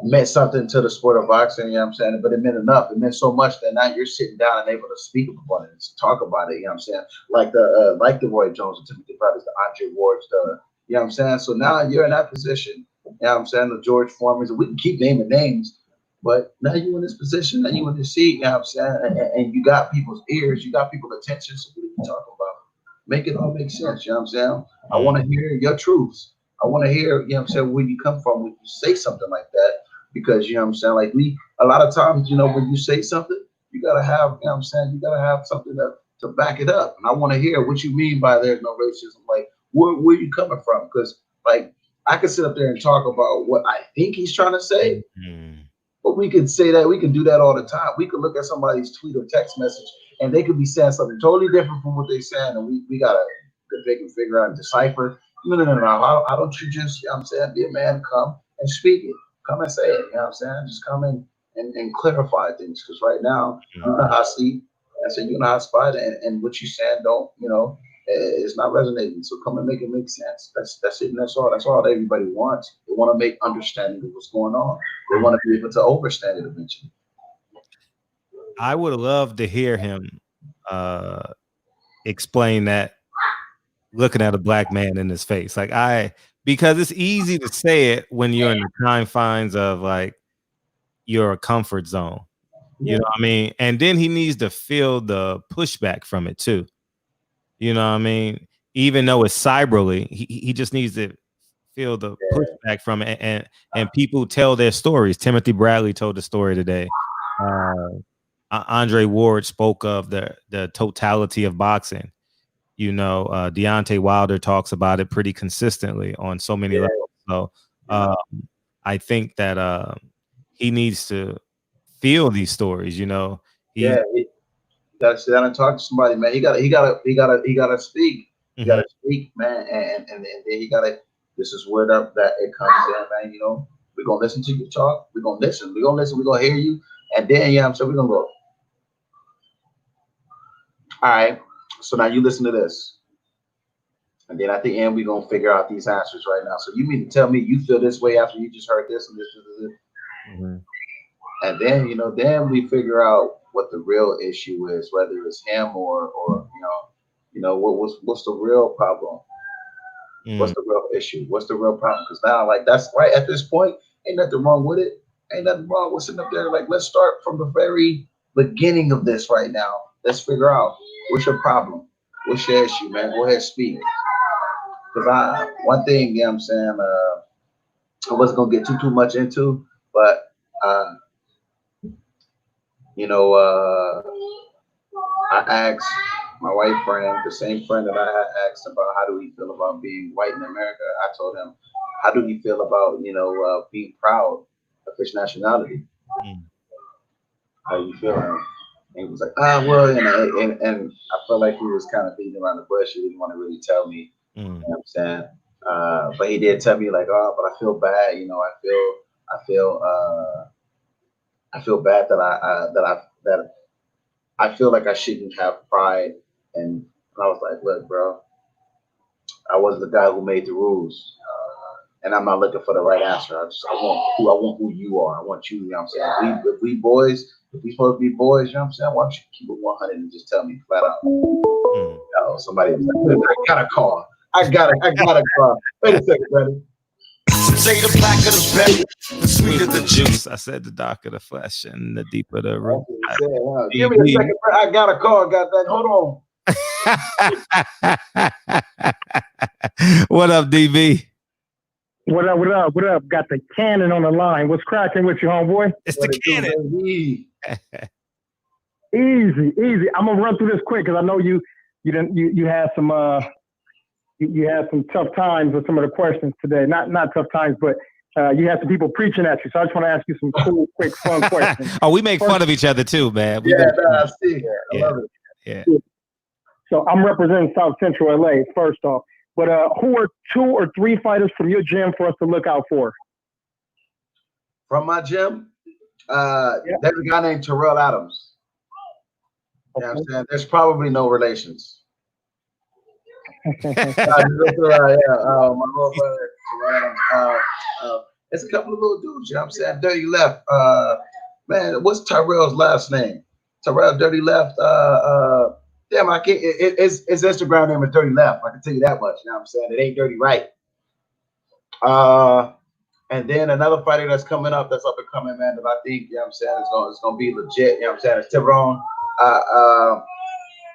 meant something to the sport of boxing, you know what I'm saying, but it meant enough. It meant so much that now you're sitting down and able to speak about it and talk about it, you know what I'm saying? Like the Roy Jones and Timothy Brothers, the Andre Wards, you know what I'm saying? So now you're in that position, you know what I'm saying, the George Foremans, and we can keep naming names, but now you're in this position, now you're in this seat, you know what I'm saying, and you got people's ears, you got people's attention, so what are you talking about? Make it all make sense, you know what I'm saying? I want to hear your truths. I want to hear, you know what I'm saying, where you come from when you say something like that. Because, you know what I'm saying, like a lot of times, when you say something, you got to have, you know what I'm saying, you got to have something to back it up. And I want to hear what you mean by there's no racism. Like, where you coming from? Because, like, I could sit up there and talk about what I think he's trying to say, but we could say that, we can do that all the time. We could look at somebody's tweet or text message, and they could be saying something totally different from what they're saying, and we got to figure out and decipher. No. How don't you just, you know what I'm saying, be a man, come and speak it. Come and say it, you know what I'm saying? Just come in and clarify things. Because right now, you know how I sleep. I said, you know how I spot it. And what you saying don't, it's not resonating. So come and make it make sense. That's it. And that's all. That's all that everybody wants. They want to make understanding of what's going on. They want to be able to overstand it eventually. I would love to hear him explain that, looking at a black man in his face. Because it's easy to say it when you're in the confines of like your comfort zone. You know what I mean? And then he needs to feel the pushback from it too. You know what I mean? Even though it's cyberly, he just needs to feel the pushback from it. And people tell their stories. Timothy Bradley told the story today. Andre Ward spoke of the totality of boxing. Deontay Wilder talks about it pretty consistently on so many levels. So I think that he needs to feel these stories. He gotta sit down and talk to somebody, man. He gotta speak. He gotta speak, man, and then he gotta. This is where that it comes in, man. We're gonna listen to you talk. We're gonna listen. We're gonna hear you, and then we're gonna go. All right. So now you listen to this. And then at the end, we're going to figure out these answers right now. So you mean to tell me you feel this way after you just heard this and this. And then, then we figure out what the real issue is, whether it's him or what's the real problem? What's the real issue? What's the real problem? Because now, like, that's right at this point, ain't nothing wrong with it. Ain't nothing wrong with sitting up there. Like, let's start from the very beginning of this right now. Let's figure out what's your problem. What's your issue, man? Go ahead, speak. Because one thing, you know what I'm saying, I wasn't going to get too much into, but, I asked my white friend, the same friend that I had asked about how do he feel about being white in America. I told him, how do he feel about, being proud of his nationality? How do you feel? And he was like, well, and I felt like he was kind of beating around the bush. He didn't want to really tell me, you know what I'm saying? But he did tell me like, oh, but I feel bad. You know, I feel bad that I feel like I shouldn't have pride. And I was like, look, bro, I was the guy who made the rules. And I'm not looking for the right answer. I want who you are. I want you. You know what I'm saying? If we boys, if we supposed to be boys, you know what I'm saying? Why don't you keep it 100 and just tell me flat out? Oh, somebody was like, I got a call. I got a call. Wait a second, brother. Say the black of the belly, the sweeter the juice. I said the darker the flesh and the deeper the root. Give me a second, bro. I got a call. Got that. Hold on. What up, DB? What up? What up? What up? Got the cannon on the line. What's cracking with you, homeboy? It's the cannon. Easy. I'm gonna run through this quick because I know you had some you had some tough times with some of the questions today. Not tough times, but you had some people preaching at you. So I just want to ask you some cool, quick, fun questions. Oh, we make fun of each other too, man. I see. I love it. Yeah. So I'm representing South Central LA first off. But who are 2 or 3 fighters from your gym for us to look out for? From my gym? There's a guy named Terrell Adams. Okay. You know what I'm saying? There's probably no relations. My little brother, Terrell Adams. It's a couple of little dudes, you know what I'm saying? Dirty Left. Man, what's Tyrell's last name? Terrell Dirty Left. Damn, I can't. His Instagram name is Dirty Left. I can tell you that much. You know what I'm saying? It ain't Dirty Right. And then another fighter that's coming up, that's up and coming, man, that I think, you know what I'm saying, it's gonna be legit. You know what I'm saying? It's Tiburon,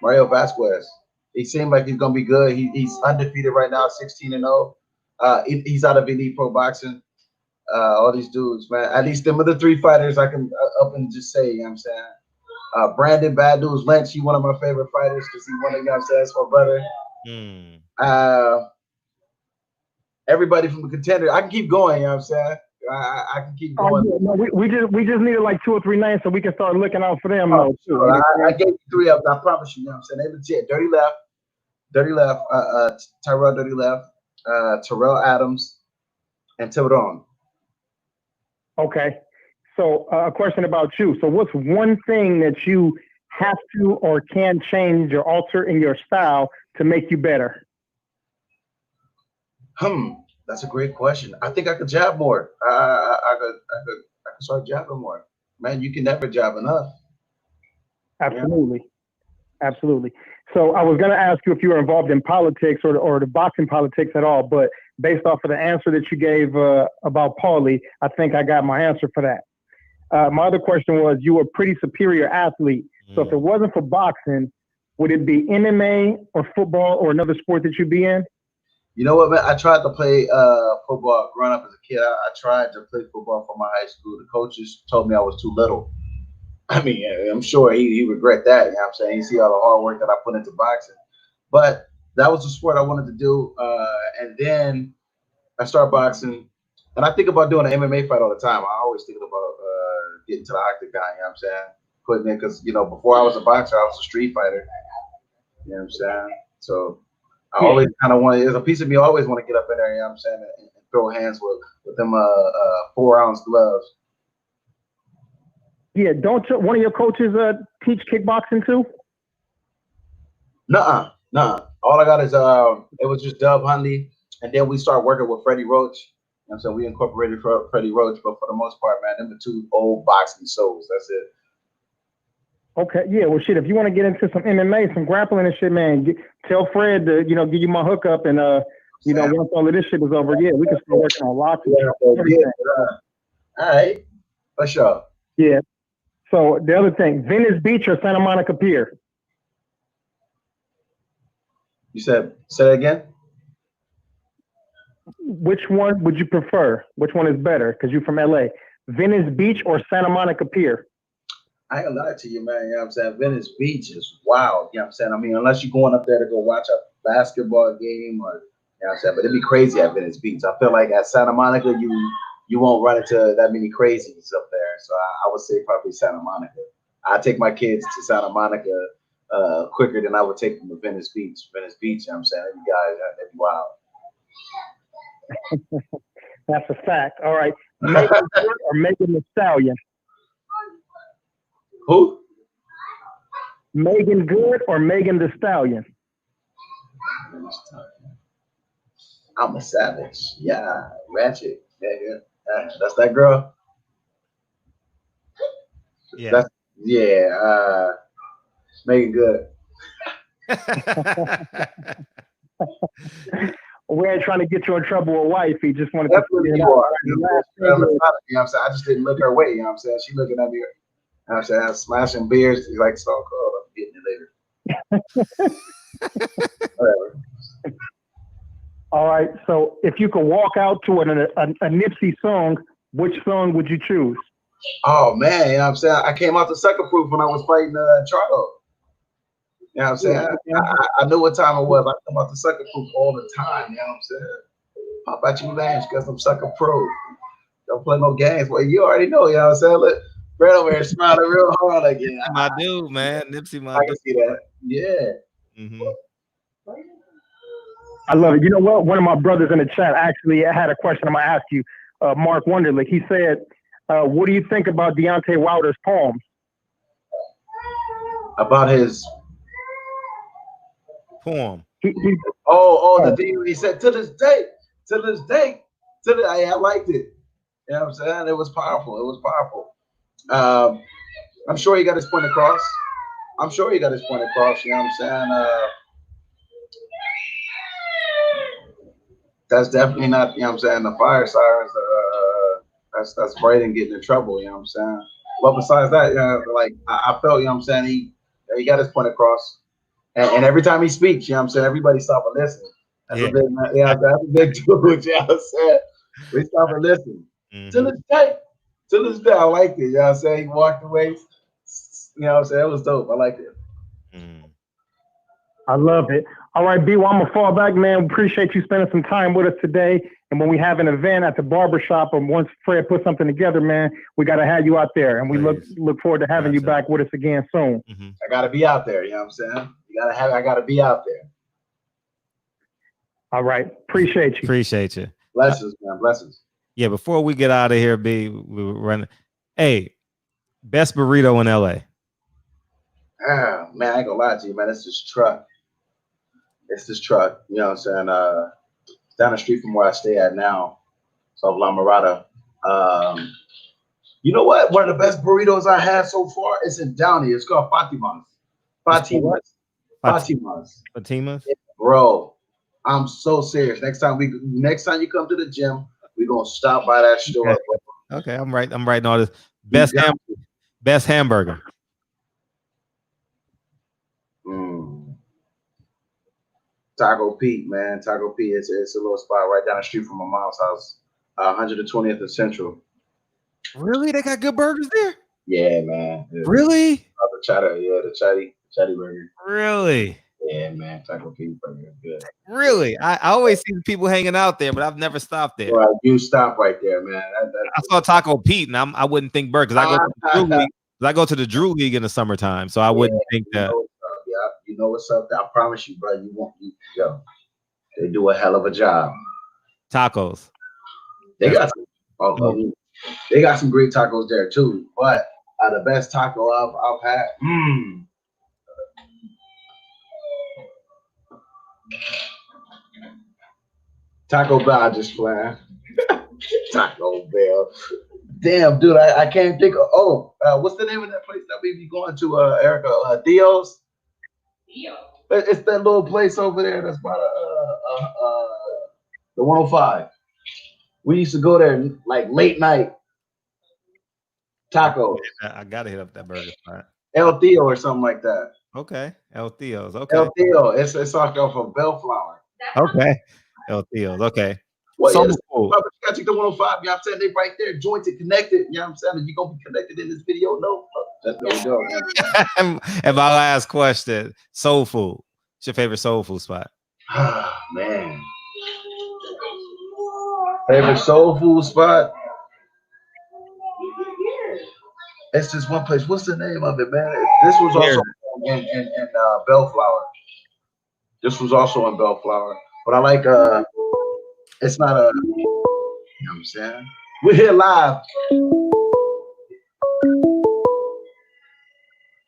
Mario Vasquez. He seemed like he's gonna be good. He's undefeated right now, 16-0. He's out of Elite Pro Boxing. All these dudes, man. At least them are the 3 fighters I can up and just say. You know what I'm saying? Brandon Bad News Lynch, he one of my favorite fighters because he one of, you know what I'm saying, that's my brother. Everybody from the contender, I can keep going, you know what I'm saying? I can keep going. No, we just needed like 2 or 3 names so we can start looking out for them. I gave you 3 of them, I promise you, you know what I'm saying? They legit. Dirty Left, Tyrell Dirty Left, Terrell Adams, and Tiburon. Okay. So a question about you. So what's one thing that you have to or can change or alter in your style to make you better? That's a great question. I think I could jab more. I could start jabbing more. Man, you can never jab enough. Absolutely. Yeah. Absolutely. So I was going to ask you if you were involved in politics or the boxing politics at all, but based off of the answer that you gave about Paulie, I think I got my answer for that. My other question was, you were a pretty superior athlete. So if it wasn't for boxing, would it be MMA or football or another sport that you'd be in? You know what, man? I tried to play football growing up as a kid. I tried to play football for my high school. The coaches told me I was too little. I mean, I'm sure he regret that. You know what I'm saying? You see all the hard work that I put into boxing. But that was the sport I wanted to do. And then I started boxing. And I think about doing an MMA fight all the time. I always think about getting to the octagon, you know what I'm saying? Putting in, because, you know, before I was a boxer, I was a street fighter. You know what I'm saying? So I always kind of want, there's a piece of me I always want to get up in there, you know what I'm saying, and throw hands with them 4-ounce gloves. Yeah, don't one of your coaches teach kickboxing too? Nuh-uh. All I got is it was just Dub Huntley, and then we started working with Freddie Roach. And so we incorporated Freddie Roach, but for the most part, man, them are 2 old boxing souls. That's it. Okay, yeah, well, shit, if you want to get into some MMA, some grappling and shit, man, tell Fred to, you know, give you my hookup, and you know, once all of this shit is over, yeah, we can start working on lots of everything. All right, for sure. Yeah. So the other thing, Venice Beach or Santa Monica Pier? You said, say that again? Which one would you prefer? Which one is better? Because you're from LA. Venice Beach or Santa Monica Pier? I ain't gonna lie to you, man. You know what I'm saying? Venice Beach is wild. You know what I'm saying? I mean, unless you're going up there to go watch a basketball game or, you know what I'm saying? But it'd be crazy at Venice Beach. I feel like at Santa Monica, you won't run into that many crazies up there. So I would say probably Santa Monica. I take my kids to Santa Monica quicker than I would take them to Venice Beach. Venice Beach, you know what I'm saying? That'd be wild. That's a fact. All right. Megan Good or Megan Thee Stallion? Who? Megan Good or Megan Thee Stallion? I'm a savage. Yeah, ratchet. Yeah. That's that girl. Yeah. Megan Good. We ain't trying to get you in trouble with wife. He just wanted That's to what figure it you out. are. You know what I'm saying? I just didn't look her way. You know what I'm saying? She looking at me. You know what I'm saying? I'm smashing beers. She's like Stone Cold. I'm getting it later. Whatever. All right. So if you could walk out to a Nipsey song, which song would you choose? Oh man, you know what I'm saying? I came out the Sucker Proof when I was fighting Charlo. You know what I'm saying? I knew what time it was. I come out the Sucker Proof all the time. You know what I'm saying? Pop out your range because I'm Sucker Proof. Don't play no games. Well, you already know. You know what I'm saying? Look, Brad over here smiling real hard again. My dude, man. Nipsey, my I dude. can see that. Yeah. Mm-hmm. I love it. You know what? One of my brothers in the chat actually had a question I'm going to ask you, Mark Wonderlick. He said, what do you think about Deontay Wilder's poems? About his poem. The thing he said, to this day, I liked it. You know what I'm saying? It was powerful. I'm sure he got his point across. You know what I'm saying? That's definitely not, you know what I'm saying, the fire sirens. That's Braden getting in trouble, you know what I'm saying? But besides that, like I felt, you know what I'm saying, he got his point across. And every time he speaks, you know what I'm saying, everybody stop and listen. That's a big, that's a big dude, you know what I'm saying? We stop and listen. Mm-hmm. To this day, I liked it, you know what I'm saying? He walked away, you know what I'm saying? It was dope. I liked it. I love it. All right, B, well, I'm going to fall back, man. Appreciate you spending some time with us today. And when we have an event at the barbershop, or once Fred put something together, man, we got to have you out there. And we look forward to having you back with us again soon. Mm-hmm. I got to be out there, you know what I'm saying? I got to be out there. All right. Appreciate you. Appreciate you. Blessings, man. Blessings. Yeah, before we get out of here, B, we were running. Hey, best burrito in LA. Ah, man, I ain't gonna lie to you, man. It's this truck. You know what I'm saying? Down the street from where I stay at now. So La Mirada. You know what? One of the best burritos I had so far is in Downey. It's called Fatima's. Fatima's? Bro, I'm so serious. Next time you come to the gym, we're gonna stop by that store. Okay, I'm writing all this. Best hamburger. Taco Pete, man. Taco Pete. It's a little spot right down the street from my mom's house. 120th and Central. Really? They got good burgers there? Yeah, man. Yeah. Really? The chatty burger. Really? Yeah, man. Taco Pete burger is good. Really? I always see people hanging out there, but I've never stopped there. Well, you stop right there, man. I saw Taco Pete, and I wouldn't think burger because I go to the Drew League in the summertime, so I wouldn't think that. You know what's up? I promise you, bro. They do a hell of a job. Tacos. They got some great tacos there too. But the best taco I've had. Taco Bell, I just playing. Taco Bell. Damn, dude, I can't think of. What's the name of that place that we be going to, Erica? Dio's. It's that little place over there that's by the 105. We used to go there like late night tacos. I gotta hit up that burger spot. El Theo or something like that. Okay, El Theo's. Okay, El Theo. It's off of Bellflower. Okay, El Theo's. Okay. Well, so you got to the 105. You know what I'm saying? They right there, jointed, connected. You know what I'm saying? You're gonna be connected in this video. No. That's where we go. And my last question: soul food. What's your favorite soul food spot? Man. Favorite soul food spot? It's just one place. What's the name of it, man? This was also in Bellflower. This was also in Bellflower. But I like It's not a, you know what I'm saying? We're here live.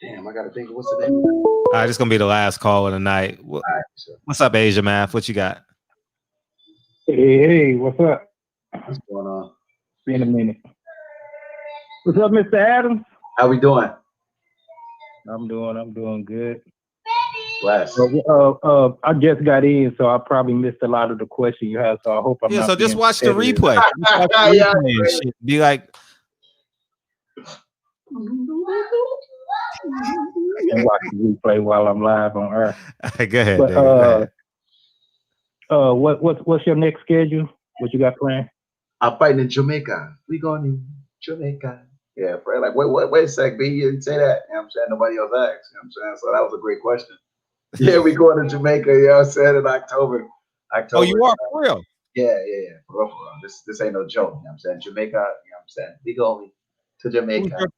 Damn, I gotta think of what's the name. All right, this is gonna be the last call of the night. What's up, Asia Math? What you got? Hey, what's up? What's going on? Been a minute. What's up, Mr. Adams? How we doing? I'm doing good. Bless. I just got in, so I probably missed a lot of the question you had. So I hope I'm not. So just being watch the repetitive. replay. And shit. Be like, I can watch the replay while I'm live on Earth. go ahead. But David, go ahead. what's your next schedule? What you got planned? I'm fighting in Jamaica. We going to Jamaica. Yeah, Fred. Like, wait a sec, B. You didn't say that. You know what I'm saying? Nobody else asked. You know what I'm saying? So that was a great question. Yeah, we going to Jamaica. You know what I'm saying? In October. Oh, you are for real? Yeah. For real. This ain't no joke. You know what I'm saying? Jamaica. You know what I'm saying? We going to Jamaica.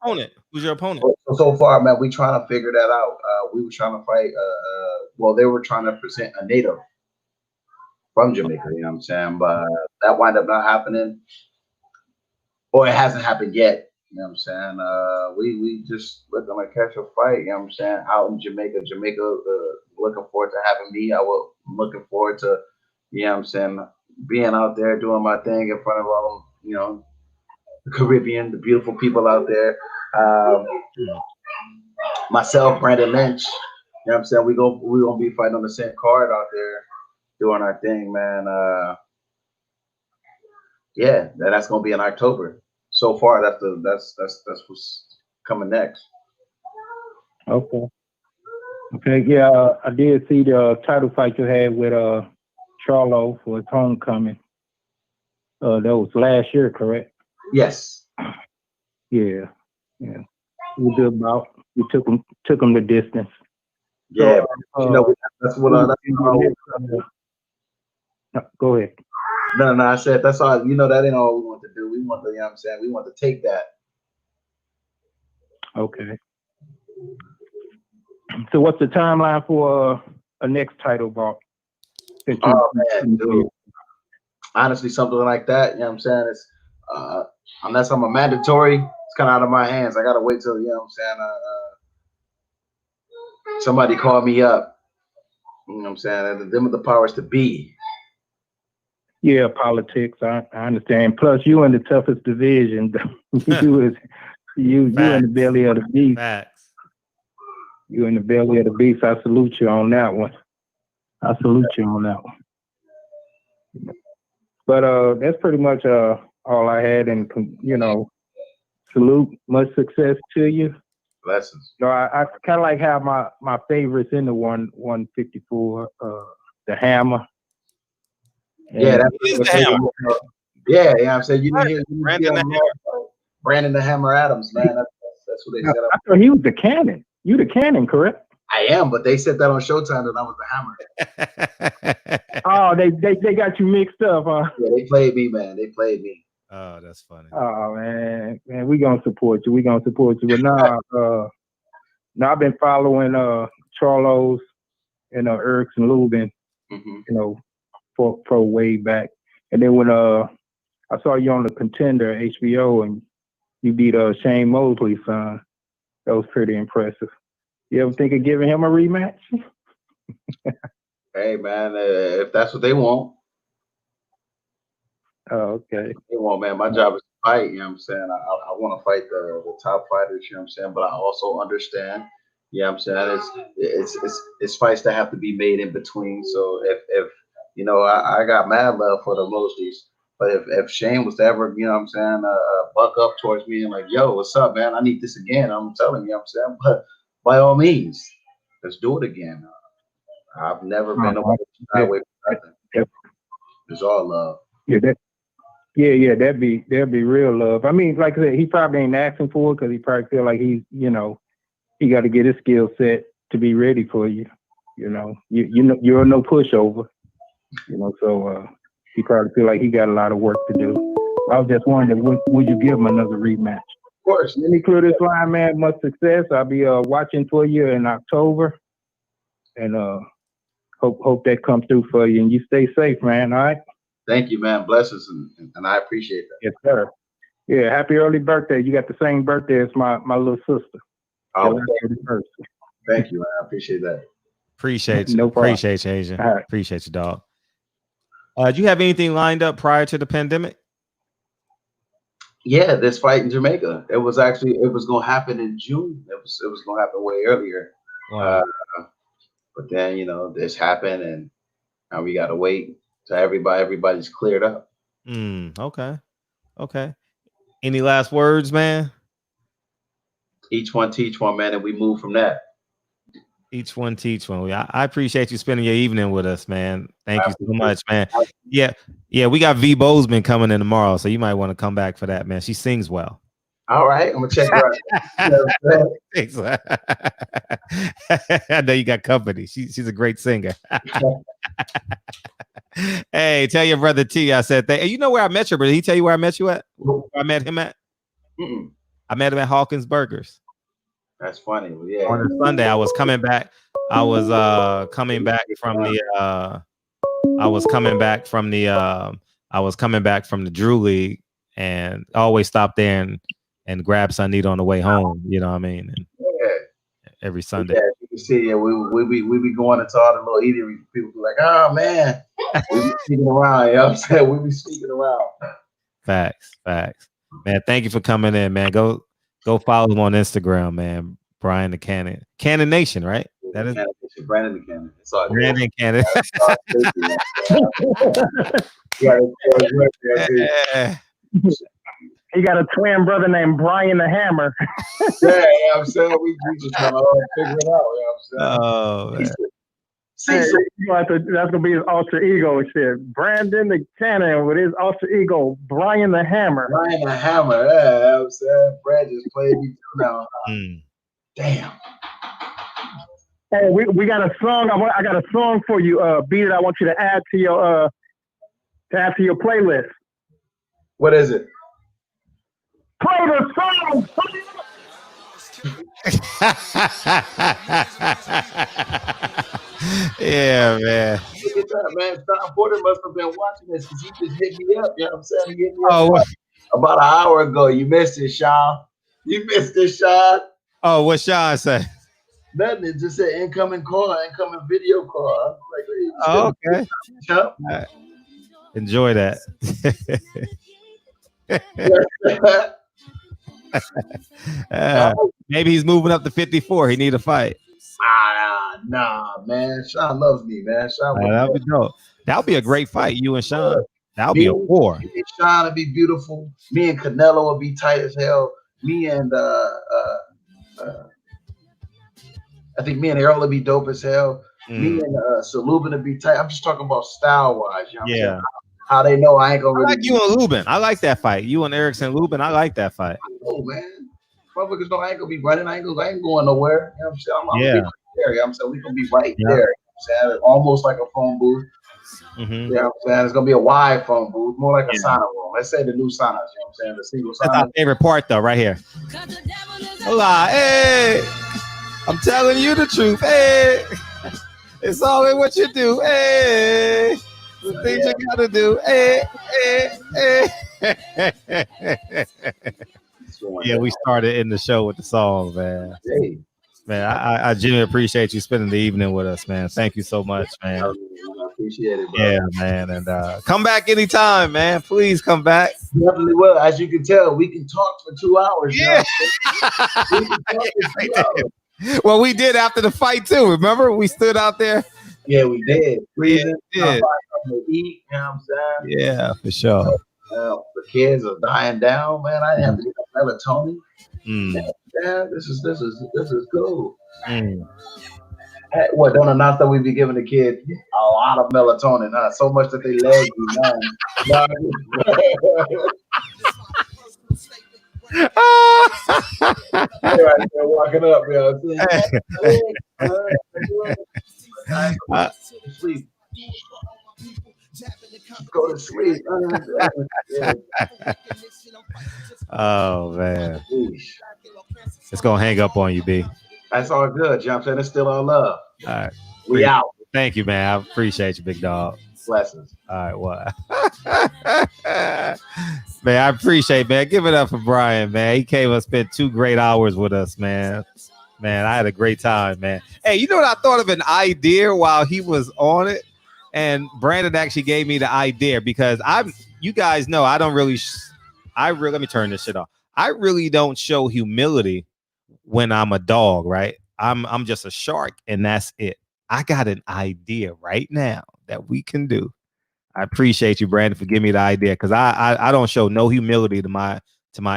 Who's your opponent? So far, man, we trying to figure that out. We were trying to fight. Well, they were trying to present a native from Jamaica. You know what I'm saying? But that wound up not happening, or it hasn't happened yet. You know what I'm saying? We just looking to catch a fight. You know what I'm saying? Out in Jamaica, looking forward to having me. I'm looking forward to, you know what I'm saying, being out there doing my thing in front of all, you know, the Caribbean, the beautiful people out there. Myself, Brandon Lynch. You know what I'm saying? We gonna be fighting on the same card out there, doing our thing, man. Yeah, that's gonna be in October. So far, that's what's coming next. Okay. Yeah, I did see the title fight you had with Charlo for his homecoming. That was last year, correct? Yes. Yeah. We did about. We took him the distance. Yeah. So, that's what. Go ahead. No, I said that's all. You know, that ain't all we want to do. We want to, you know what I'm saying? We want to take that. Okay. So what's the timeline for a next title bout? Oh man, dude. Honestly, something like that, you know what I'm saying? It's unless I'm a mandatory, it's kind of out of my hands. I gotta wait till, you know what I'm saying, somebody call me up. You know what I'm saying? Them are the powers to be. Yeah, politics. I understand. Plus, you in the toughest division. you in the belly of the beast. Facts. You in the belly of the beast. I salute you on that one. But that's pretty much all I had. And you know, salute. Much success to you. Blessings. So I kind of like have my favorites in the 154. The Hammer. Yeah, that's the Hammer. Yeah, I'm saying you hear Brandon the Hammer Adams, man. That's what they said. I thought he was the Cannon. You the Cannon, correct? I am, but they said that on Showtime that I was the Hammer. Oh, they got you mixed up, huh? Yeah, they played me, man. They played me. Oh, that's funny. Oh man, we gonna support you. But now, I've been following Charlo's and Eric's and Lubin, you know, for way back. And then when I saw you on the Contender HBO and you beat Shane Mosley's son, that was pretty impressive. You ever think of giving him a rematch? Hey man, if that's what they want. Oh, okay. They want, man. My job is to fight, you know what I'm saying? I want to fight the top fighters, you know what I'm saying? But I also understand, you know what I'm saying? It's fights that have to be made in between. So if you know, I got mad love for the Mosleys. But if Shane was to ever, you know what I'm saying, buck up towards me and like, yo, what's up, man? I need this again. I'm telling you, know what I'm saying? But by all means, let's do it again. I've never been away from nothing. It's all love. Yeah, that'd be real love. I mean, like I said, he probably ain't asking for it because he probably feel like he's, you know, he got to get his skill set to be ready for you. You know, you're no pushover. You know, so he probably feel like he got a lot of work to do. I was just wondering, would you give him another rematch? Of course. Let me clear this line, man. Much success. I'll be watching for you in October, and hope that comes through for you. And you stay safe, man. All right. Thank you, man. Blessings, and I appreciate that. Yes, sir. Yeah, happy early birthday. You got the same birthday as my little sister. Oh, thank you, man. I appreciate that. Appreciate you. No problem. Appreciate you, Asian. All right. Appreciate you, dog. Do you have anything lined up prior to the pandemic? Yeah, this fight in Jamaica. It was going to happen in June. It was going to happen way earlier. Wow. But then, you know, this happened, and now we got to wait till everybody's cleared up. Okay. Any last words, man? Each one teach one, man, and we move from that. Each one teach one. I appreciate you spending your evening with us, man. Thank you so much, man. Yeah. We got V Bozeman coming in tomorrow, so you might want to come back for that, man. She sings well. All right, I'm gonna check her out. I know you got company. She's a great singer. Hey, tell your brother T I said that. Hey, you know where I met you, brother? Did he tell you where I met you at? Where I met him at? I met him at Hawkins Burgers. That's funny. Well, yeah. On a Sunday, I was coming back. I was coming back from the Drew League, and I always stop there and grab something to eat on the way home. You know what I mean? And every Sunday. Yeah, you can see. Yeah, we be going into all the little eateries. People be like, "Oh man, we be sneaking around." You know what I'm saying? We be sneaking around. Facts. Man, thank you for coming in, man. Go follow him on Instagram, man. Brian the Cannon. Cannon Nation, right? That is Brandon the Cannon. It's all Brandon Cannon. He got a twin brother named Brian the Hammer. Yeah, I'm saying we just trying to figure it out. You know what I'm saying? That's gonna be his alter ego and shit. Brandon the Cannon with his alter ego, Brian the Hammer. Brian the Hammer. Yeah, I'm saying Brad just played me too now. Damn. Hey, we got a song. I got a song for you, Beat It. I want you to add to your playlist. What is it? Play the song. Yeah, man. Man, Sean Porter must have been watching this because he just hit me up. You know what I'm saying? He hit me up about an hour ago. You missed it, Sean. You missed it, Sean. Oh, what Sean say? Nothing. It just said incoming call, incoming video call. I'm like, okay. Right. Enjoy that. Maybe he's moving up to 54. He need a fight. Nah, man. Sean loves me, man. That'll be dope. That'll be a great fight, you and Sean. That'll be a war. Sean will be beautiful. Me and Canelo will be tight as hell. Me and I think me and Errol will be dope as hell. Me and Salubin will be tight. I'm just talking about style wise. You know what I'm saying? How they know I ain't gonna really. I like you and Lubin. I like that fight. You and Erickson Lubin. I like that fight. Oh man, motherfuckers know I ain't gonna be running. I ain't going nowhere. You know what I'm saying? I'm there. You know what I'm saying? We gonna be right there. You know what I'm saying? Almost like a phone booth. You know what I'm saying? It's gonna be a wide phone booth, more like a sauna room. Let's say the new saunas. You know what I'm saying? The single sauna. That's our favorite part, though, right here. Hola, hey. I'm telling you the truth. Hey, it's all in what you do. Hey, the things you gotta do. Hey. Yeah, we started in the show with the song, man. Hey. Man, I genuinely appreciate you spending the evening with us, man. Thank you so much, man. I appreciate it, bro. Yeah, man. And come back anytime, man. Please come back. Definitely will. As you can tell, we can talk for 2 hours. Yeah. We can talk for 2 hours. Well, we did after the fight too. Remember, we stood out there. Yeah, we did. Freezing. Yeah, to eat. You know what I'm saying? Yeah, for sure. The kids are dying down, man. I didn't have to get melatonin. Yeah, this is cool. Hey, what? Don't announce that we be giving the kids a lot of melatonin, huh? So much that they legs be numb. Right there walking up, yo. Sleep. Go to sleep. Oh man, it's gonna hang up on you, B. That's all good. You know what I'm saying? It's still all love. All right, we out. Thank you, man. I appreciate you, big dog. Blessings. All right, well, man, I appreciate, man. Give it up for Brian, man. He came and spent 2 great hours with us, man. Man, I had a great time, man. Hey, you know what? I thought of an idea while he was on it, and Brandon actually gave me the idea because you guys know, I don't really, let me turn this shit off. I really don't show humility when I'm a dog, right? I'm just a shark, and that's it. I got an idea right now that we can do. I appreciate you, Brandon, for giving me the idea because I don't show no humility to my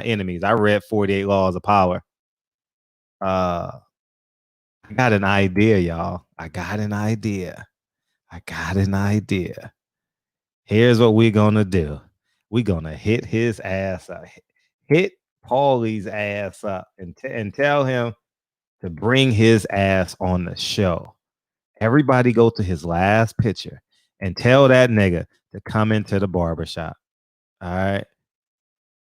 enemies. I read 48 Laws of Power. I got an idea, y'all. I got an idea. Here's what we're gonna do. We're gonna hit his ass up, hit Paulie's ass up, and tell him to bring his ass on the show. Everybody go to his last picture and tell that nigga to come into the barbershop. All right.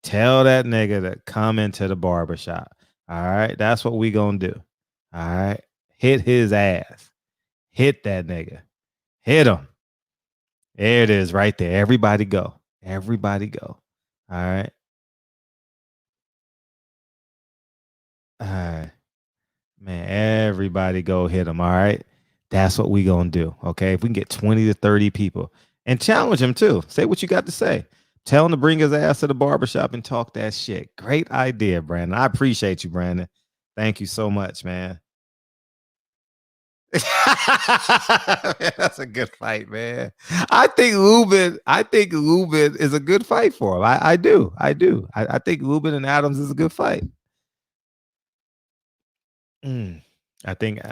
Tell that nigga to come into the barbershop. All right. That's what we gonna do. All right. Hit his ass. Hit that nigga. Hit him. There it is right there. Everybody go. Everybody go. All right. All right. Man, everybody go hit him. All right. That's what we gonna do. Okay. If we can get 20 to 30 people and challenge him too. Say what you got to say. Tell him to bring his ass to the barbershop and talk that shit. Great idea, Brandon. I appreciate you, Brandon. Thank you so much, man. That's a good fight, man. I think Lubin is a good fight for him. I do. I think Lubin and Adams is a good fight. I think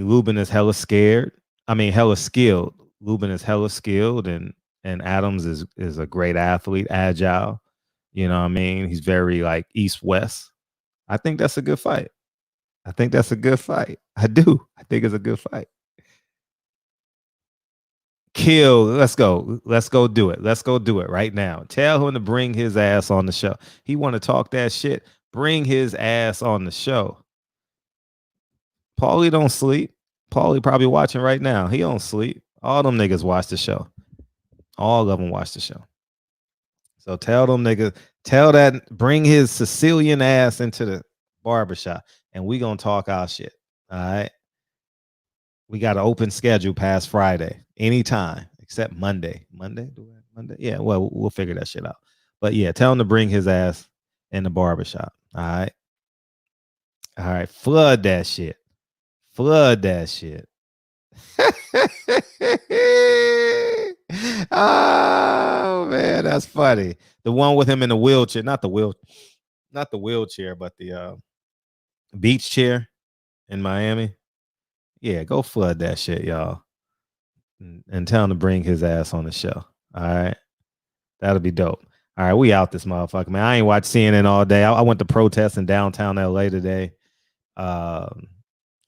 Lubin is hella scared. I mean, hella skilled. Lubin is hella skilled, and Adams is a great athlete, agile. You know what I mean? He's very like east-west. I think that's a good fight. I do. I think it's a good fight. Kill. Let's go. Let's go do it. Let's go do it right now. Tell him to bring his ass on the show. He want to talk that shit. Bring his ass on the show. Paulie don't sleep. Paulie probably watching right now. He don't sleep. All them niggas watch the show. All of them watch the show. So tell them niggas, bring his Sicilian ass into the barbershop and we gonna talk our shit. All right. We got an open schedule past Friday, anytime except Monday. Monday? Yeah, well, we'll figure that shit out. But yeah, tell him to bring his ass in the barbershop. All right. All right. Flood that shit. Oh man, that's funny. The one with him in the wheelchair, not the wheelchair, but the beach chair in Miami. Yeah, go flood that shit, y'all. And tell him to bring his ass on the show. All right. That'll be dope. All right, we out this motherfucker, man. I ain't watched CNN all day. I went to protest in downtown LA today.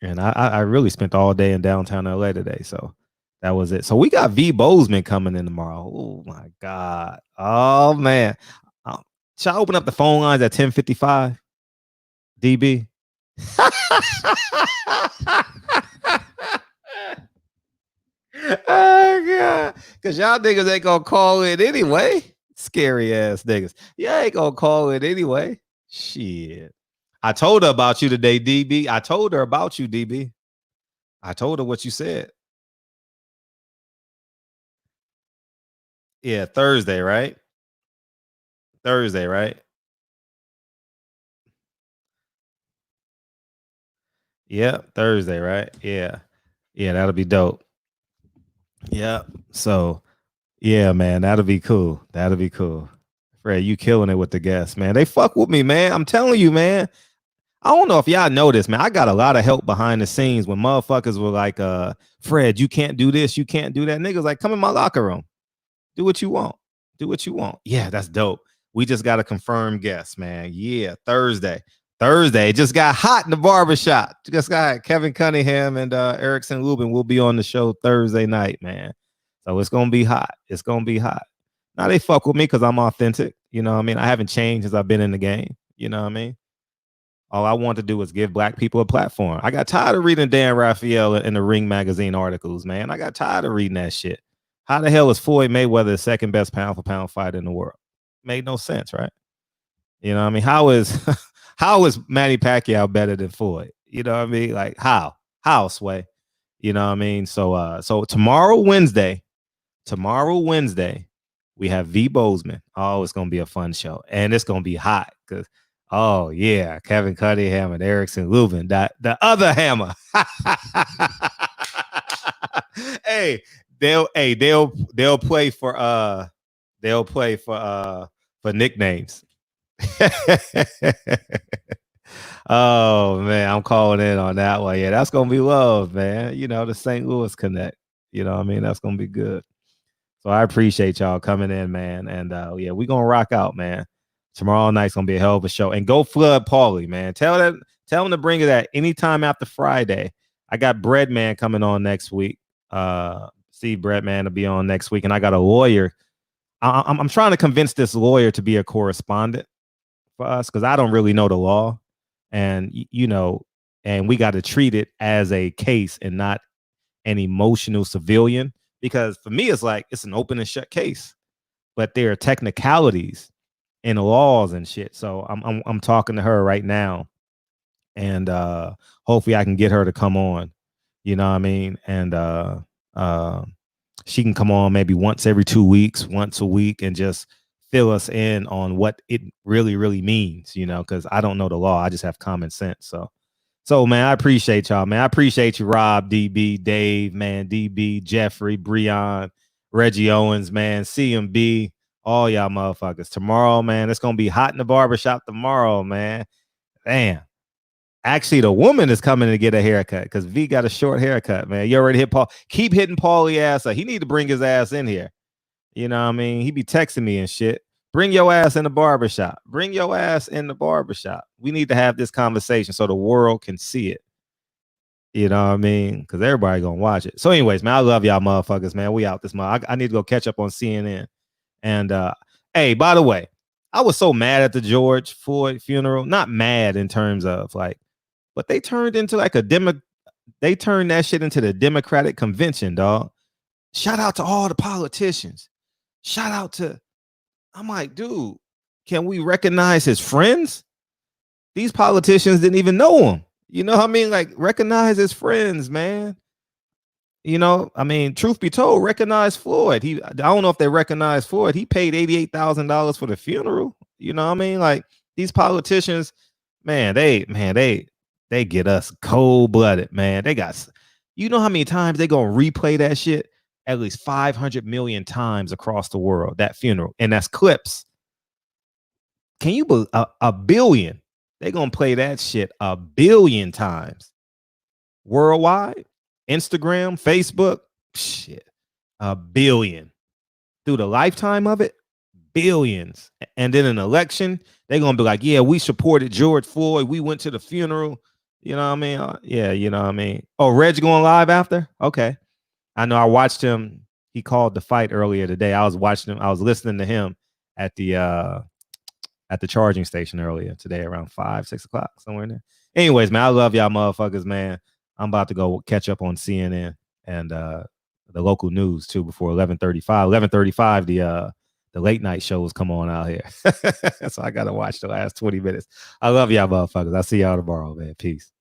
And I really spent all day in downtown LA today. So that was it. So we got V. Bozeman coming in tomorrow. Oh my God. Oh man. Should I open up the phone lines at 10:55? DB. Oh God. Cause y'all niggas ain't gonna call it anyway. Scary ass niggas. Y'all ain't gonna call it anyway. Shit. I told her about you today, DB. I told her about you, DB. I told her what you said. Yeah, Thursday, right? Thursday, right? Yeah, Thursday, right? Yeah. Yeah, that'll be dope. Yeah. So, yeah, man, that'll be cool. That'll be cool. Fred, you killing it with the guests, man. They fuck with me, man. I'm telling you, man. I don't know if y'all know this, man. I got a lot of help behind the scenes when motherfuckers were like, Fred, you can't do this, you can't do that. Niggas like, come in my locker room. Do what you want. Do what you want. Yeah, that's dope. We just got a confirmed guest, man. Yeah, Thursday. It just got hot in the barbershop. Just got Kevin Cunningham and Erickson Lubin will be on the show Thursday night, man. So it's going to be hot. It's going to be hot. Now they fuck with me because I'm authentic. You know what I mean? I haven't changed since I've been in the game. You know what I mean? All I want to do is give black people a platform. I got tired of reading Dan Raphael in the Ring magazine articles, man. I got tired of reading that shit. How the hell is Floyd Mayweather the second best pound for pound fighter in the world? Made no sense, right? You know what I mean? How is Manny Pacquiao better than Floyd? You know what I mean? Like how Sway? You know what I mean? So tomorrow Wednesday, we have V Bozeman. Oh, it's gonna be a fun show, and it's gonna be hot because Kevin Cunningham and Erickson Lubin, the other hammer. They'll play for nicknames. Oh man, I'm calling in on that one. Yeah, that's gonna be love, man. You know, the St. Louis Connect. You know what I mean? That's gonna be good. So I appreciate y'all coming in, man. And we're gonna rock out, man. Tomorrow night's gonna be a hell of a show. And go flood Paulie, man. Tell him to bring it at anytime after Friday. I got Breadman coming on next week. Steve Breadman to be on next week, and I got a lawyer. I'm trying to convince this lawyer to be a correspondent for us because I don't really know the law, and and we got to treat it as a case and not an emotional civilian. Because for me, it's like it's an open and shut case, but there are technicalities in the laws and shit. So I'm talking to her right now, and hopefully I can get her to come on. You know what I mean? And she can come on maybe once every 2 weeks, once a week, and just fill us in on what it really, really means, because I don't know the law. I just have common sense. So man, I appreciate y'all, man. I appreciate you, Rob, DB, Dave, man, DB, Jeffrey, Breon, Reggie Owens, man, CMB, all y'all motherfuckers. Tomorrow, man, it's going to be hot in the barbershop tomorrow, man. Damn. Actually, the woman is coming to get a haircut because V got a short haircut, man. You already hit Paul. Keep hitting Paulie ass up. He need to bring his ass in here. You know what I mean? He be texting me and shit. Bring your ass in the barbershop. Bring your ass in the barbershop. We need to have this conversation so the world can see it. You know what I mean? Because everybody going to watch it. So anyways, man, I love y'all motherfuckers, man. We out this month. I need to go catch up on CNN. And, hey, by the way, I was so mad at the George Floyd funeral. Not mad in terms of like, but they turned into like they turned that shit into the Democratic convention, dog. Shout out to all the politicians. Shout out to, I'm like, dude, can we recognize his friends? These politicians didn't even know him. You know what I mean? Like, recognize his friends, man. You know, I mean, truth be told, recognize Floyd. I don't know if they recognize Floyd. He paid $88,000 for the funeral. You know what I mean? Like, these politicians, man, they get us cold-blooded, man. They got, you know how many times they gonna replay that shit? At least 500 million times across the world, that funeral. And that's clips. Can you believe a billion? They gonna play that shit a billion times. Worldwide, Instagram, Facebook, shit, a billion. Through the lifetime of it, billions. And then an election, they gonna be like, yeah, we supported George Floyd. We went to the funeral. You know what I mean? Yeah, you know what I mean? Oh, Reg going live after? Okay. I know I watched him. He called the fight earlier today. I was watching him. I was listening to him at the charging station earlier today around 5, 6 o'clock, somewhere in there. Anyways, man, I love y'all motherfuckers, man. I'm about to go catch up on CNN and the local news too before 11:35. 11:35, the late night shows come on out here. So I got to watch the last 20 minutes. I love y'all motherfuckers. I'll see y'all tomorrow, man. Peace.